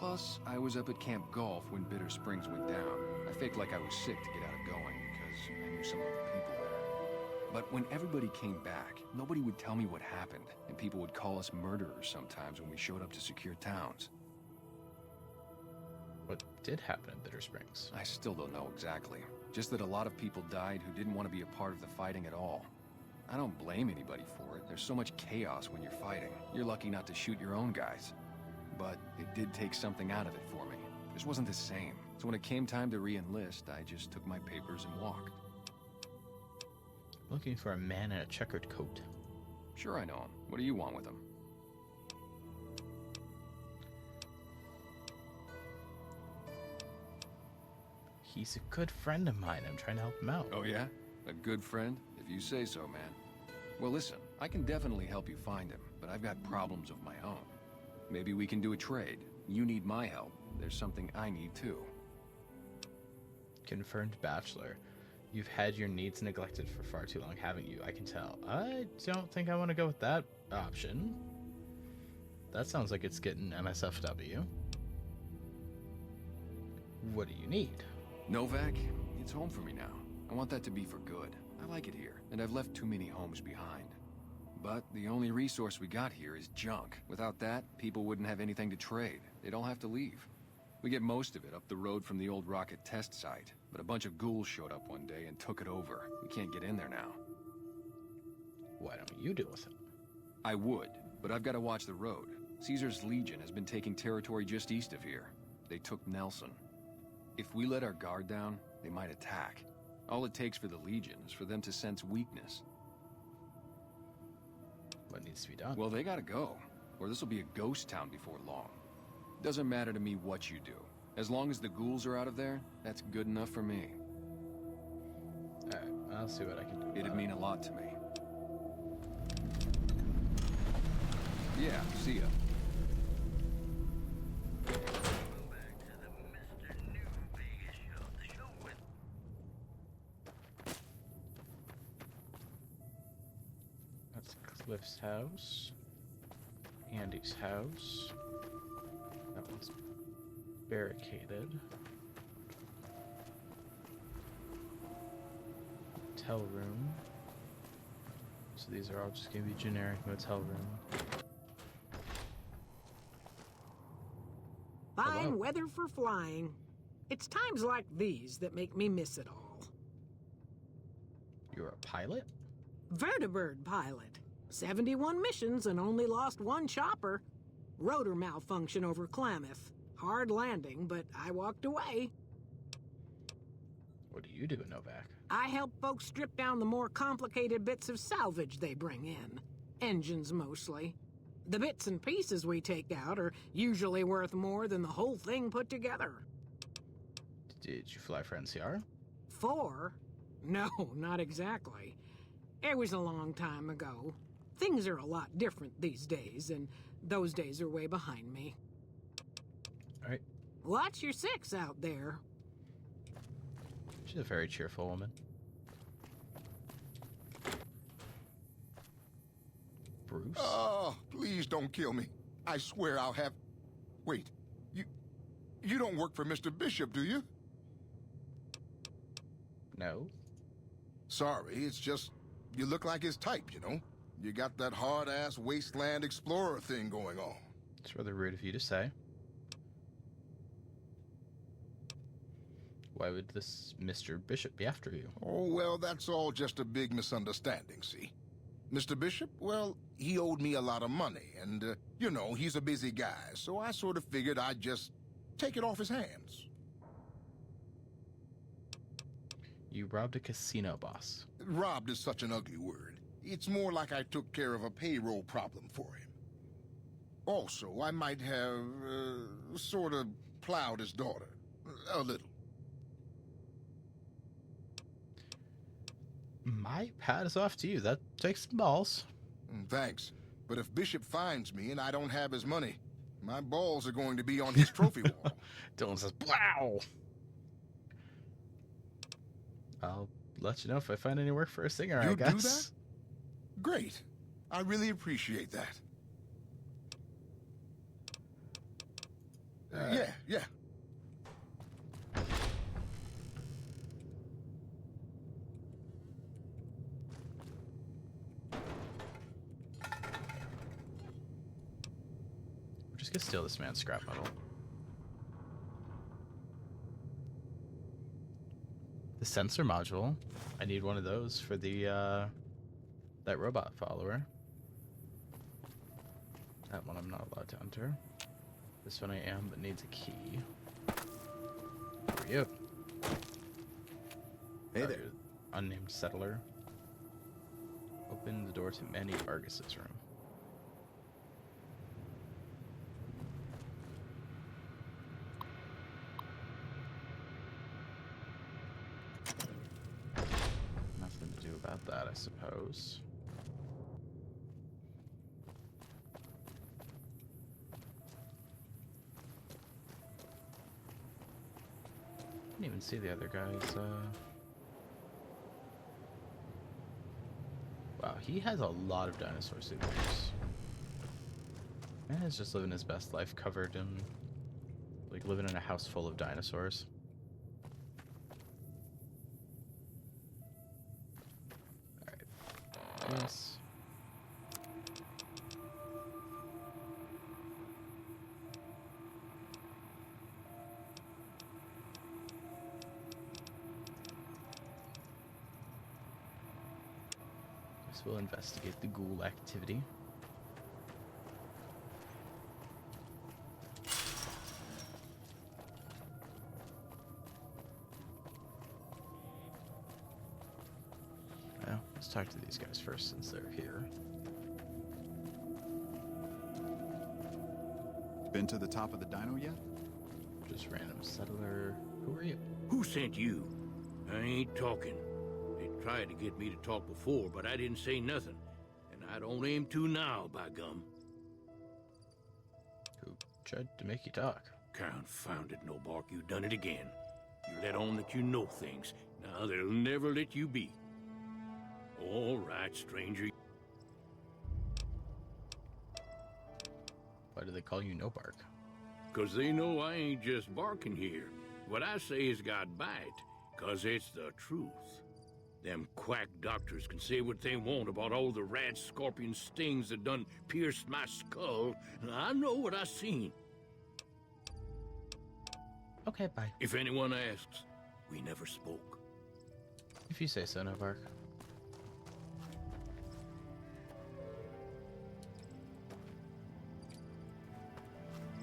Plus, I was up at Camp Golf when Bitter Springs went down. I faked like I was sick to get out of going because I knew some of the people there. But when everybody came back, nobody would tell me what happened, and people would call us murderers sometimes when we showed up to secure towns. What did happen in Bitter Springs? I still don't know exactly. Just that a lot of people died who didn't want to be a part of the fighting at all. I don't blame anybody for it. There's so much chaos when you're fighting. You're lucky not to shoot your own guys. But it did take something out of it for me. It just wasn't the same. So when it came time to re-enlist, I just took my papers and walked. Looking for a man in a checkered coat. Sure, I know him. What do you want with him? He's a good friend of mine. I'm trying to help him out. Oh, yeah? A good friend? If you say so, man. Well, listen, I can definitely help you find him, but I've got problems of my own. Maybe we can do a trade. You need my help. There's something I need, too. Confirmed bachelor. You've had your needs neglected for far too long, haven't you? I can tell. I don't think I want to go with that option. That sounds like it's getting MSFW. What do you need? Novak, it's home for me now. I want that to be for good. I like it here, and I've left too many homes behind. But the only resource we got here is junk. Without that, people wouldn't have anything to trade. They'd all have to leave. We get most of it up the road from the old rocket test site, but a bunch of ghouls showed up one day and took it over. We can't get in there now. Why don't you deal with it? I would, but I've got to watch the road. Caesar's Legion has been taking territory just east of here. They took Nelson. If we let our guard down, they might attack. All it takes for the Legion is for them to sense weakness. What needs to be done? Well, they gotta go, or this will be a ghost town before long. Doesn't matter to me what you do. As long as the ghouls are out of there, that's good enough for me. Alright, I'll see what I can do. It'd mean a lot to me. Yeah, see ya. That's Cliff's house. Andy's house. That one's barricaded. Hotel room. So these are all just gonna be generic motel room. Fine weather for flying. It's times like these that make me miss it all. You're a pilot? Vertibird pilot. 71 missions and only lost one chopper. Rotor malfunction over Klamath. Hard landing, but I walked away. What do you do in Novak? I help folks strip down the more complicated bits of salvage they bring in. Engines mostly. The bits and pieces we take out are usually worth more than the whole thing put together. Did you fly for NCR? 4? No, not exactly. It was a long time ago. Things are a lot different these days, and those days are way behind me. Alright. Watch your 6 out there. She's a very cheerful woman. Bruce? Oh, please don't kill me. I swear I'll have... Wait, you don't work for Mr. Bishop, do you? No. Sorry, it's just... You look like his type, you know? You got that hard-ass wasteland explorer thing going on. It's rather rude of you to say. Why would this Mr. Bishop be after you? Oh, well, that's all just a big misunderstanding, see? Mr. Bishop, well, he owed me a lot of money, and, you know, he's a busy guy, so I sort of figured I'd just take it off his hands. You robbed a casino boss. Robbed is such an ugly word. It's more like I took care of a payroll problem for him. Also, I might have, sort of plowed his daughter. A little. My hat is off to you. That takes some balls. Thanks. But if Bishop finds me and I don't have his money, my balls are going to be on his trophy wall. Dylan says, "Wow!" I'll let you know if I find any work for a singer, I You guess. do that? Great. I really appreciate that. Yeah. We're just gonna steal this man's scrap metal. The sensor module. I need one of those for the that robot follower. That one I'm not allowed to enter. This one I am, but needs a key. For you. Hey there. Unnamed settler. Open the door to Manny Vargas's room. Nothing to do about that, I suppose. Didn't even see the other guys. Wow, he has a lot of dinosaur souvenirs. Man is just living his best life, covered in, like, living in a house full of dinosaurs. Alright. This. We'll investigate the ghoul activity. Well, let's talk to these guys first since they're here. Been to the top of the dino yet? Just random settler. Who are you? Who sent you? I ain't talking. They tried to get me to talk before, but I didn't say nothing. And I don't aim to now, by gum. Who tried to make you talk? Confounded no bark, you done it again. You let on that you know things. Now they'll never let you be. All right, stranger. Why do they call you No Bark? 'Cause they know I ain't just barking here. What I say has got bite, 'cause it's the truth. Them quack doctors can say what they want about all the rat scorpion stings that done pierced my skull. I know what I seen. Okay, bye. If anyone asks, we never spoke. If you say so, No Bark.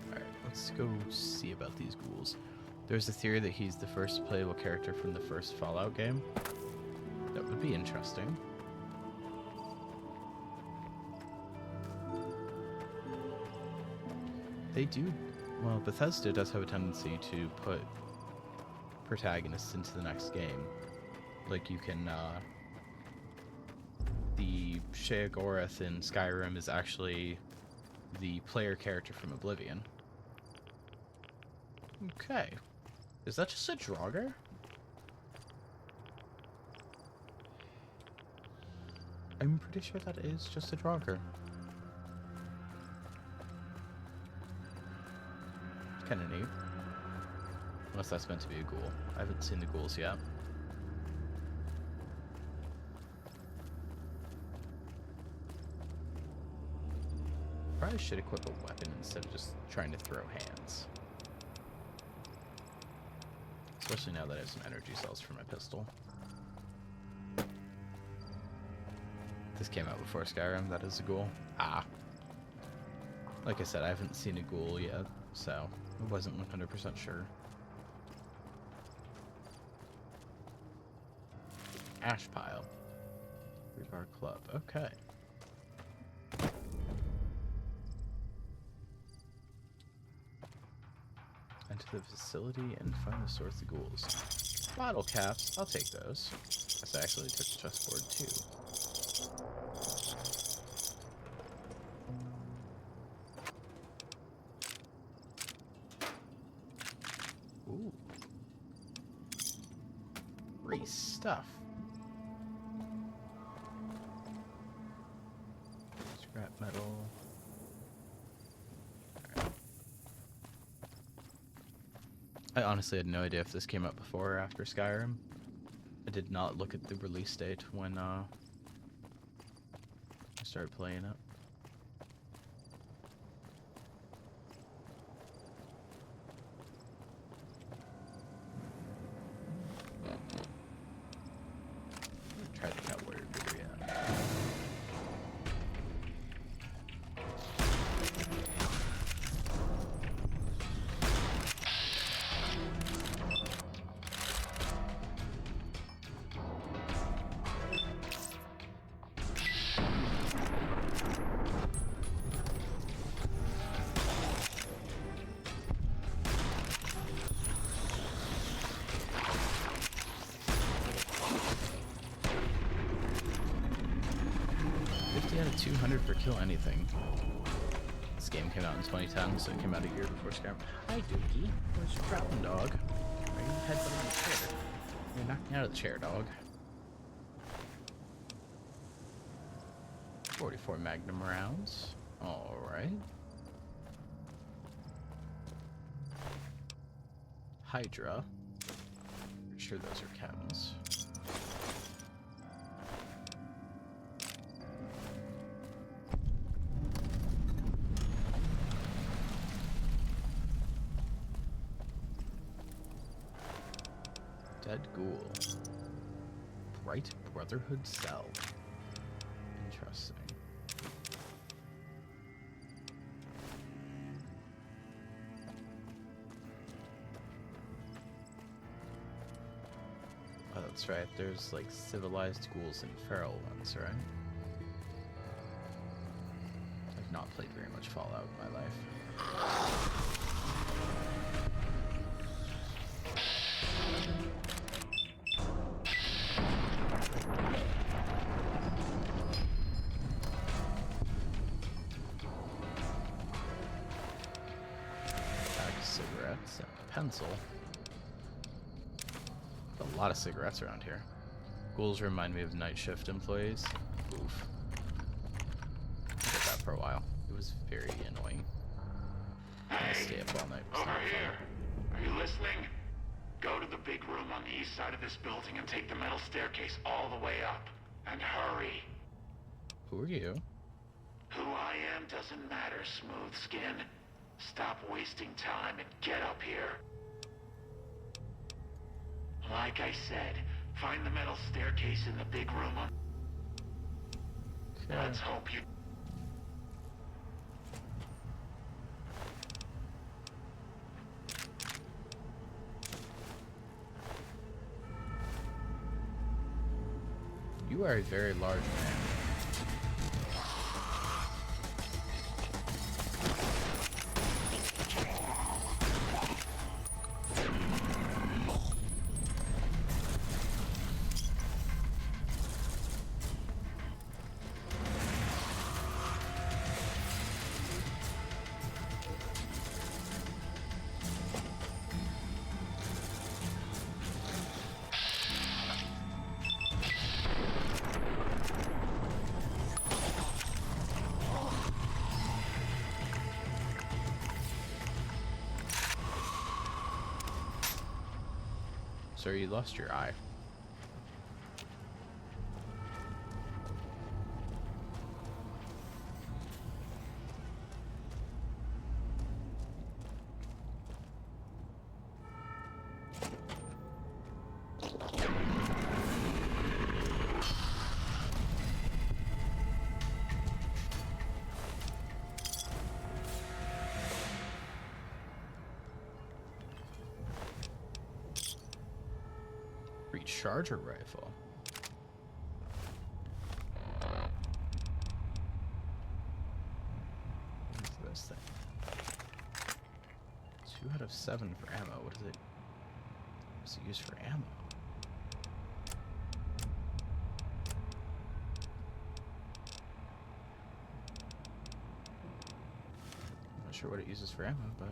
Alright, let's go see about these ghouls. There's a theory that he's the first playable character from the first Fallout game. That would be interesting. They do... Well, Bethesda does have a tendency to put protagonists into the next game. Like, you can, the Sheogorath in Skyrim is actually the player character from Oblivion. Okay. Is that just a Draugr? I'm pretty sure that is just a Draugr. Kinda neat. Unless that's meant to be a ghoul. I haven't seen the ghouls yet. Probably should equip a weapon instead of just trying to throw hands. Especially now that I have some energy cells for my pistol. This came out before Skyrim, that is a ghoul. Ah. Like I said, I haven't seen a ghoul yet, so I wasn't 100% sure. Ash pile. Rebar club, okay. Enter the facility and find the source of ghouls. Bottle caps, I'll take those. I actually took the chessboard too. Ooh. 3. Nice stuff. Scrap metal. Alright. I honestly had no idea if this came out before or after Skyrim. I did not look at the release date when I started playing it. Try to count where we're at. Out of 200 per kill anything. This game came out in 2010, so it came out a year before Skyrim. Hi, Dookie. Where's your problem, dog? Why are you headbutting the chair? You're knocked me out of the chair, dog. 44 Magnum rounds. Alright. Hydra. Pretty sure those are chems. Dead Ghoul. Bright Brotherhood Cell. Interesting. Oh, that's right. There's like civilized ghouls and feral ones, right? I've not played very much Fallout in my life. Cigarettes and a pencil. A lot of cigarettes around here. Ghouls remind me of night shift employees. Oof. I did that for a while. It was very annoying. I stay up all night. Over here. Are you listening? Go to the big room on the east side of this building and take the metal staircase all the way up. And hurry. Who are you? Who I am doesn't matter, Smooth Skin. Stop wasting time and get up here. Like I said, find the metal staircase in the big room on... Okay. Let's hope you... You are a very large man. Sir, you lost your eye. Recharger rifle. What's this thing? 2 out of 7 for ammo. What is it? What's it used for ammo? I'm not sure what it uses for ammo, but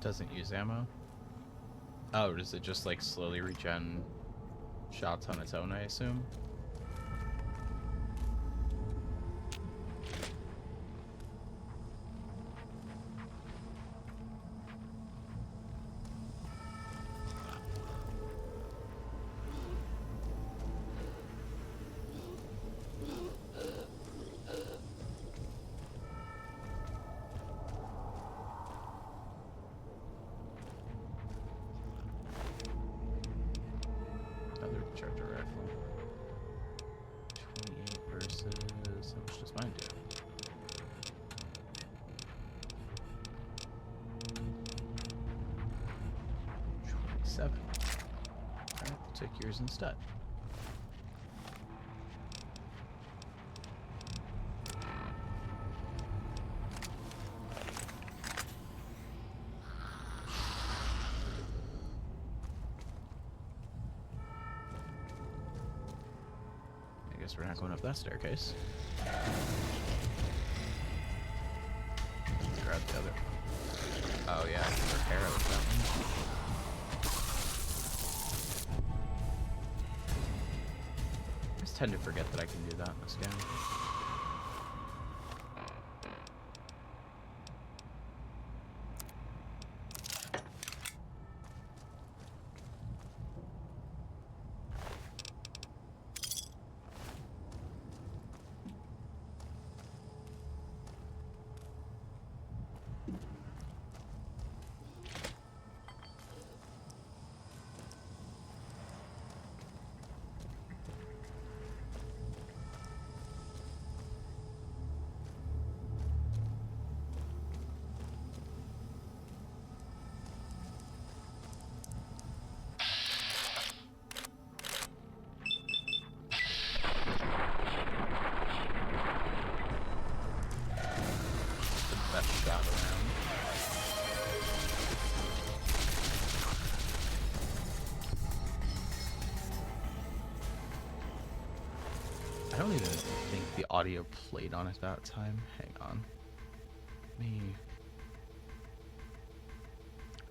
Doesn't use ammo? Oh, does it just like slowly regen shots on its own, I assume? Another charger rifle. 28 versus... how much does mine do? 27. Alright, we'll take yours instead. I guess we're not going up that staircase. Grab the other. Oh yeah, I can repair it with that one. I just tend to forget that I can do that in this game. Best shot around. I don't even think the audio played on at that time. Hang on. I'm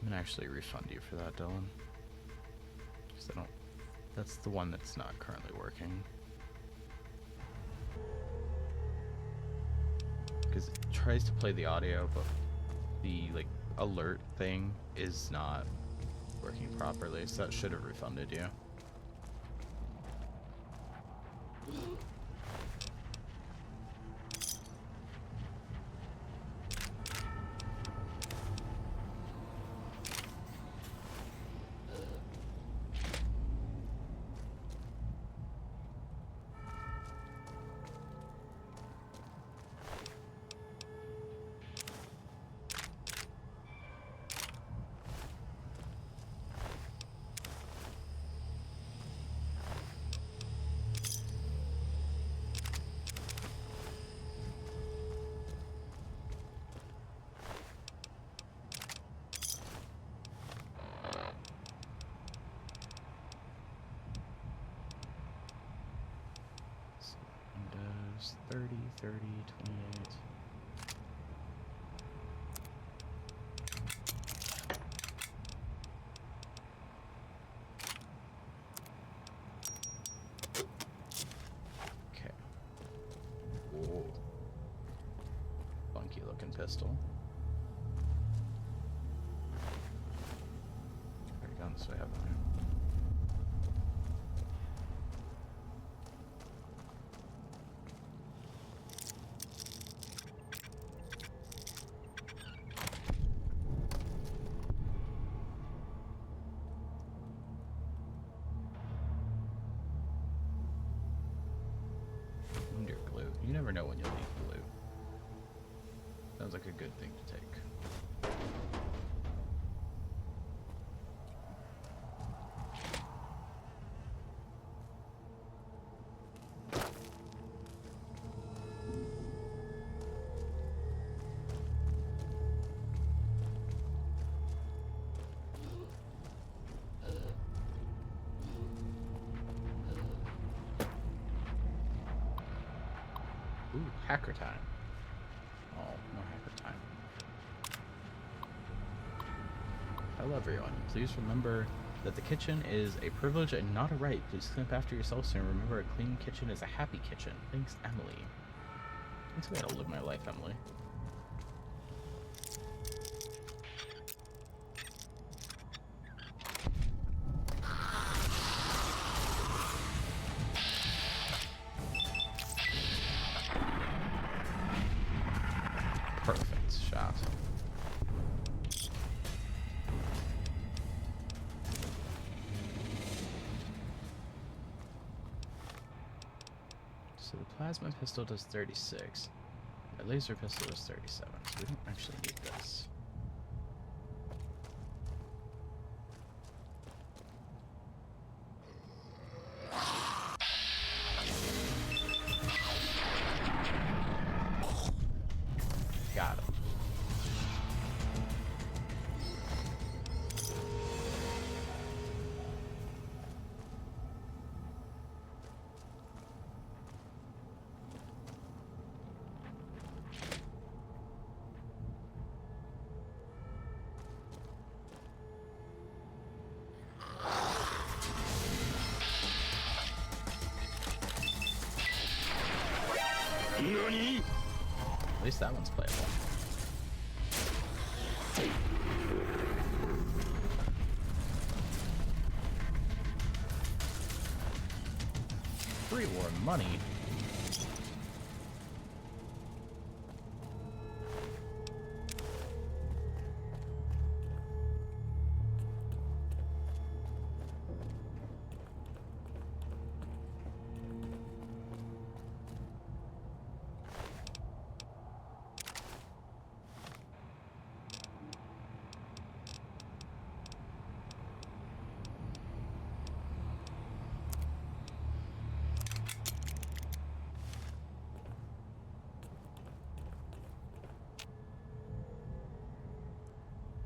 gonna actually refund you for that, Dylan. Because I don't... that's the one that's not currently working. Because it tries to play the audio, but the like alert thing is not working properly, so that should have refunded you. Windows 30, 30, 28. Okay. Whoa. Funky looking pistol. Already gone this way, haven't I? You never know when you'll need glue. Sounds like a good thing to take. Ooh, hacker time. Oh, more hacker time. Hello everyone. Please remember that the kitchen is a privilege and not a right. Please clean up after yourself and remember a clean kitchen is a happy kitchen. Thanks, Emily. That's the way I'll live my life, Emily. Perfect shot. So the plasma pistol does 36. The laser pistol does 37, so we don't actually need this. Got him. At least that one's playable. Free war money.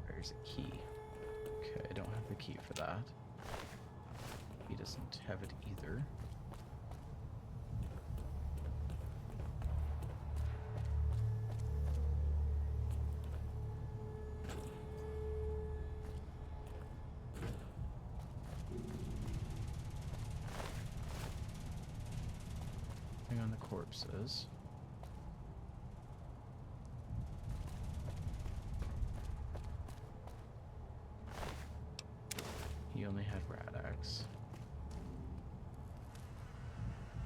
There's a key. Okay, I don't have the key for that. He doesn't have it either. Nothing on the corpses. He only had Rad-X.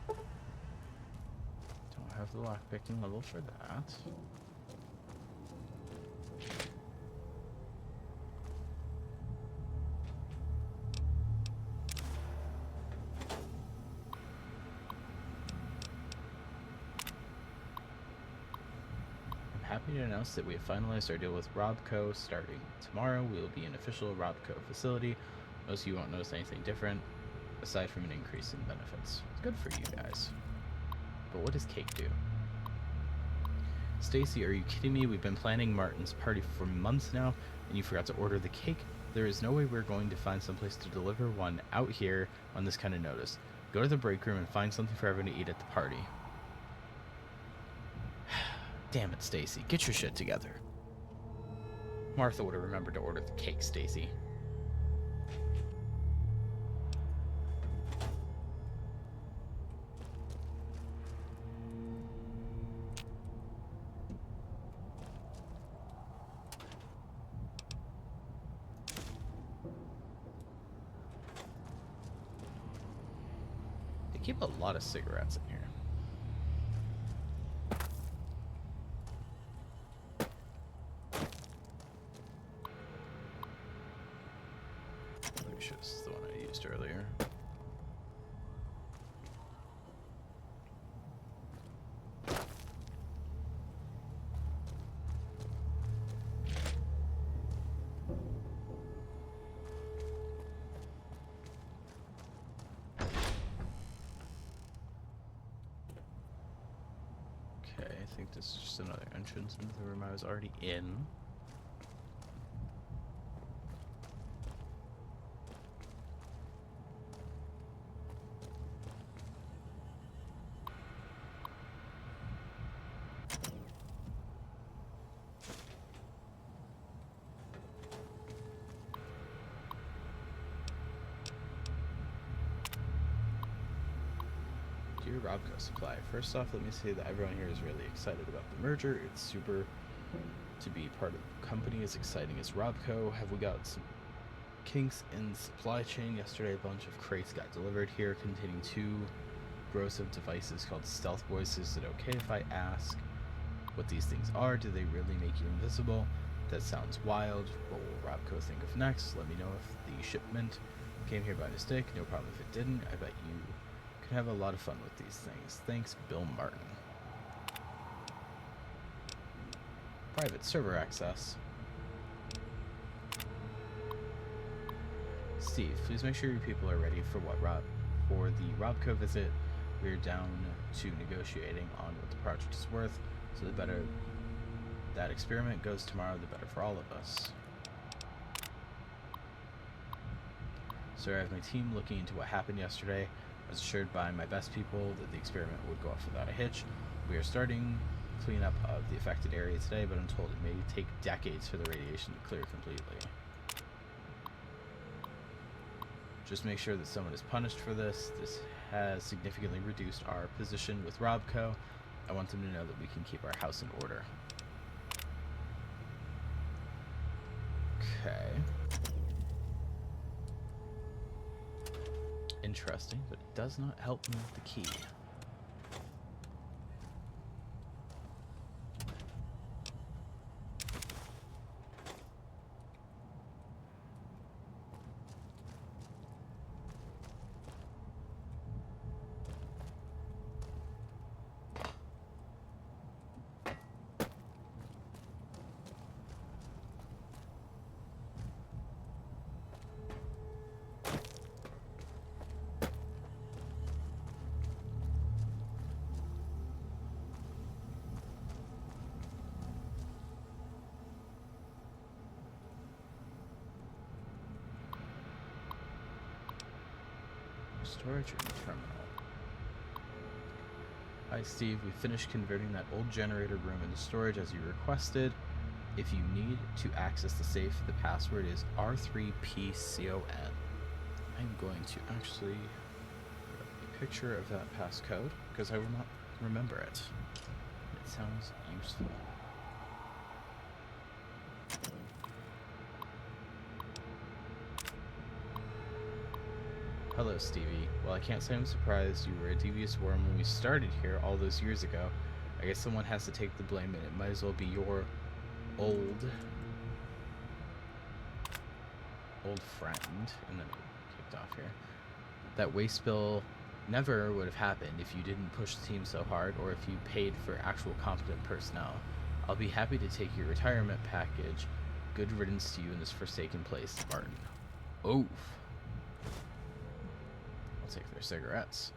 Don't have the lockpicking level for that. I'm happy to announce that we have finalized our deal with Robco. Starting tomorrow, we will be an official Robco facility. Most of you won't notice anything different, aside from an increase in benefits. It's good for you guys. But what does cake do? Stacy, are you kidding me? We've been planning Martin's party for months now, and you forgot to order the cake? There is no way we're going to find someplace to deliver one out here on this kind of notice. Go to the break room and find something for everyone to eat at the party. Damn it, Stacy. Get your shit together. Martha would have remembered to order the cake, Stacy. They keep a lot of cigarettes in here. Pretty sure this is the one I used earlier. Okay, I think this is just another entrance into the room I was already in. Dear Robco Supply, first off, let me say that everyone here is really excited about the merger. It's super to be part of a company as exciting as Robco. Have we got some kinks in supply chain? Yesterday, a bunch of crates got delivered here containing 2 corrosive devices called Stealth Boys. Is it okay if I ask what these things are? Do they really make you invisible? That sounds wild. What will Robco think of next? Let me know if the shipment came here by mistake. No problem if it didn't. I bet you could have a lot of fun with these things. Thanks, Bill Martin. Private server access. Steve, please make sure your people are ready for for the Robco visit. We're down to negotiating on what the project is worth, so the better that experiment goes tomorrow, the better for all of us. Sir, I have my team looking into what happened yesterday. I was assured by my best people that the experiment would go off without a hitch. We are starting cleanup of the affected area today, but I'm told it may take decades for the radiation to clear completely. Just make sure that someone is punished for this. This has significantly reduced our position with Robco. I want them to know that we can keep our house in order. Okay. Interesting, but it does not help me with the key. Storage room terminal. Hi Steve, we finished converting that old generator room into storage as you requested. If you need to access the safe, the password is R3PCON. I'm going to actually grab a picture of that passcode because I will not remember it. It sounds useful. Hello, Stevie. Well, I can't say I'm surprised. You were a devious worm when we started here all those years ago. I guess someone has to take the blame, and it might as well be your old friend. And then it kicked off here. That waste spill never would have happened if you didn't push the team so hard, or if you paid for actual competent personnel. I'll be happy to take your retirement package. Good riddance to you in this forsaken place, Martin. Oof. I'll take their cigarettes.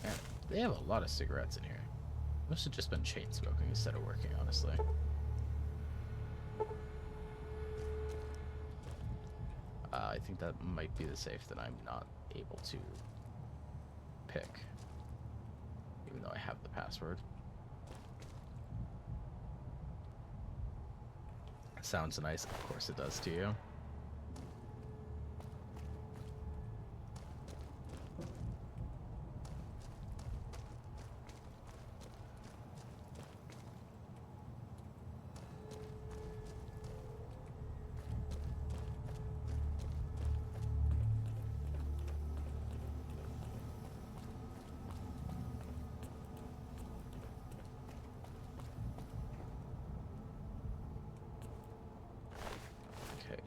Man, they have a lot of cigarettes in here. Must have just been chain smoking instead of working, honestly. I think that might be the safe that I'm not able to pick, even though I have the password. Sounds nice. Of course it does to you.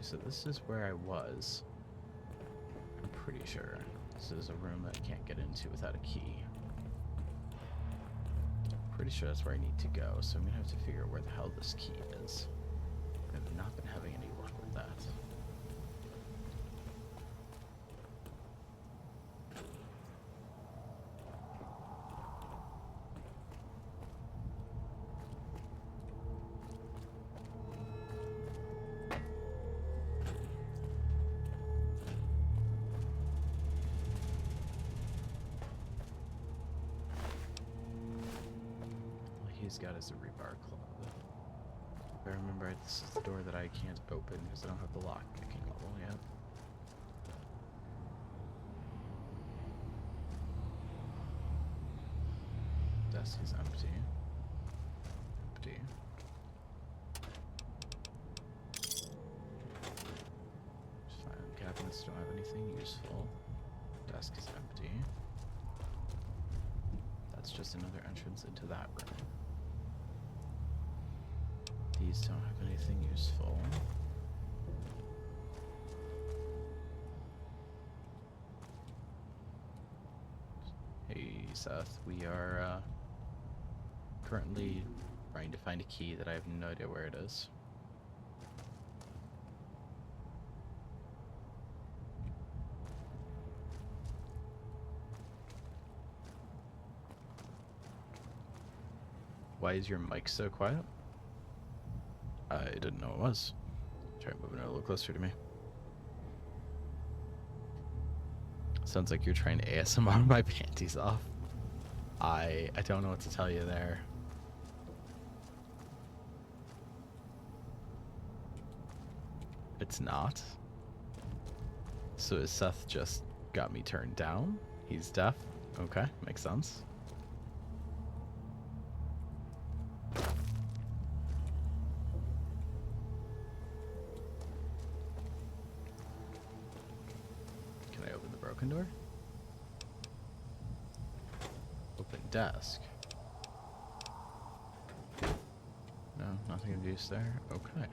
So this is where I was. I'm pretty sure this is a room that I can't get into without a key. Pretty sure that's where I need to go, so I'm gonna have to figure out where the hell this key is. I've not been having any luck with that. He's got his rebar club. I remember right, this is the door that I can't open because I don't have the lock picking level yet. Desk is empty. Empty. Fine. Cabinets don't have anything useful. Desk is empty. That's just another entrance into that room. These don't have anything useful. Hey Seth, we are currently trying to find a key that I have no idea where it is. Why is your mic so quiet? I didn't know it was. Try moving it a little closer to me. Sounds like you're trying to ASMR my panties off. I don't know what to tell you there. It's not. So is Seth just got me turned down? He's deaf? Okay, makes sense. Can I open the broken door? Open desk. No, nothing of use there. Okay.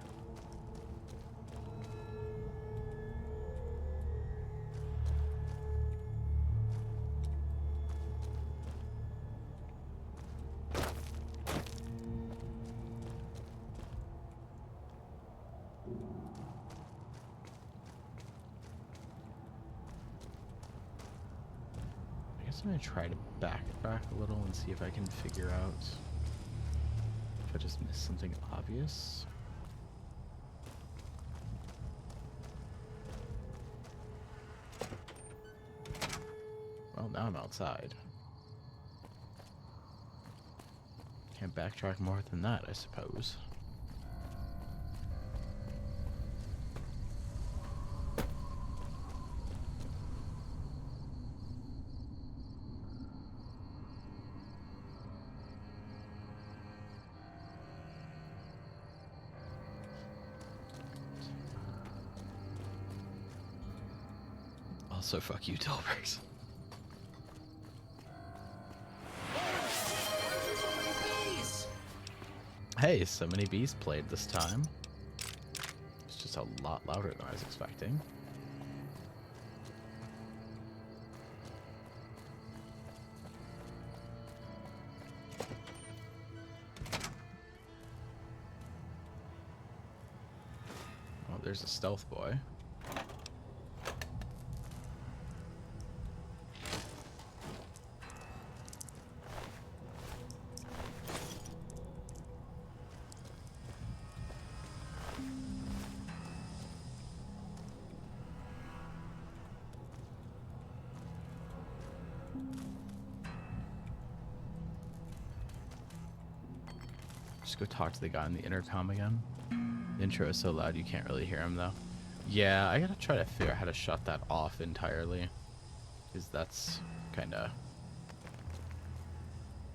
I'm gonna try to backtrack a little and see if I can figure out if I just missed something obvious. Well, now I'm outside. Can't backtrack more than that, I suppose. Also, fuck you, Dilbert. Hey, so many bees played this time. It's just a lot louder than I was expecting. Oh, there's a stealth boy. Just go talk to the guy on the intercom again. The intro is so loud you can't really hear him though. Yeah, I gotta try to figure out how to shut that off entirely, because that's kinda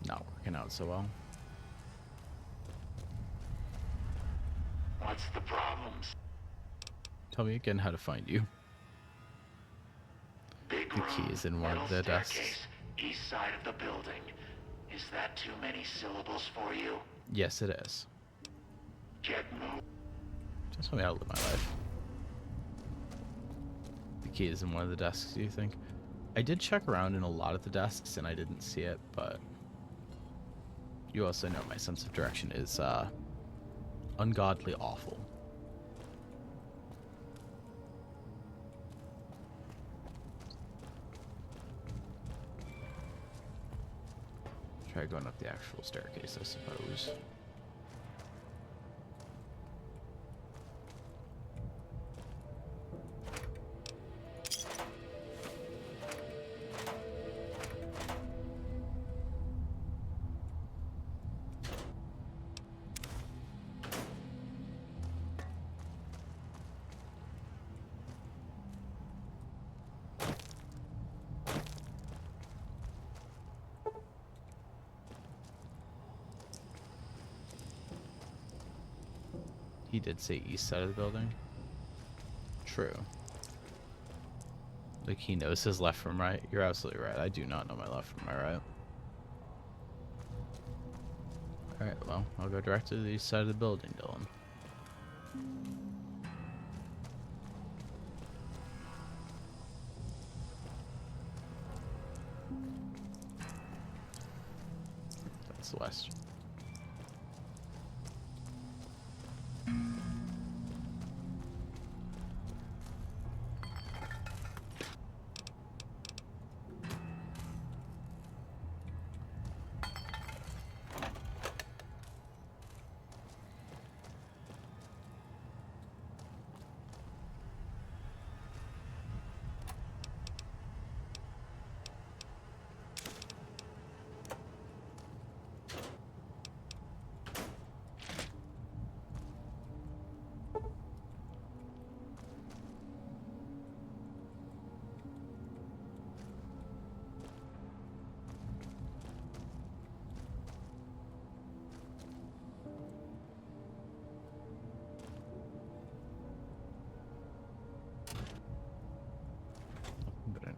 not working out so well. What's the problems? Tell me again how to find you. Big The key is in one of the desks. staircase, east side of the building. Is that too many syllables for you? Yes, it is. Get moved. Just tell me how to live my life. The key is in one of the desks, do you think? I did check around in a lot of the desks and I didn't see it, but you also know my sense of direction is ungodly awful. Try going up the actual staircase, I suppose. he did say east side of the building. True. Like, he knows his left from right. You're absolutely right. I do not know my left from my right. Alright, well, I'll go direct to the east side of the building, Dylan. That's west.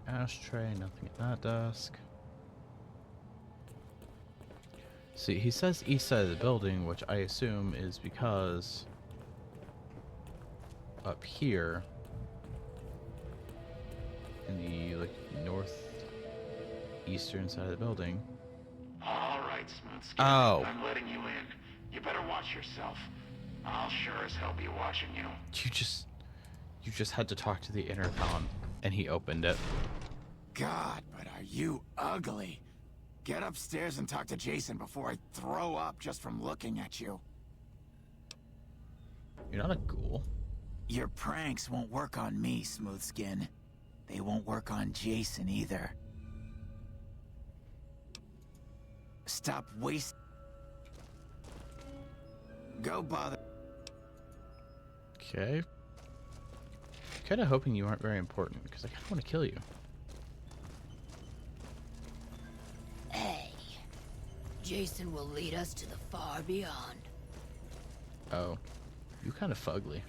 Ashtray, nothing at that desk. See, he says east side of the building, which I assume is because up here in the like northeastern side of the building. All right, Smoothskin. Oh. I'm letting you in. You better watch yourself. I'll sure as hell be watching you. You just had to talk to the intercom, and he opened it. God, but are you ugly. Get upstairs and talk to Jason before I throw up just from looking at you. You're not a ghoul. Your pranks won't work on me, Smoothskin. They won't work on Jason either. Stop wasting. Go bother. Okay. Kind of hoping you aren't very important, because I kind of want to kill you. Hey, Jason will lead us to the far beyond. Oh, you kind of fugly.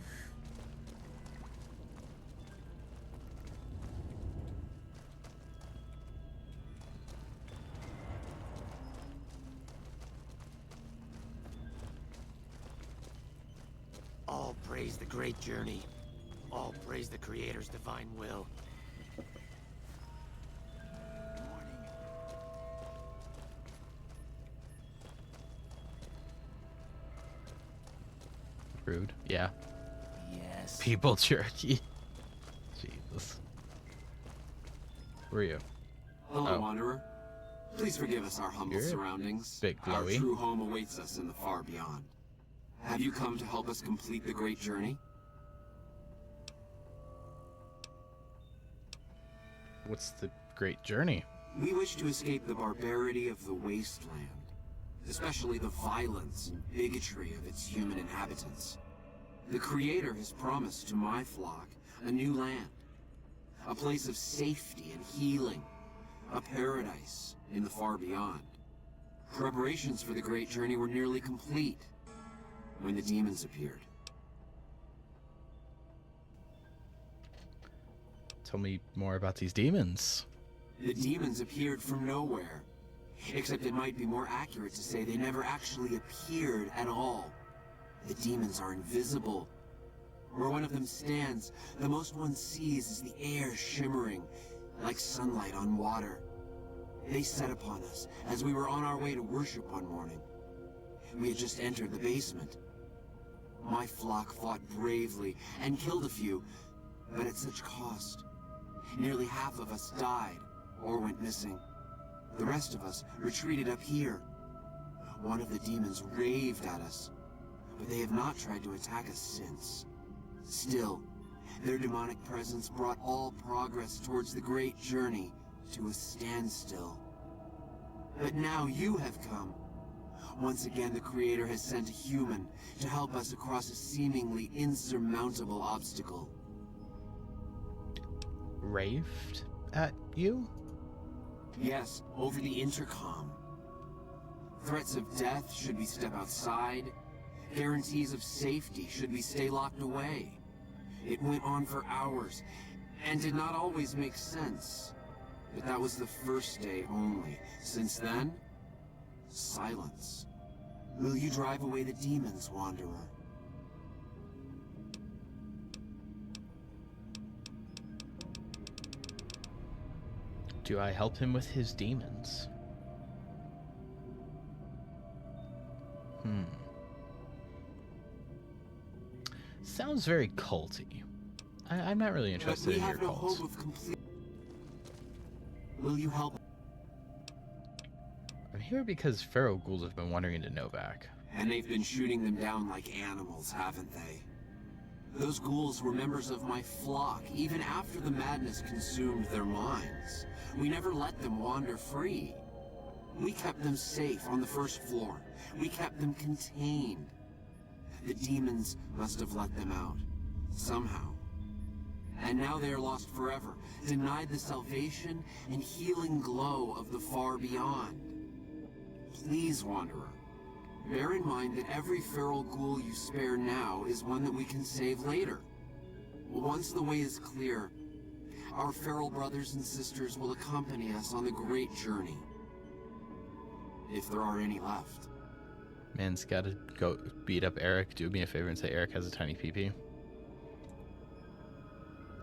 All praise the great journey. All praise the Creator's divine will. Rude. Yeah. Yes. People jerky. Jesus. Where are you? Hello, Wanderer. Please forgive us our humble surroundings. Big Our glowy. true home awaits us in the far beyond. Have you come to help us complete the great journey? What's the great journey? We wish to escape the barbarity of the wasteland, especially the violence and bigotry of its human inhabitants. The Creator has promised to my flock a new land, a place of safety and healing, a paradise in the far beyond. Preparations for the great journey were nearly complete when the demons appeared. Tell me more about these demons. The demons appeared from nowhere. Except it might be more accurate to say they never actually appeared at all. The demons are invisible. Where one of them stands, the most one sees is the air shimmering, like sunlight on water. They set upon us as we were on our way to worship one morning. We had just entered the basement. My flock fought bravely and killed a few, but at such cost. Nearly half of us died or went missing. The rest of us retreated up here. One of the demons raved at us, but they have not tried to attack us since. Still, their demonic presence brought all progress towards the great journey to a standstill. But now you have come. Once again, the Creator has sent a human to help us across a seemingly insurmountable obstacle. Raved at you? Yes, over the intercom. Threats of death should we step outside, Guarantees of safety should we stay locked away. It went on for hours, and did not always make sense. But that was the first day only. Since then, silence. Will you drive away the demons, Wanderer? Do I help him with his demons? Sounds very culty. I'm not really interested in your cult. Will you help? I'm here because feral ghouls have been wandering into Novak. And they've been shooting them down like animals, haven't they? Those ghouls were members of my flock, even after the madness consumed their minds. We never let them wander free. We kept them safe on the first floor. We kept them contained. The demons must have let them out, somehow. And now they are lost forever, denied the salvation and healing glow of the far beyond. Please, Wanderer, bear in mind that every feral ghoul you spare now is one that we can save later. Once the way is clear, our feral brothers and sisters will accompany us on the great journey. If there are any left. Man's gotta go beat up Eric. Do me a favor and say Eric has a tiny PP.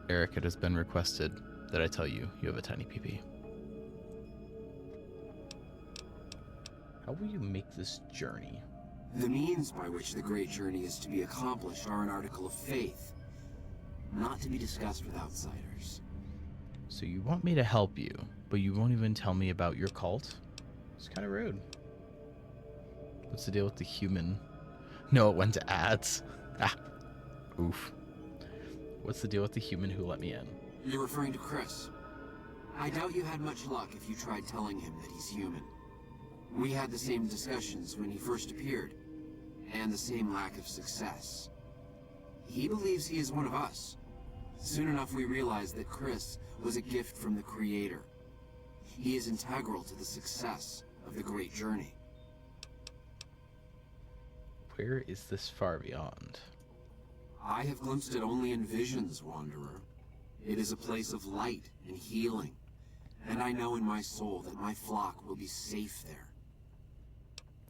Eric, it has been requested that I tell you you have a tiny PP. How will you make this journey? The means by which the great journey is to be accomplished are an article of faith, not to be discussed with outsiders. So you want me to help you, but you won't even tell me about your cult? It's kind of rude. What's the deal with the human? No, it went to ads. Ah, oof. What's the deal with the human who let me in? You're referring to Chris. I doubt you had much luck if you tried telling him that he's human. We had the same discussions when he first appeared, and the same lack of success. He believes he is one of us. Soon enough we realized that Chris was a gift from the Creator. He is integral to the success of the great journey. Where is this far beyond? I have glimpsed it only in visions, Wanderer. It is a place of light and healing, and I know in my soul that my flock will be safe there.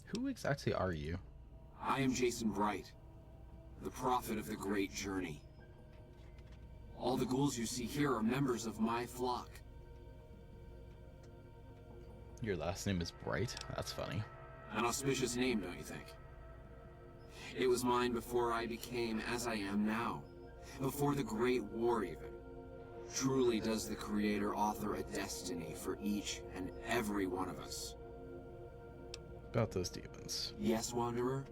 Who exactly are you? I am Jason Bright, the prophet of the great journey. All the ghouls you see here are members of my flock. Your last name is Bright? That's funny. An auspicious name, don't you think? It was mine before I became as I am now. Before the Great War, even. Truly does the Creator author a destiny for each and every one of us. About those demons. Yes, Wanderer?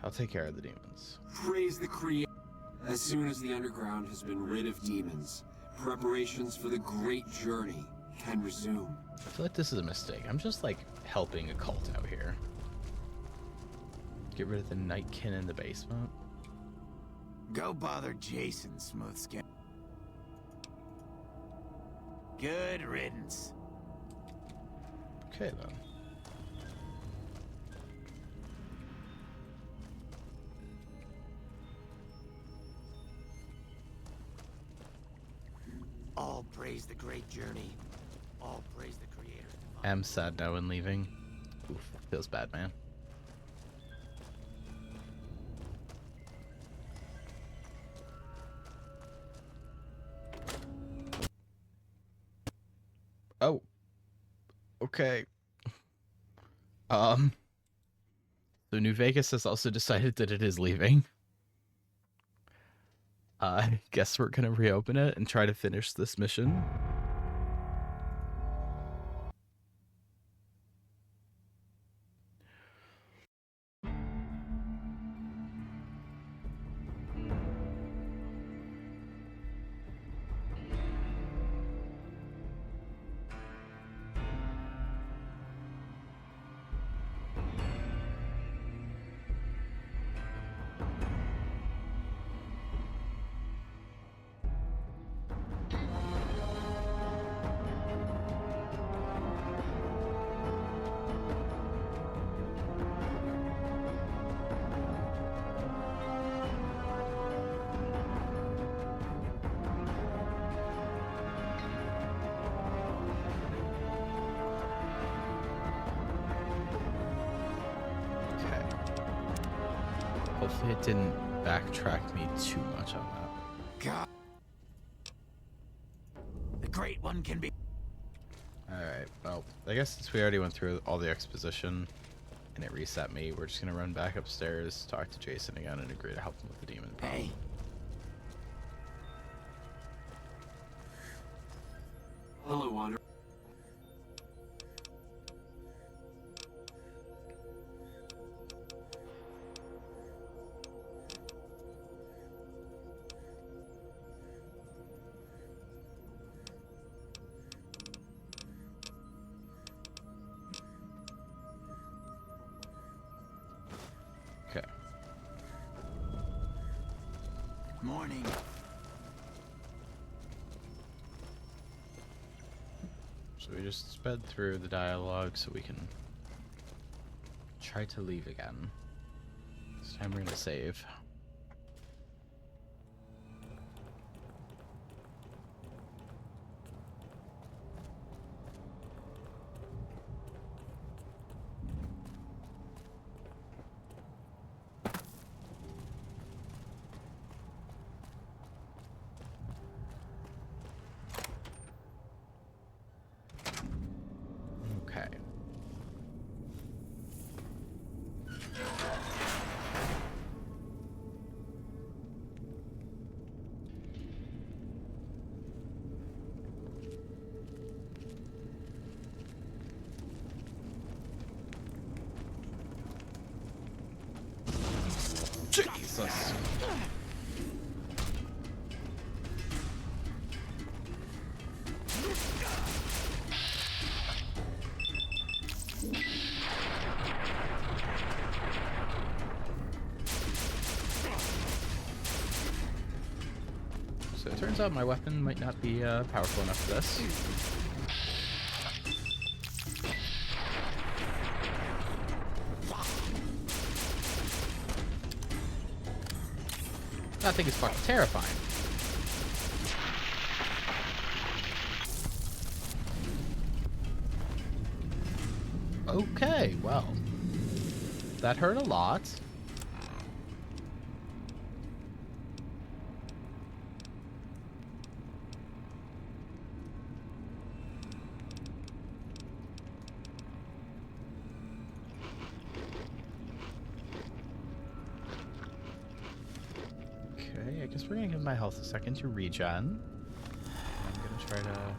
I'll take care of the demons. Praise the Creator. As soon as the underground has been rid of demons, preparations for the great journey can resume. I feel like this is a mistake. I'm just like helping a cult out here. Get rid of the Nightkin in the basement. Go bother Jason, Smoothskin. Good riddance. Okay then. All praise the great journey. All praise the Creator. I'm sad now and leaving. Oof, feels bad, man. Oh. Okay. So New Vegas has also decided that it is leaving. I guess we're gonna reopen it and try to finish this mission. Hopefully it didn't backtrack me too much on that. God. The Great One can be... Alright, well, I guess since we already went through all the exposition and it reset me, we're just gonna run back upstairs, talk to Jason again, and agree to help him with the demon problem. Hey. Hello, Wanderer. Okay. Morning. So we just sped through the dialogue so we can try to leave again. This time we're gonna save. Okay. Jesus. So it turns out my weapon might not be powerful enough for this. That thing is fucking terrifying. Okay, well, that hurt a lot. Okay, I guess we're gonna give my health a second to regen. I'm gonna try to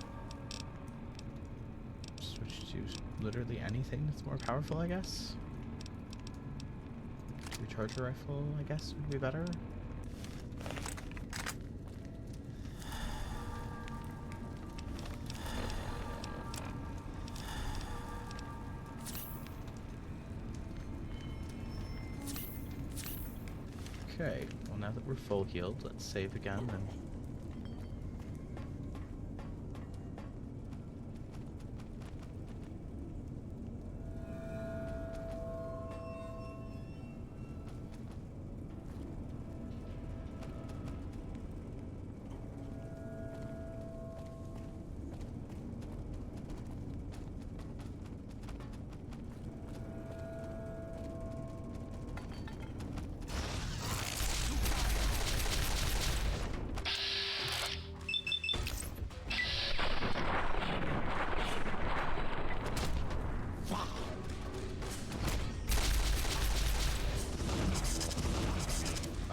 switch to literally anything that's more powerful, I guess. Recharger rifle, I guess, would be better. Okay, well now that we're full healed, let's save again and...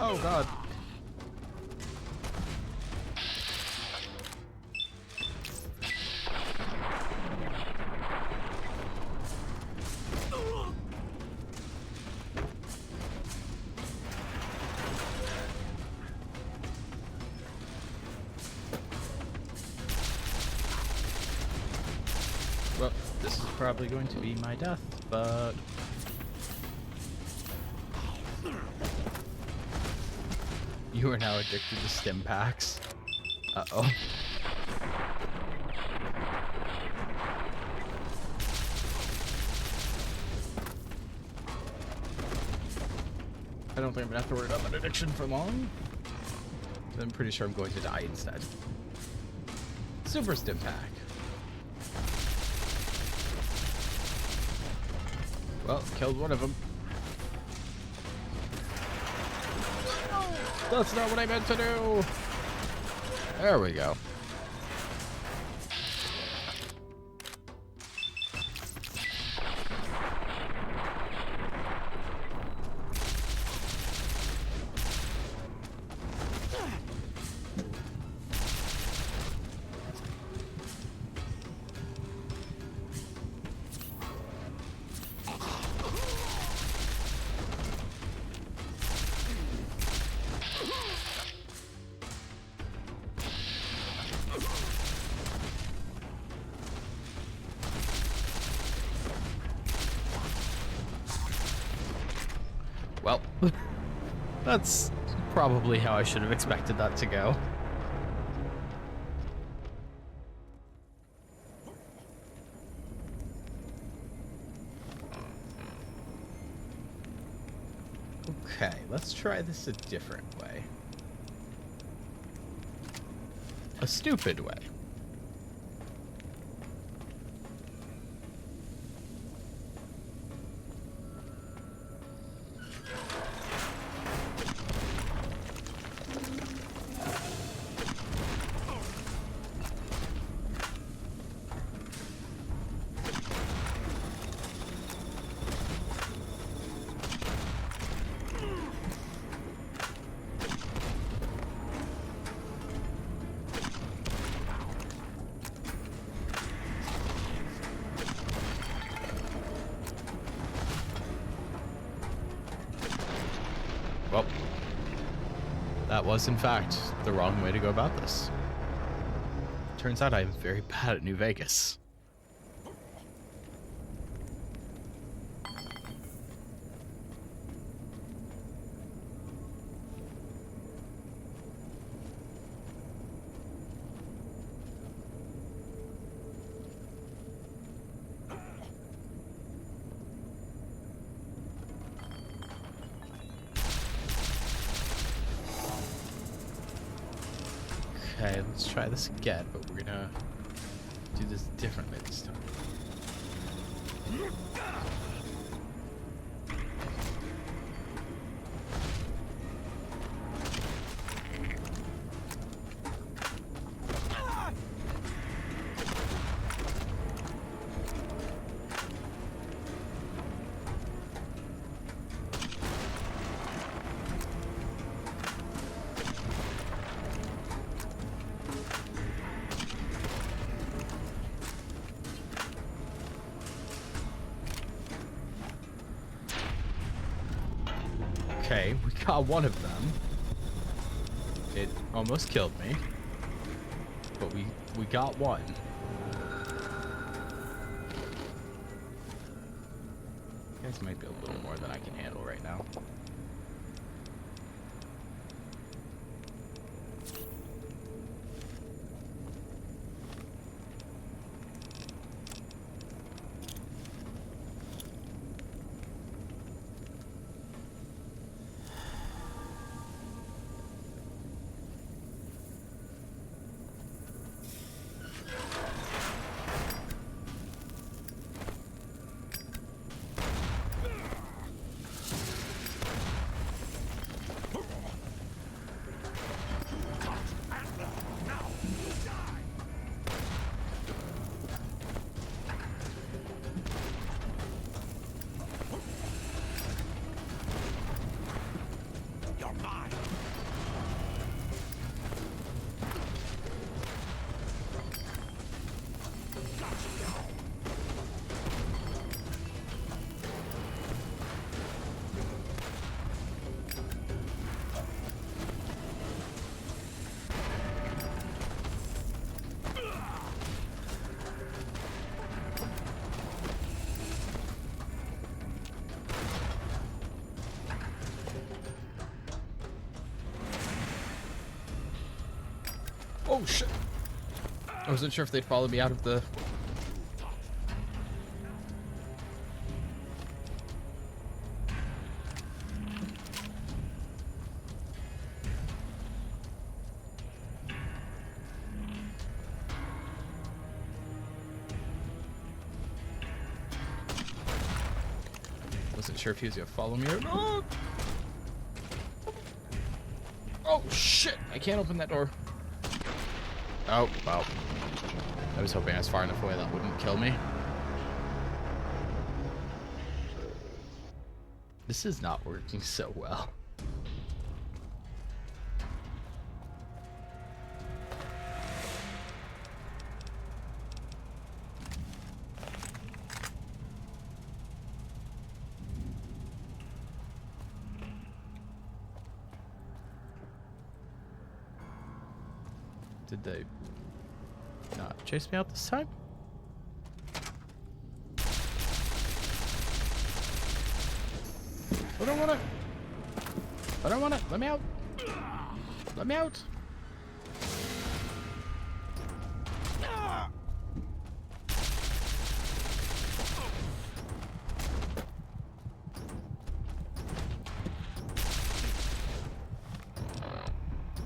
Oh god. Well, this is probably going to be my death, but... You are now addicted to stim packs. Uh-oh. I don't think I'm gonna have to worry about that addiction for long. I'm pretty sure I'm going to die instead. Super stim pack. Well, killed one of them. That's not what I meant to do. There we go. Well, that's probably how I should have expected that to go. Okay, let's try this a different way. A stupid way. Well, that was in fact the wrong way to go about this. Turns out I'm very bad at New Vegas. Okay, let's try this again, but we're gonna do this differently this time. Okay, we got one of them. It almost killed me, but we got one. You guys might be a little more than I can handle right now. Oh shit! I wasn't sure if they'd follow me out of the... Wasn't sure if he was gonna follow me or not. Oh, shit! I can't open that door. Oh, well. I was hoping I was far enough away that wouldn't kill me. This is not working so well. Did they not chase me out this time? I don't want it. I don't want it. Let me out. Let me out.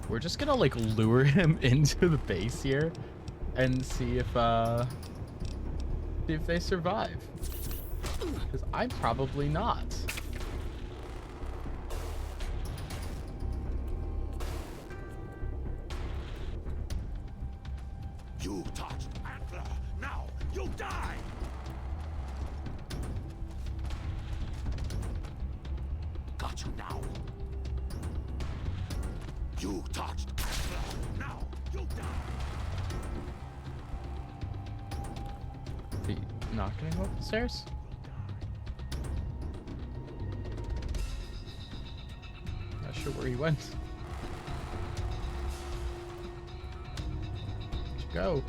We're just gonna like lure him into the base here and see if they survive. Because I'm probably not. You touched Antler. Now you die. Got you now. You touched Antler. Now you die. He not gonna go up the stairs? Not sure where he went. Where'd you go?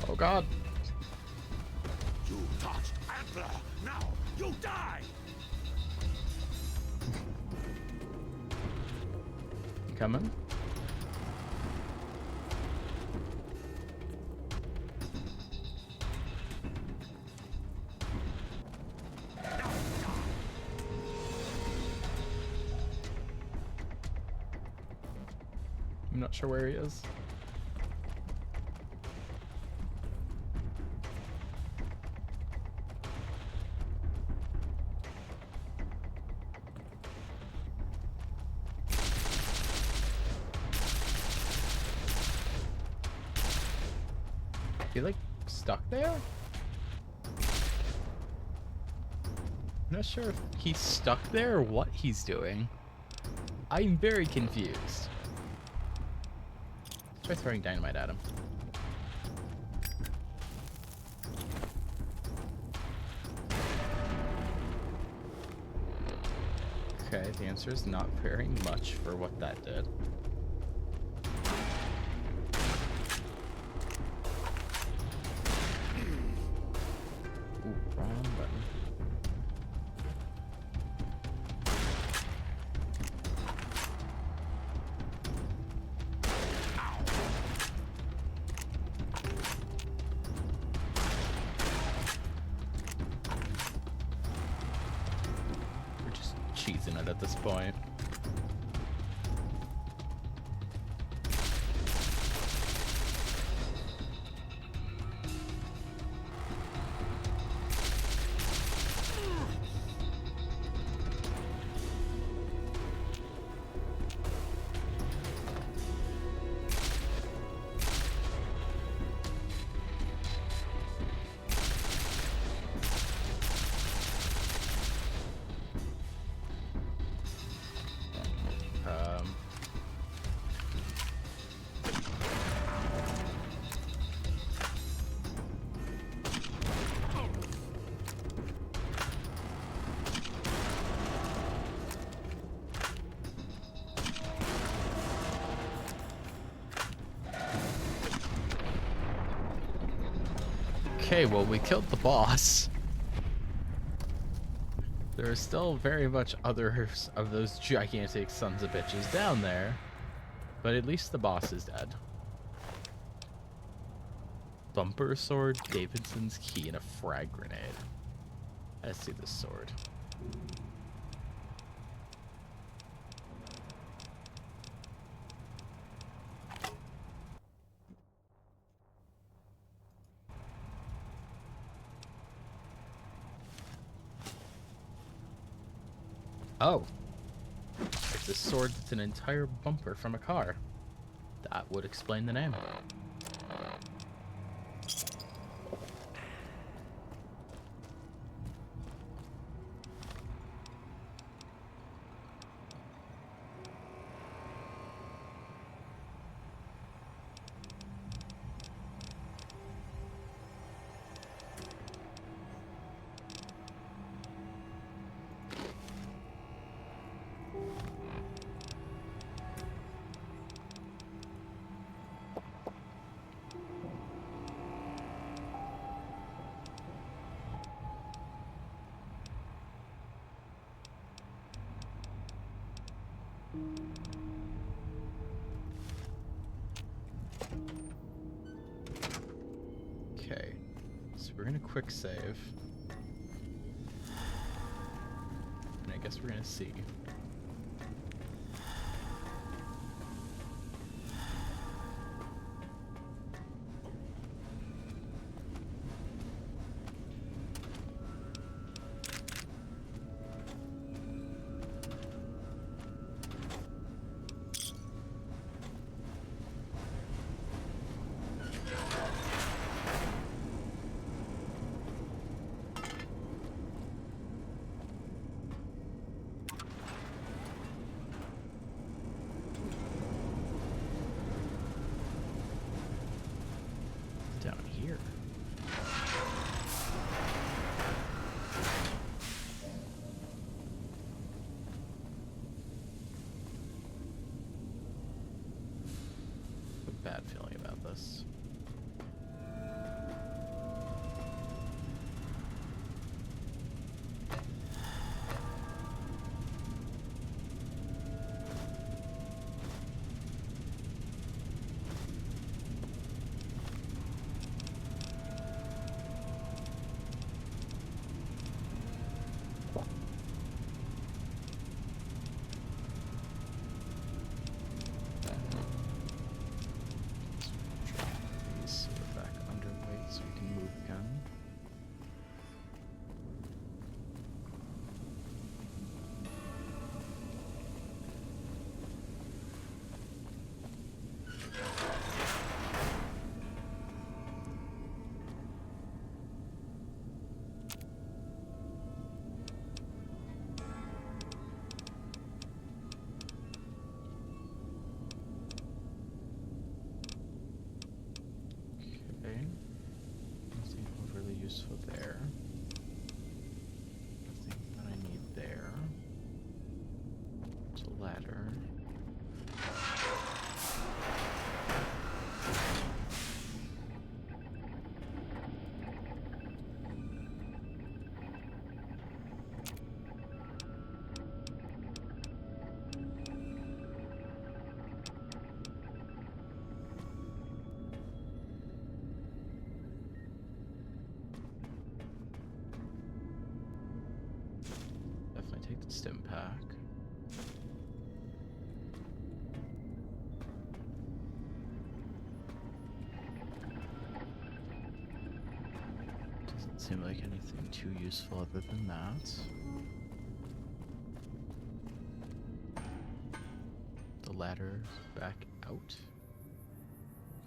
Oh God. You touched Antler. Now you die. You coming? I'm not sure where he is. He like stuck there? I'm not sure if he's stuck there or what he's doing. I'm very confused. Let's try throwing dynamite at him. Okay, the answer is not very much for what that did. Ooh, wrong button. We're just cheesing it at this point. Okay, well, we killed the boss. There are still very much others of those gigantic sons of bitches down there, but at least the boss is dead. Bumper sword, Davidson's key, and a frag grenade. Let's see this sword. Oh. It's a sword that's an entire bumper from a car. That would explain the name. Okay, so we're gonna quick save. And I guess we're gonna see. Down here. A bad feeling about this. These are back underway so we can move again. Okay. Nothing overly useful there. Nothing that I need there. It's a ladder. Definitely take the stim pack. Doesn't seem like anything too useful other than that. The ladder back out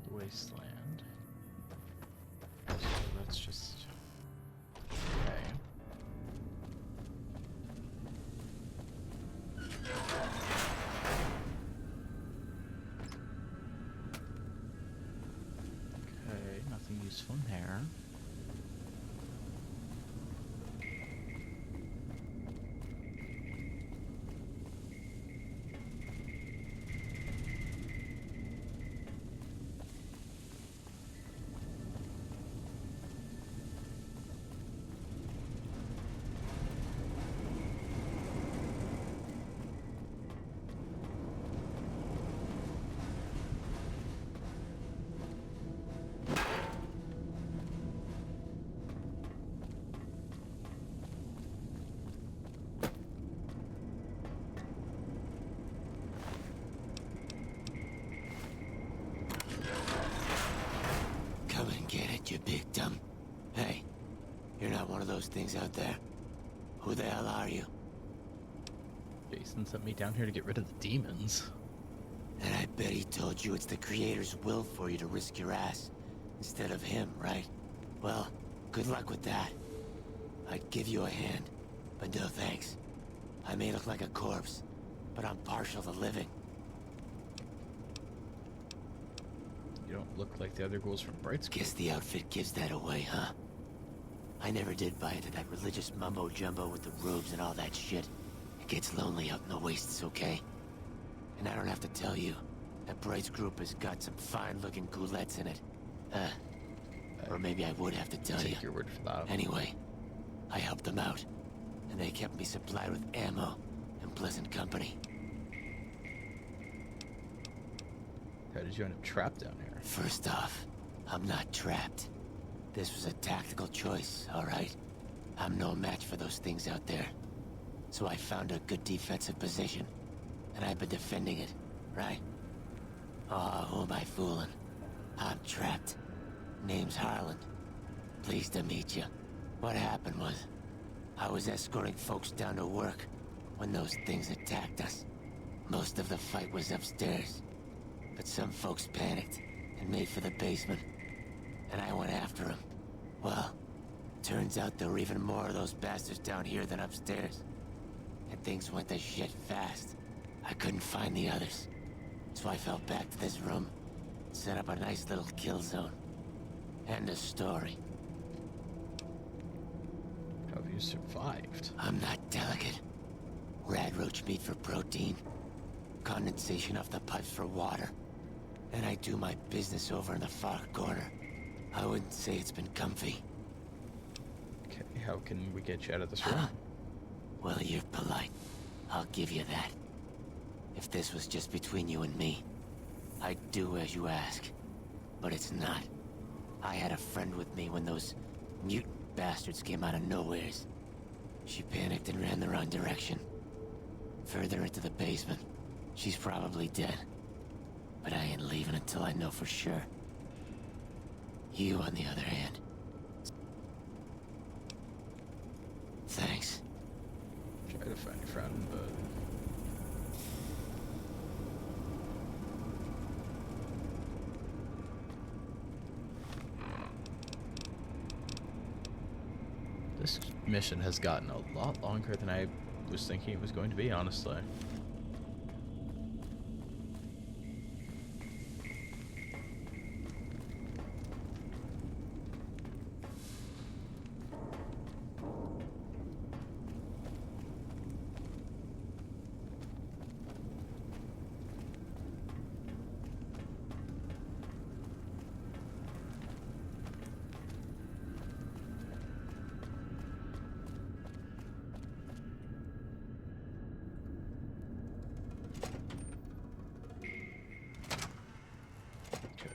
the wasteland. So that's just okay. Okay, nothing useful in there. Come and get it, you big dumb. Hey, you're not one of those things out there. Who the hell are you? Jason sent me down here to get rid of the demons. And I bet he told you it's the Creator's will for you to risk your ass instead of him, right? Well, good luck with that. I'd give you a hand, but no thanks. I may look like a corpse, but I'm partial to living. You don't look like the other ghouls from Bright's group. Guess the outfit gives that away, huh? I never did buy into that religious mumbo-jumbo with the robes and all that shit. It gets lonely out in the wastes, okay? And I don't have to tell you, that Bright's group has got some fine-looking ghoulettes in it. Or maybe I would have to tell you. Take your word for that. Anyway, I helped them out, and they kept me supplied with ammo and pleasant company. How did you end up trapped down here? First off, I'm not trapped. This was a tactical choice, all right? I'm no match for those things out there. So I found a good defensive position, and I've been defending it, right? Oh, who am I fooling? I'm trapped. Name's Harlan. Pleased to meet you. What happened was, I was escorting folks down to work when those things attacked us. Most of the fight was upstairs, but some folks panicked and made for the basement, and I went after them. Well, turns out there were even more of those bastards down here than upstairs, and things went to shit fast. I couldn't find the others, so I fell back to this room, set up a nice little kill zone. End of story. How have you survived? I'm not delicate. Radroach meat for protein, condensation off the pipes for water, and I do my business over in the far corner. I wouldn't say it's been comfy. Okay, how can we get you out of this room? Well, you're polite. I'll give you that. If this was just between you and me, I'd do as you ask. But it's not. I had a friend with me when those mutant bastards came out of nowheres. She panicked and ran the wrong direction. Further into the basement. She's probably dead. But I ain't leaving until I know for sure. You, on the other hand. Thanks. Try to find your friend, but... This mission has gotten a lot longer than I was thinking it was going to be, honestly.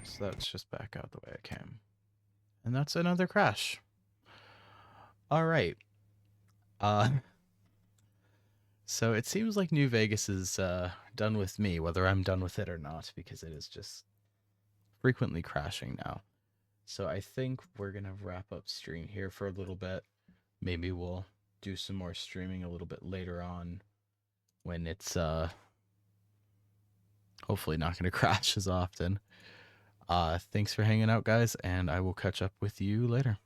So that's just back out the way I came. And that's another crash. All right. So it seems like New Vegas is done with me, whether I'm done with it or not, because it is just frequently crashing now. So I think we're going to wrap up stream here for a little bit. Maybe we'll do some more streaming a little bit later on when it's hopefully not going to crash as often. Thanks for hanging out, guys, and I will catch up with you later.